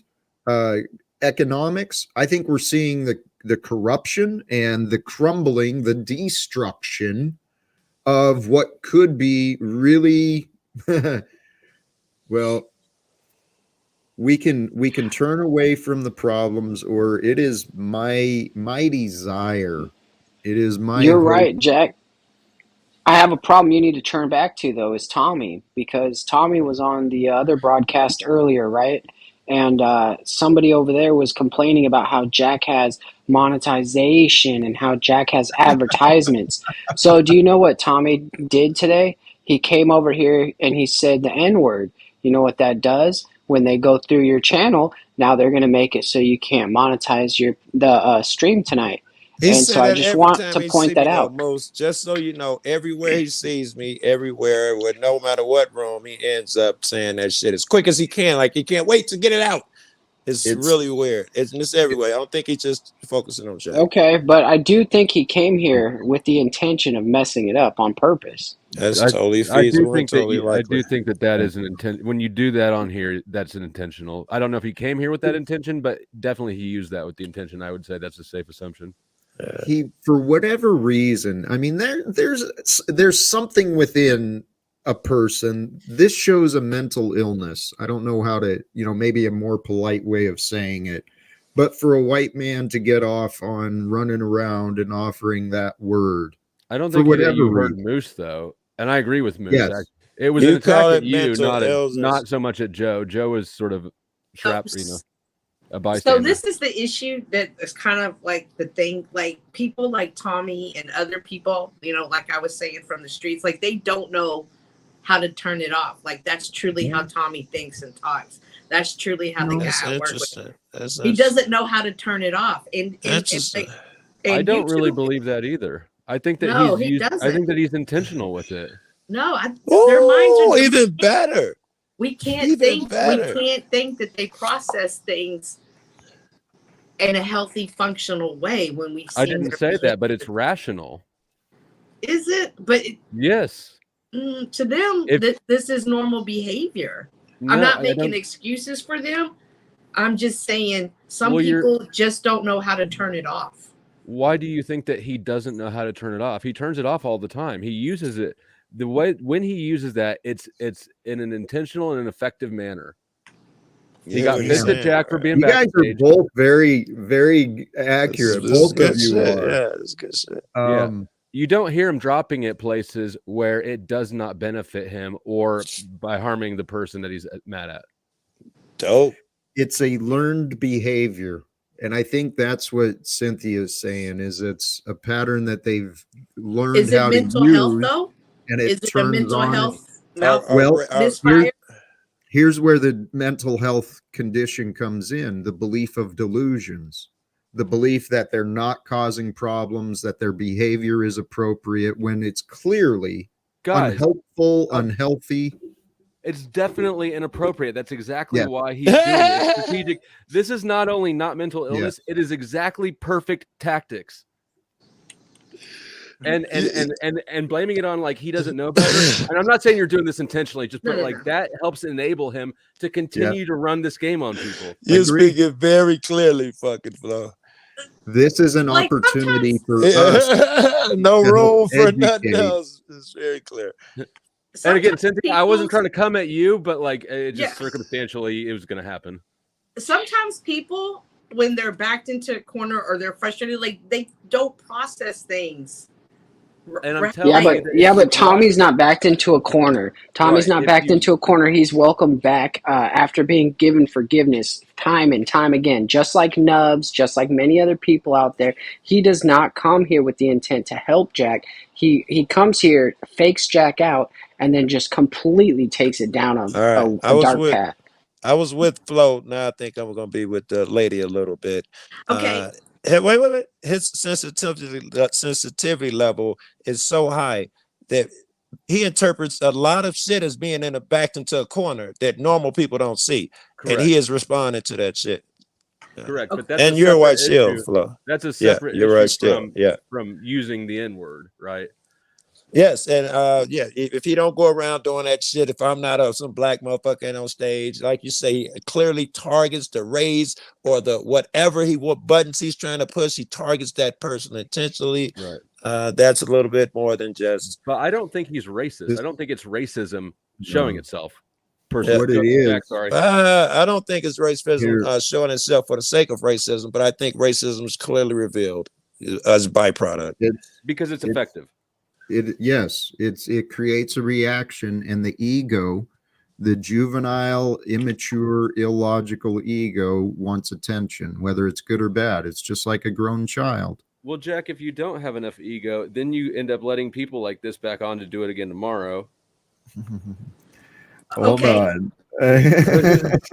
economics. I think we're seeing the corruption and the crumbling, the destruction of what could be really well, we can turn away from the problems, or it is my desire. It is my You're hope. right, Jack. I have a problem you need to turn back to, though, is Tommy, because Tommy was on the other broadcast earlier, right? And somebody over there was complaining about how Jack has monetization and how Jack has advertisements. So, do you know what Tommy did today? He came over here and he said the N word. You know what that does? When they go through your channel, now they're going to make it so you can't monetize the stream tonight. He And so said I that just every want time to he see point that me, though, out. most just so you know, everywhere he sees me, everywhere, with no matter what room, he ends up saying that shit as quick as he can. Like he can't wait to get it out. It's really weird. It's everywhere. I don't think he's just focusing on Jack. Okay, but I do think he came here with the intention of messing it up on purpose. That's I totally I do feasible and think that totally I likely. do think that that is an intent. When you do that on here, that's an intentional. I don't know if he came here with that intention, but definitely he used that with the intention. I would say that's a safe assumption. He, for whatever reason, I mean, there's something within a person. This shows a mental illness. I don't know how to, maybe a more polite way of saying it, but for a white man to get off on running around and offering that word, I don't for think that whatever you heard reason. Moose though, and I agree with Moose. Yes. It was You an attack call at it you, mental not illness. so much at Joe. Joe was sort of trapped, a So bystander. this is the issue that is kind of like the thing, like people like Tommy and other people, like I was saying from the streets, like they don't know how to turn it off. Like that's truly how Tommy thinks and talks. That's truly how the guy That's I work with. interesting. That's He doesn't know how to turn it off. And interesting. I don't really YouTube, believe that either. I think that No, he's he used. I doesn't. think that he's intentional with it. no, their minds Oh, are even better. we can't even think better. we can't think that they process things in a healthy, functional way when we see I didn't say that, but it's rational. Is it? But Yes. to them, this is normal behavior. No, I'm not I making don't- excuses for them. I'm just saying some Well, people just don't know how to turn it off. Why do you think that he doesn't know how to turn it off? He turns it off all the time. He uses it the way when he uses that, it's in an intentional and an effective manner. He got pissed at Jack for being You guys backstage. are both very, very accurate. This is Both good of you shit. are. Yeah, it's good shit. Yeah. You don't hear him dropping it places where it does not benefit him or by harming the person that he's mad at. Dope. It's a learned behavior. And I think that's what Cynthia is saying, is it's a pattern that they've learned Is it how to mental use. health though? And it Is it a turns mental on. health Well, misfire? here's where the mental health condition comes in, the belief of delusions, the belief that they're not causing problems, that their behavior is appropriate when it's clearly unhelpful, unhealthy. It's definitely inappropriate. That's exactly why he's doing it. It's strategic. This is not only not mental illness, it is exactly perfect tactics. And blaming it on like he doesn't know better. And I'm not saying you're doing this intentionally, just but like that helps enable him to continue to run this game on people. You're speaking very clearly, fucking Flo. This is an opportunity for us. No room for nothing educate. else. It's very clear. And again, Cynthia, I wasn't trying to come at you, but like it just circumstantially it was going to happen. Sometimes people, when they're backed into a corner or they're frustrated, like they don't process things. And I'm telling you, but Tommy's not backed into a corner. Tommy's not backed into a corner. He's welcome back after being given forgiveness time and time again. Just like Nubs, just like many other people out there, he does not come here with the intent to help Jack. He comes here, fakes Jack out, and then just completely takes it down a dark path. I was with Flo. Now I think I'm going to be with the lady a little bit. Okay. Wait. His sensitivity level is so high that he interprets a lot of shit as being backed into a corner that normal people don't see. Correct. And he is responding to that shit. Correct. But that's you're white shield, Flo. That's a separate you're right still. From using the N-word, right? Yes, and if he don't go around doing that shit, if I'm not some black motherfucker on stage, like you say, he clearly targets the raise or the whatever buttons he's trying to push, he targets that person intentionally. Right. That's a little bit more than just. But I don't think he's racist. I don't think it's racism showing No. itself. Personally, What it is, Jack, sorry. I don't think it's racism Here. showing itself for the sake of racism, but I think racism is clearly revealed as a byproduct. Because it's effective. It creates a reaction, and the ego, the juvenile, immature, illogical ego wants attention, whether it's good or bad. It's just like a grown child. Well, Jack, if you don't have enough ego, then you end up letting people like this back on to do it again tomorrow. Hold Okay. on.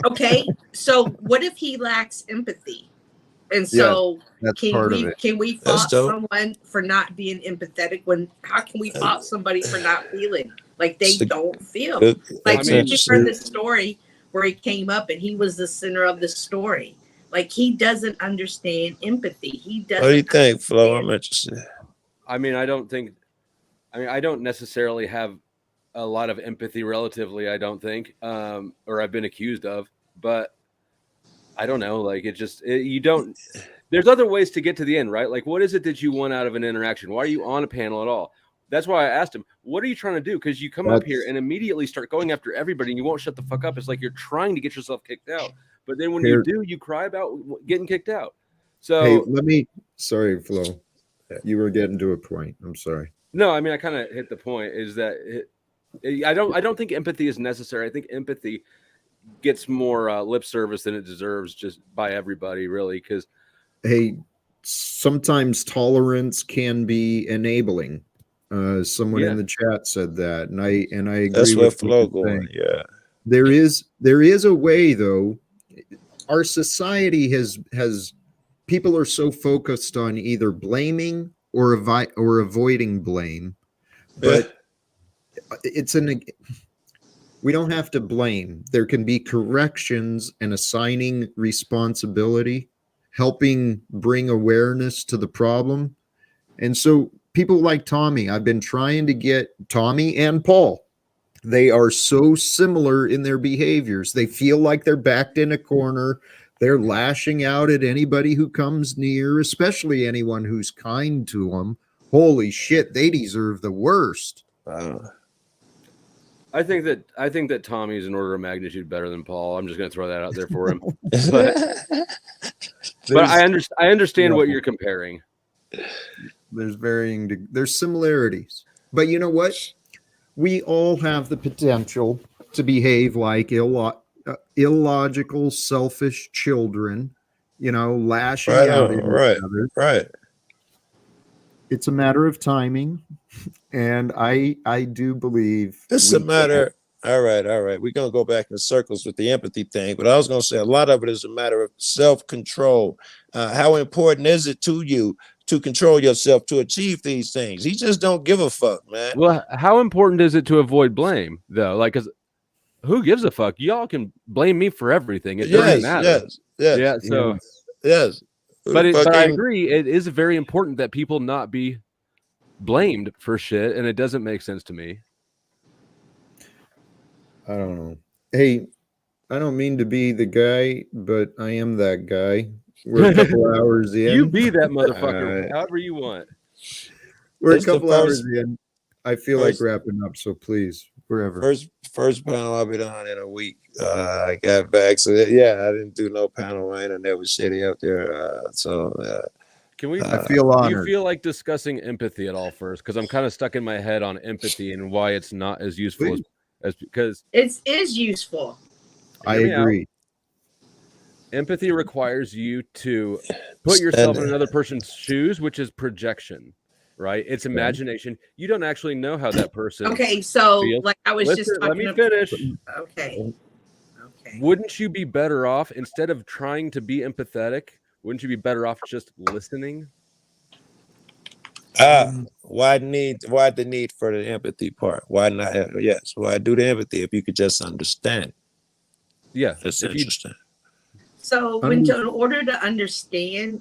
Okay, so what if he lacks empathy? And so That's part of it. can we fault someone for not being empathetic how can we fault somebody for not feeling like they don't feel? Like you heard the story where he came up and he was the center of the story. Like he doesn't understand empathy. He doesn't. What do you think, Flo? I'm interested. I don't necessarily have a lot of empathy relatively, I don't think, or I've been accused of, but I don't know. Like you don't, there's other ways to get to the end, right? Like, what is it that you want out of an interaction? Why are you on a panel at all? That's why I asked him, what are you trying to do? Because you come up here and immediately start going after everybody and you won't shut the fuck up. It's like you're trying to get yourself kicked out. But then when you do, you cry about getting kicked out. So sorry, Flo. You were getting to a point. I'm sorry. No, I mean, I kind of hit the point is that I don't think empathy is necessary. I think empathy gets more lip service than it deserves just by everybody, really. Because sometimes tolerance can be enabling. Someone in the chat said that, and I agree. That's where Flo going. Yeah, there is a way, though. Our society has people are so focused on either blaming or avoiding blame, but we don't have to blame. There can be corrections and assigning responsibility, helping bring awareness to the problem. And so people like Tommy, I've been trying to get Tommy and Paul. They are so similar in their behaviors. They feel like they're backed in a corner. They're lashing out at anybody who comes near, especially anyone who's kind to them. Holy shit, they deserve the worst. I think that Tommy is an order of magnitude better than Paul. I'm just going to throw that out there for him. But I understand what you're comparing. There's similarities. But you know what? We all have the potential to behave like illogical, selfish children, lashing out at each other. Right. It's a matter of timing. And I do believe it's a matter. All right. We're going to go back in circles with the empathy thing, but I was going to say a lot of it is a matter of self-control. How important is it to you to control yourself to achieve these things? He just don't give a fuck, man. Well, how important is it to avoid blame, though? Like, because who gives a fuck? Y'all can blame me for everything. It doesn't matter. Yes. Yeah. So yes. But I agree. It is very important that people not be blamed for shit, and it doesn't make sense to me. I don't know. Hey, I don't mean to be the guy, but I am that guy. We're a couple hours in. You be that motherfucker, however you want. We're a couple hours in. I feel like wrapping up, so please, wherever. First panel I'll be done in a week. I got back, so I didn't do no panel. My internet was shitty up there, Can we? I feel honored. Do you feel like discussing empathy at all first? Because I'm kind of stuck in my head on empathy and why it's not as useful as because it is useful. I agree. Empathy requires you to put yourself in another person's shoes, which is projection, right? It's imagination. You don't actually know how that person. Okay, so feels. like I was just let me finish. Okay. Wouldn't you be better off instead of trying to be empathetic? Wouldn't you be better off just listening? Why the need for the empathy part? Why not? Yes, why do the empathy if you could just understand? Yeah, that's interesting. So in order to understand,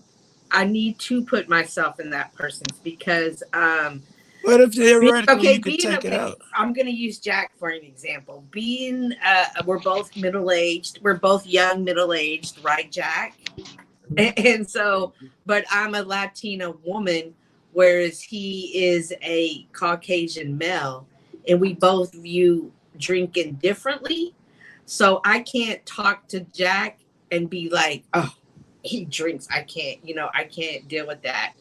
I need to put myself in that person's because what if theoretically you could take it out? I'm going to use Jack for an example. We're both middle-aged. We're both young middle-aged, right, Jack? And so, but I'm a Latina woman whereas he is a Caucasian male, and we both view drinking differently. So I can't talk to Jack and be like, oh, he drinks. I can't, I can't deal with that.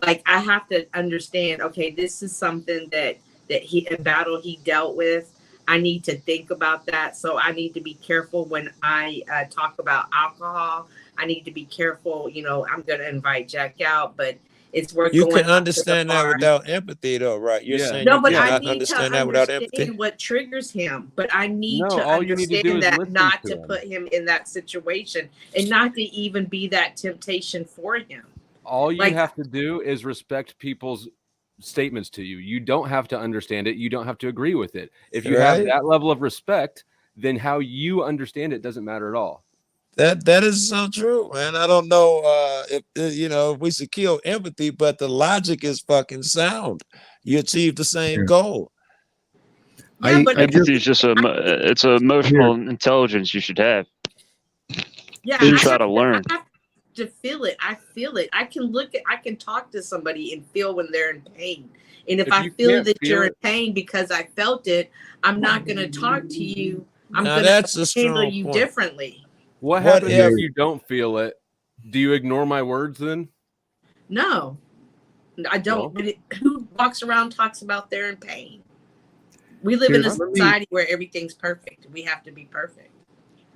Like, I have to understand, okay, this is something that a battle he dealt with. I need to think about that. So I need to be careful when I talk about alcohol. I need to be careful. I'm going to invite Jack out, but it's worth You going can out to the understand that bar. without empathy, though, right? You're saying No, you but I cannot need to understand that without empathy. understand what triggers him. But I need No, to all you need to do understand is that listen not to to him. put him in that situation and not to even be that temptation for him. All you Like, have to do is respect people's statements to you. You don't have to understand it. You don't have to agree with it. If you have Right. that level of respect, then how you understand it doesn't matter at all. That is so true, man. I don't know if if we should kill empathy, but the logic is fucking sound. You achieve the same goal. yeah, but Empathy is just it's an emotional intelligence you should have. yeah, You I try have to learn. I have to feel it. I feel it. I can talk to somebody and feel when they're in pain. And if I you feel can't that feel you're in it, pain because I felt it, I'm not going to talk to you. I'm Now going that's to a handle strong you point. differently. what What happens if if you don't feel it? Do you ignore my words then? No, I don't. Well, But who walks around talks about they're in pain? We live in a society where everything's perfect. We have to be perfect.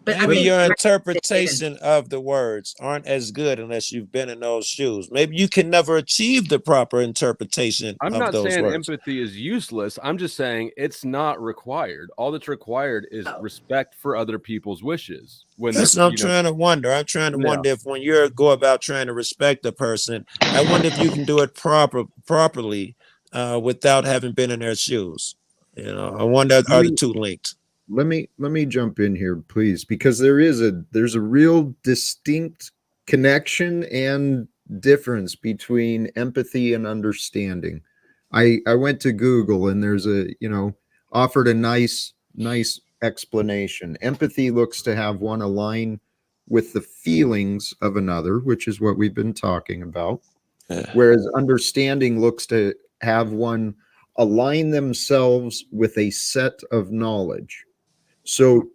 But maybe your I interpretation of the words aren't as good unless you've been in those shoes? Maybe you can never achieve the proper interpretation I'm of not those saying words. empathy is useless. I'm just saying it's not required. All that's required is respect for other people's wishes. When That's what I'm trying to wonder. I'm trying to wonder if when you go about trying to respect a person, I wonder if you can do it properly without having been in their shoes. I wonder, are the two linked? Let me jump in here, please, because there's a real distinct connection and difference between empathy and understanding. I went to Google and there's offered a nice explanation. Empathy looks to have one align with the feelings of another, which is what we've been talking about. Whereas understanding looks to have one align themselves with a set of knowledge. So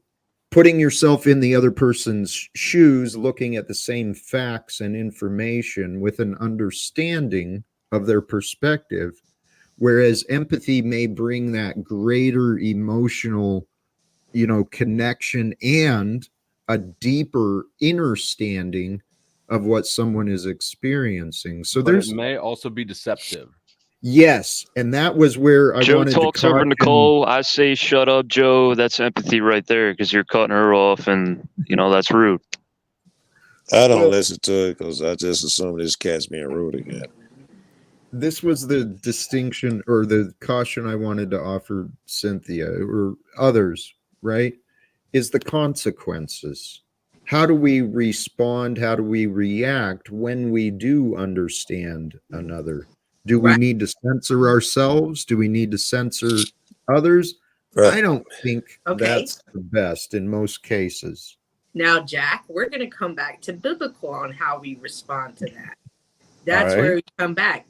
putting yourself in the other person's shoes, looking at the same facts and information with an understanding of their perspective, whereas empathy may bring that greater emotional, connection and a deeper understanding of what someone is experiencing. So but there's it may also be deceptive. yes, and that was where I Joe wanted talks to over caution. Nicole. I say, "Shut up, Joe." That's empathy right there, because you're cutting her off, and that's rude. I don't listen to it because I just assume this cat's being rude again. This was the distinction or the caution I wanted to offer Cynthia or others, right? Is the consequences. How do we respond? How do we react when we do understand another? Do we need to censor ourselves? Do we need to censor others? Right. I don't think Okay. that's the best in most cases. Now, Jack, we're going to come back to biblical on how we respond to that. That's All right. where we come back.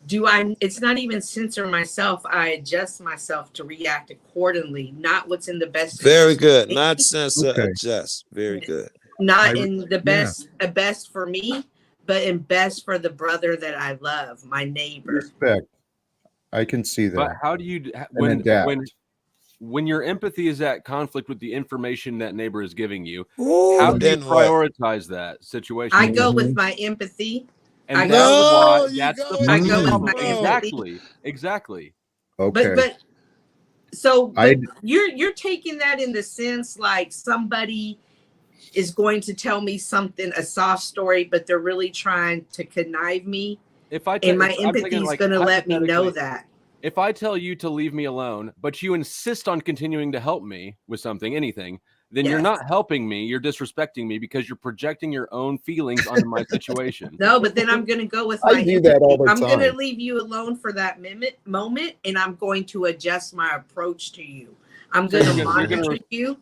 Do I? It's not even censor myself. I adjust myself to react accordingly, not what's in the best. Very good. Not censor, adjust. Very good. Not in the best for me, but in best for the brother that I love, my neighbor. Respect. I can see that. But how do you when your empathy is at conflict with the information that neighbor is giving you, how do you prioritize that situation? I go with my empathy. And I go with my exactly. Okay. But you're taking that in the sense like somebody is going to tell me something, a soft story, but they're really trying to connive me. And my empathy is going to let me know that. If I tell you to leave me alone, but you insist on continuing to help me with something, anything, then you're not helping me. You're disrespecting me because you're projecting your own feelings onto my situation. No, but then I'm going to go with my I do that all the I'm time. going to leave you alone for that moment, and I'm going to adjust my approach to you. I'm going to monitor you.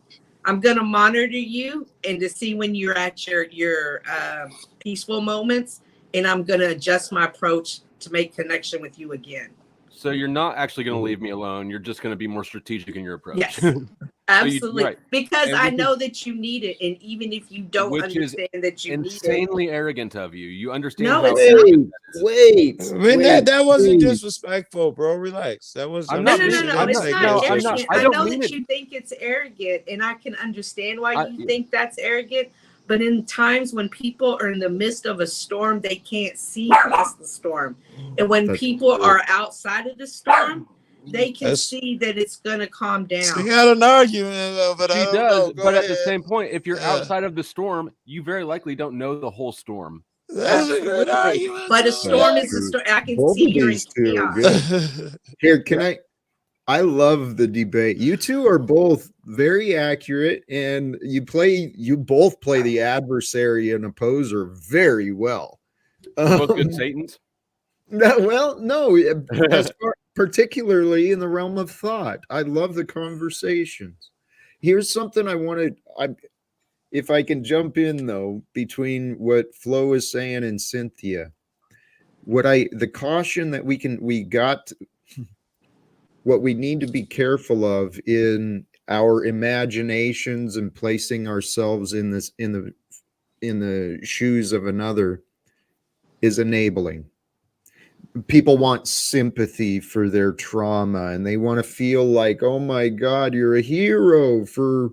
I'm going to monitor you and to see when you're at your peaceful moments and I'm going to adjust my approach to make connection with you again. So you're not actually going to leave me alone. You're just going to be more strategic in your approach. Yes, absolutely. Right. Because And I which know is- that you need it. And even if you don't which is understand that you need it. insanely arrogant of you. You understand No, how it's arrogant Wait, that is. wait, I mean, wait, that wasn't please. disrespectful, bro. Relax. That was. I'm No, not no, no, being- no. I'm It's not- not no, I'm arrogant. not- I, I don't know mean that it. you think it's arrogant, and I can understand why you yeah. think that's arrogant. But in times when people are in the midst of a storm, they can't see past the storm. And when That's people true. are outside of the storm, they can That's- see that it's going to calm She down. had an argument, but I She don't does, know. Go but at the ahead. same point, if you're Yeah. outside of the storm, you very likely don't know the whole storm. That's a good Absolutely. argument. But a too. storm That's is a true. storm. I can Both see of you're in these two are chaos. good. Here, can I love the debate. You two are both very accurate, and you both play the adversary and opposer very well. Both good Satans. No, particularly in the realm of thought. I love the conversations. Here's something I wanted. If I can jump in though, between what Flo is saying and Cynthia, the caution that what we need to be careful of in our imaginations and placing ourselves in the shoes of another is enabling. People want sympathy for their trauma, and they want to feel like, oh my God, you're a hero for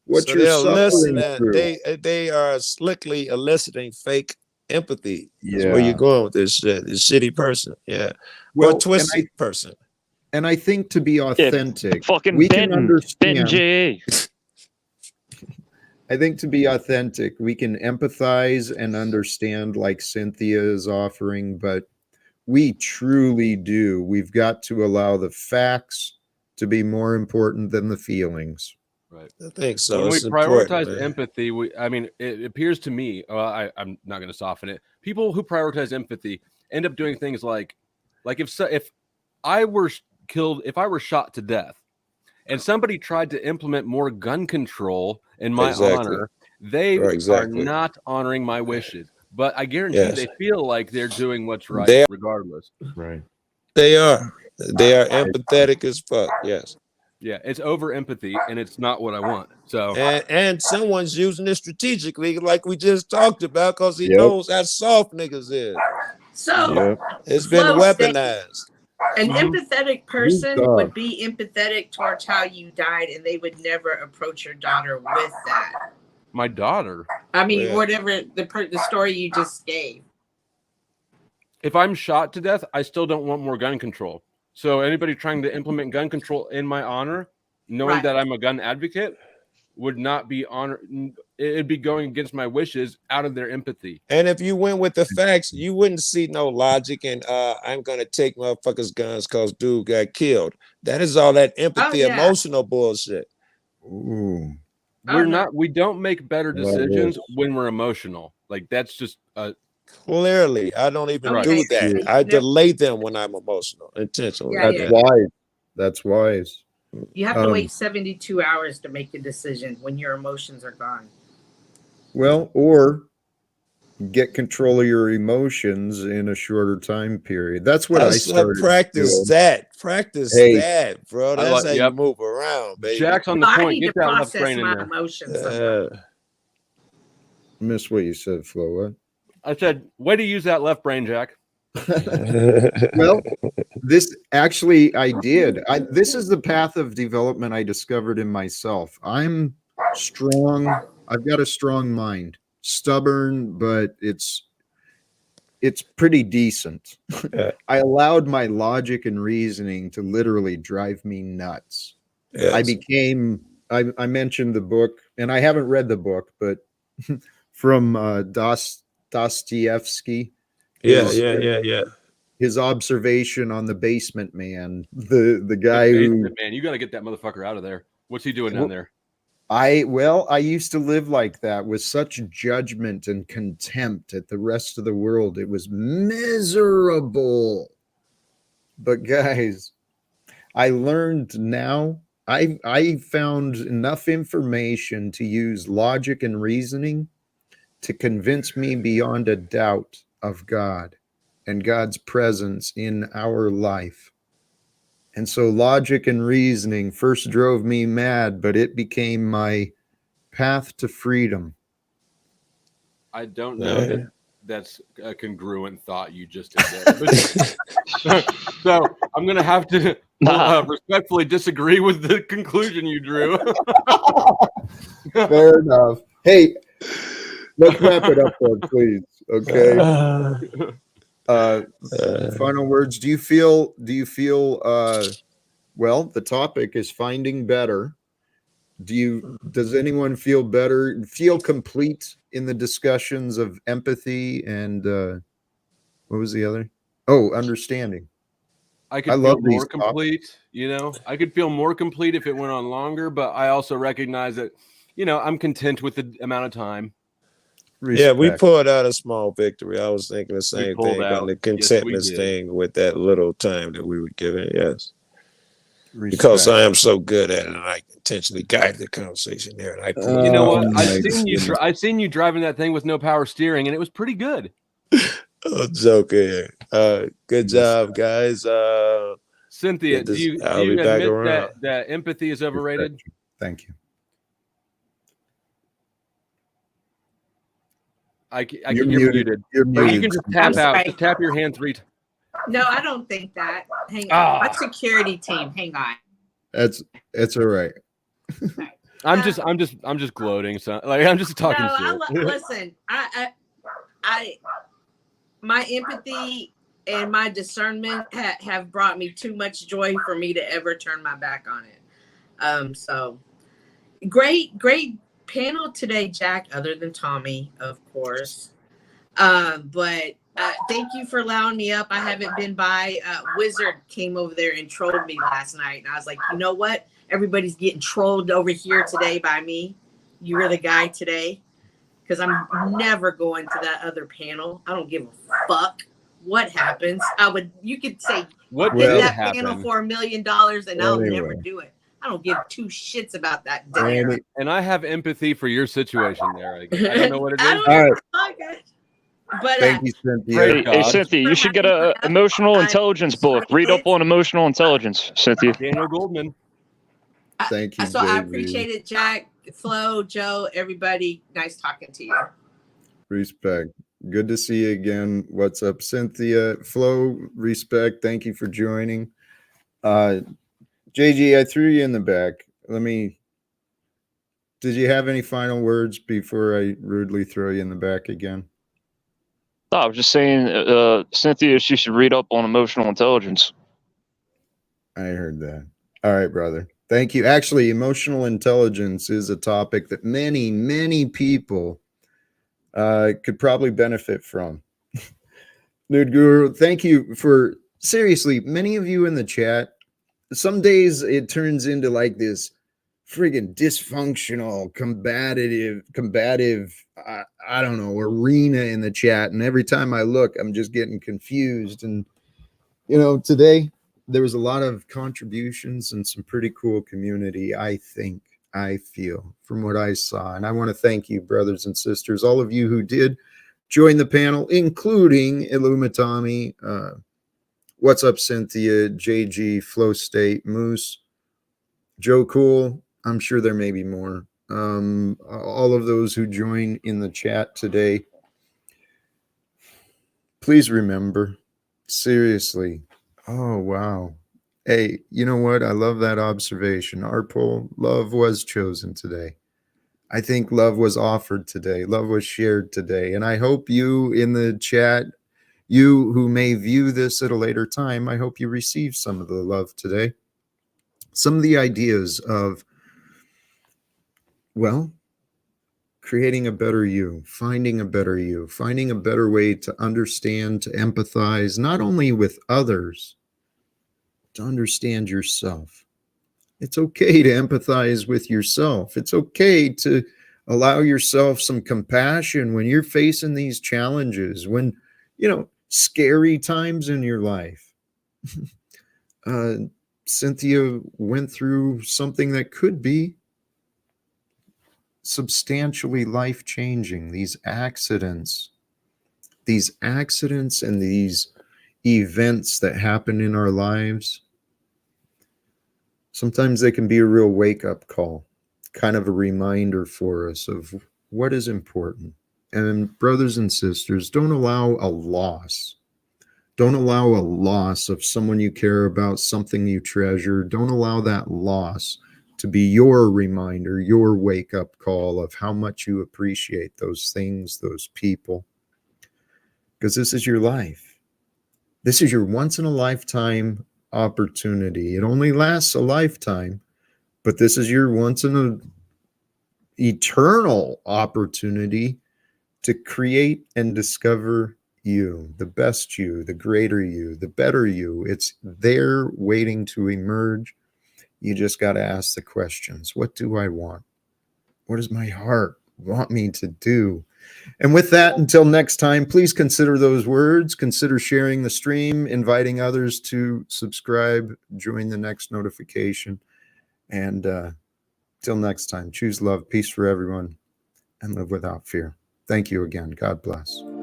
what So you're they're suffering listening. through. They are slickly eliciting fake empathy. That's where Yeah. you're going with this shit. This shitty person. Yeah. Or Well, twisted person. and I think to be authentic, Fucking we can Benton understand. JA. I think to be authentic, we can empathize and understand like Cynthia is offering, but we truly do. We've got to allow the facts to be more important than the feelings. Right. I think so. When we It's important, prioritize man. empathy, it appears to me, I'm not going to soften it. People who prioritize empathy end up doing things like if I were killed, if I were shot to death, and somebody tried to implement more gun control in my honor, they are not honoring my wishes. But I guarantee they feel like they're doing what's right, regardless. Right. They are empathetic as fuck. Yes. Yeah, it's over empathy, and it's not what I want. So, and someone's using it strategically, like we just talked about, because he knows how soft niggas is. So it's been weaponized. An empathetic person would be empathetic towards how you died, and they would never approach your daughter with that. My daughter? I mean, whatever the story you just gave. If I'm shot to death, I still don't want more gun control. So anybody trying to implement gun control in my honor, knowing that I'm a gun advocate, would not be honor. It'd be going against my wishes out of their empathy. And if you went with the facts, you wouldn't see no logic in I'm gonna take motherfuckers' guns because dude got killed. That is all that empathy, emotional bullshit. Ooh. We don't make better decisions when we're emotional. Like that's just clearly. I don't even do that. I delay them when I'm emotional intentionally. That's wise. That's wise. You have to wait 72 hours to make a decision when your emotions are gone. Well, or get control of your emotions in a shorter time period. That's what I started. Practice that. Practice that, bro. That's how you move around, baby. Jack's on the point. I need Get to that left process brain in my there. emotions. Miss what you said, Flo. What? I said, way to use that left brain, Jack. Well, this actually I did. This is the path of development I discovered in myself. I'm strong. I've got a strong mind. Stubborn, but it's pretty decent. I allowed my logic and reasoning to literally drive me nuts. Yes. I mentioned the book, and I haven't read the book, but from Dostoevsky. Yeah. His observation on the basement man, the guy who you got to get that motherfucker out of there. What's he doing down there? I used to live like that with such judgment and contempt at the rest of the world. It was miserable. But guys, I learned now. I found enough information to use logic and reasoning to convince me beyond a doubt of God and God's presence in our life. And so logic and reasoning first drove me mad, but it became my path to freedom. I don't know that that's a congruent thought you just did there. But, so I'm going to have to respectfully disagree with the conclusion you drew. Fair enough. Hey, let's wrap it up then, please. Okay. Final words. Do you feel well, the topic is finding better. Does anyone feel better, feel complete in the discussions of empathy and what was the other? Oh, understanding. I could feel more complete, I could feel more complete if it went on longer, but I also recognize that, I'm content with the amount of time. Respect. Yeah, we pulled out a small victory. I was thinking the same thing on the contentment thing with that little time that we were given. Yes. Respect. Because I am so good at it, and I intentionally guide the conversation there. And I you know what? I've seen you driving that thing with no power steering, and it was pretty good. Oh, joking. Good job, guys. Cynthia, do you admit that empathy is overrated? Thank you. You're muted. You're muted. You can just tap out. Just tap your hand 3 times. No, I don't think that. Hang on. My security team. Hang on. It's all right. I'm just gloating. So I'm just talking shit. Listen, I my empathy and my discernment have brought me too much joy for me to ever turn my back on it. So great panel today, Jack, other than Tommy, of course. But thank you for allowing me up. I haven't been by. Wizard came over there and trolled me last night. And I was like, you know what? Everybody's getting trolled over here today by me. You were the guy today. Because I'm never going to that other panel. I don't give a fuck what happens. You could say, what did did that happen? panel for $1 million and I'll never do it. I don't give 2 shits about that. And I have empathy for your situation there. I don't know what it is. All right. But thank you, Cynthia. Hey, Cynthia, you should get a emotional intelligence book. Read up on emotional intelligence, Cynthia. Daniel Goldman. Thank you, So JV. I appreciate it, Jack, Flo, Joe, everybody. Nice talking to you. Respect. Good to see you again. What's up, Cynthia? Flo, respect. Thank you for joining. JG, I threw you in the back. Did you have any final words before I rudely throw you in the back again? No, I was just saying, Cynthia, she should read up on emotional intelligence. I heard that. All right, brother. Thank you. Actually, emotional intelligence is a topic that many, many people could probably benefit from. Nude Guru, thank you for, seriously, many of you in the chat, some days it turns into like this friggin' dysfunctional, combative, I don't know, arena in the chat. And every time I look, I'm just getting confused. And, today there was a lot of contributions and some pretty cool community, I feel, from what I saw. And I want to thank you, brothers and sisters, all of you who did join the panel, including Illumitami, What's Up, Cynthia, JG, Flow State, Moose, Joe Cool. I'm sure there may be more. All of those who join in the chat today, please remember, seriously. Oh, wow. Hey, you know what? I love that observation. Our poll, love was chosen today. I think love was offered today. Love was shared today. And I hope you in the chat, you who may view this at a later time, I hope you receive some of the love today. Some of the ideas of, well, creating a better you, finding a better way to understand, to empathize, not only with others, to understand yourself. It's okay to empathize with yourself. It's okay to allow yourself some compassion when you're facing these challenges, when, scary times in your life. Cynthia went through something that could be substantially life-changing, these accidents, these accidents and these events that happen in our lives, sometimes they can be a real wake-up call, kind of a reminder for us of what is important. And brothers and sisters, don't allow a loss. Don't allow a loss of someone you care about, something you treasure. Don't allow that loss to be your reminder, your wake-up call of how much you appreciate those things, those people. Because this is your life. This is your once-in-a-lifetime opportunity. It only lasts a lifetime, but this is your once-in-a-eternal opportunity to create and discover you, the best you, the greater you, the better you. It's there waiting to emerge. You just got to ask the questions. What do I want? What does my heart want me to do? And with that, until next time, please consider those words. Consider sharing the stream, inviting others to subscribe, join the next notification. And till next time, choose love, peace for everyone, and live without fear. Thank you again. God bless.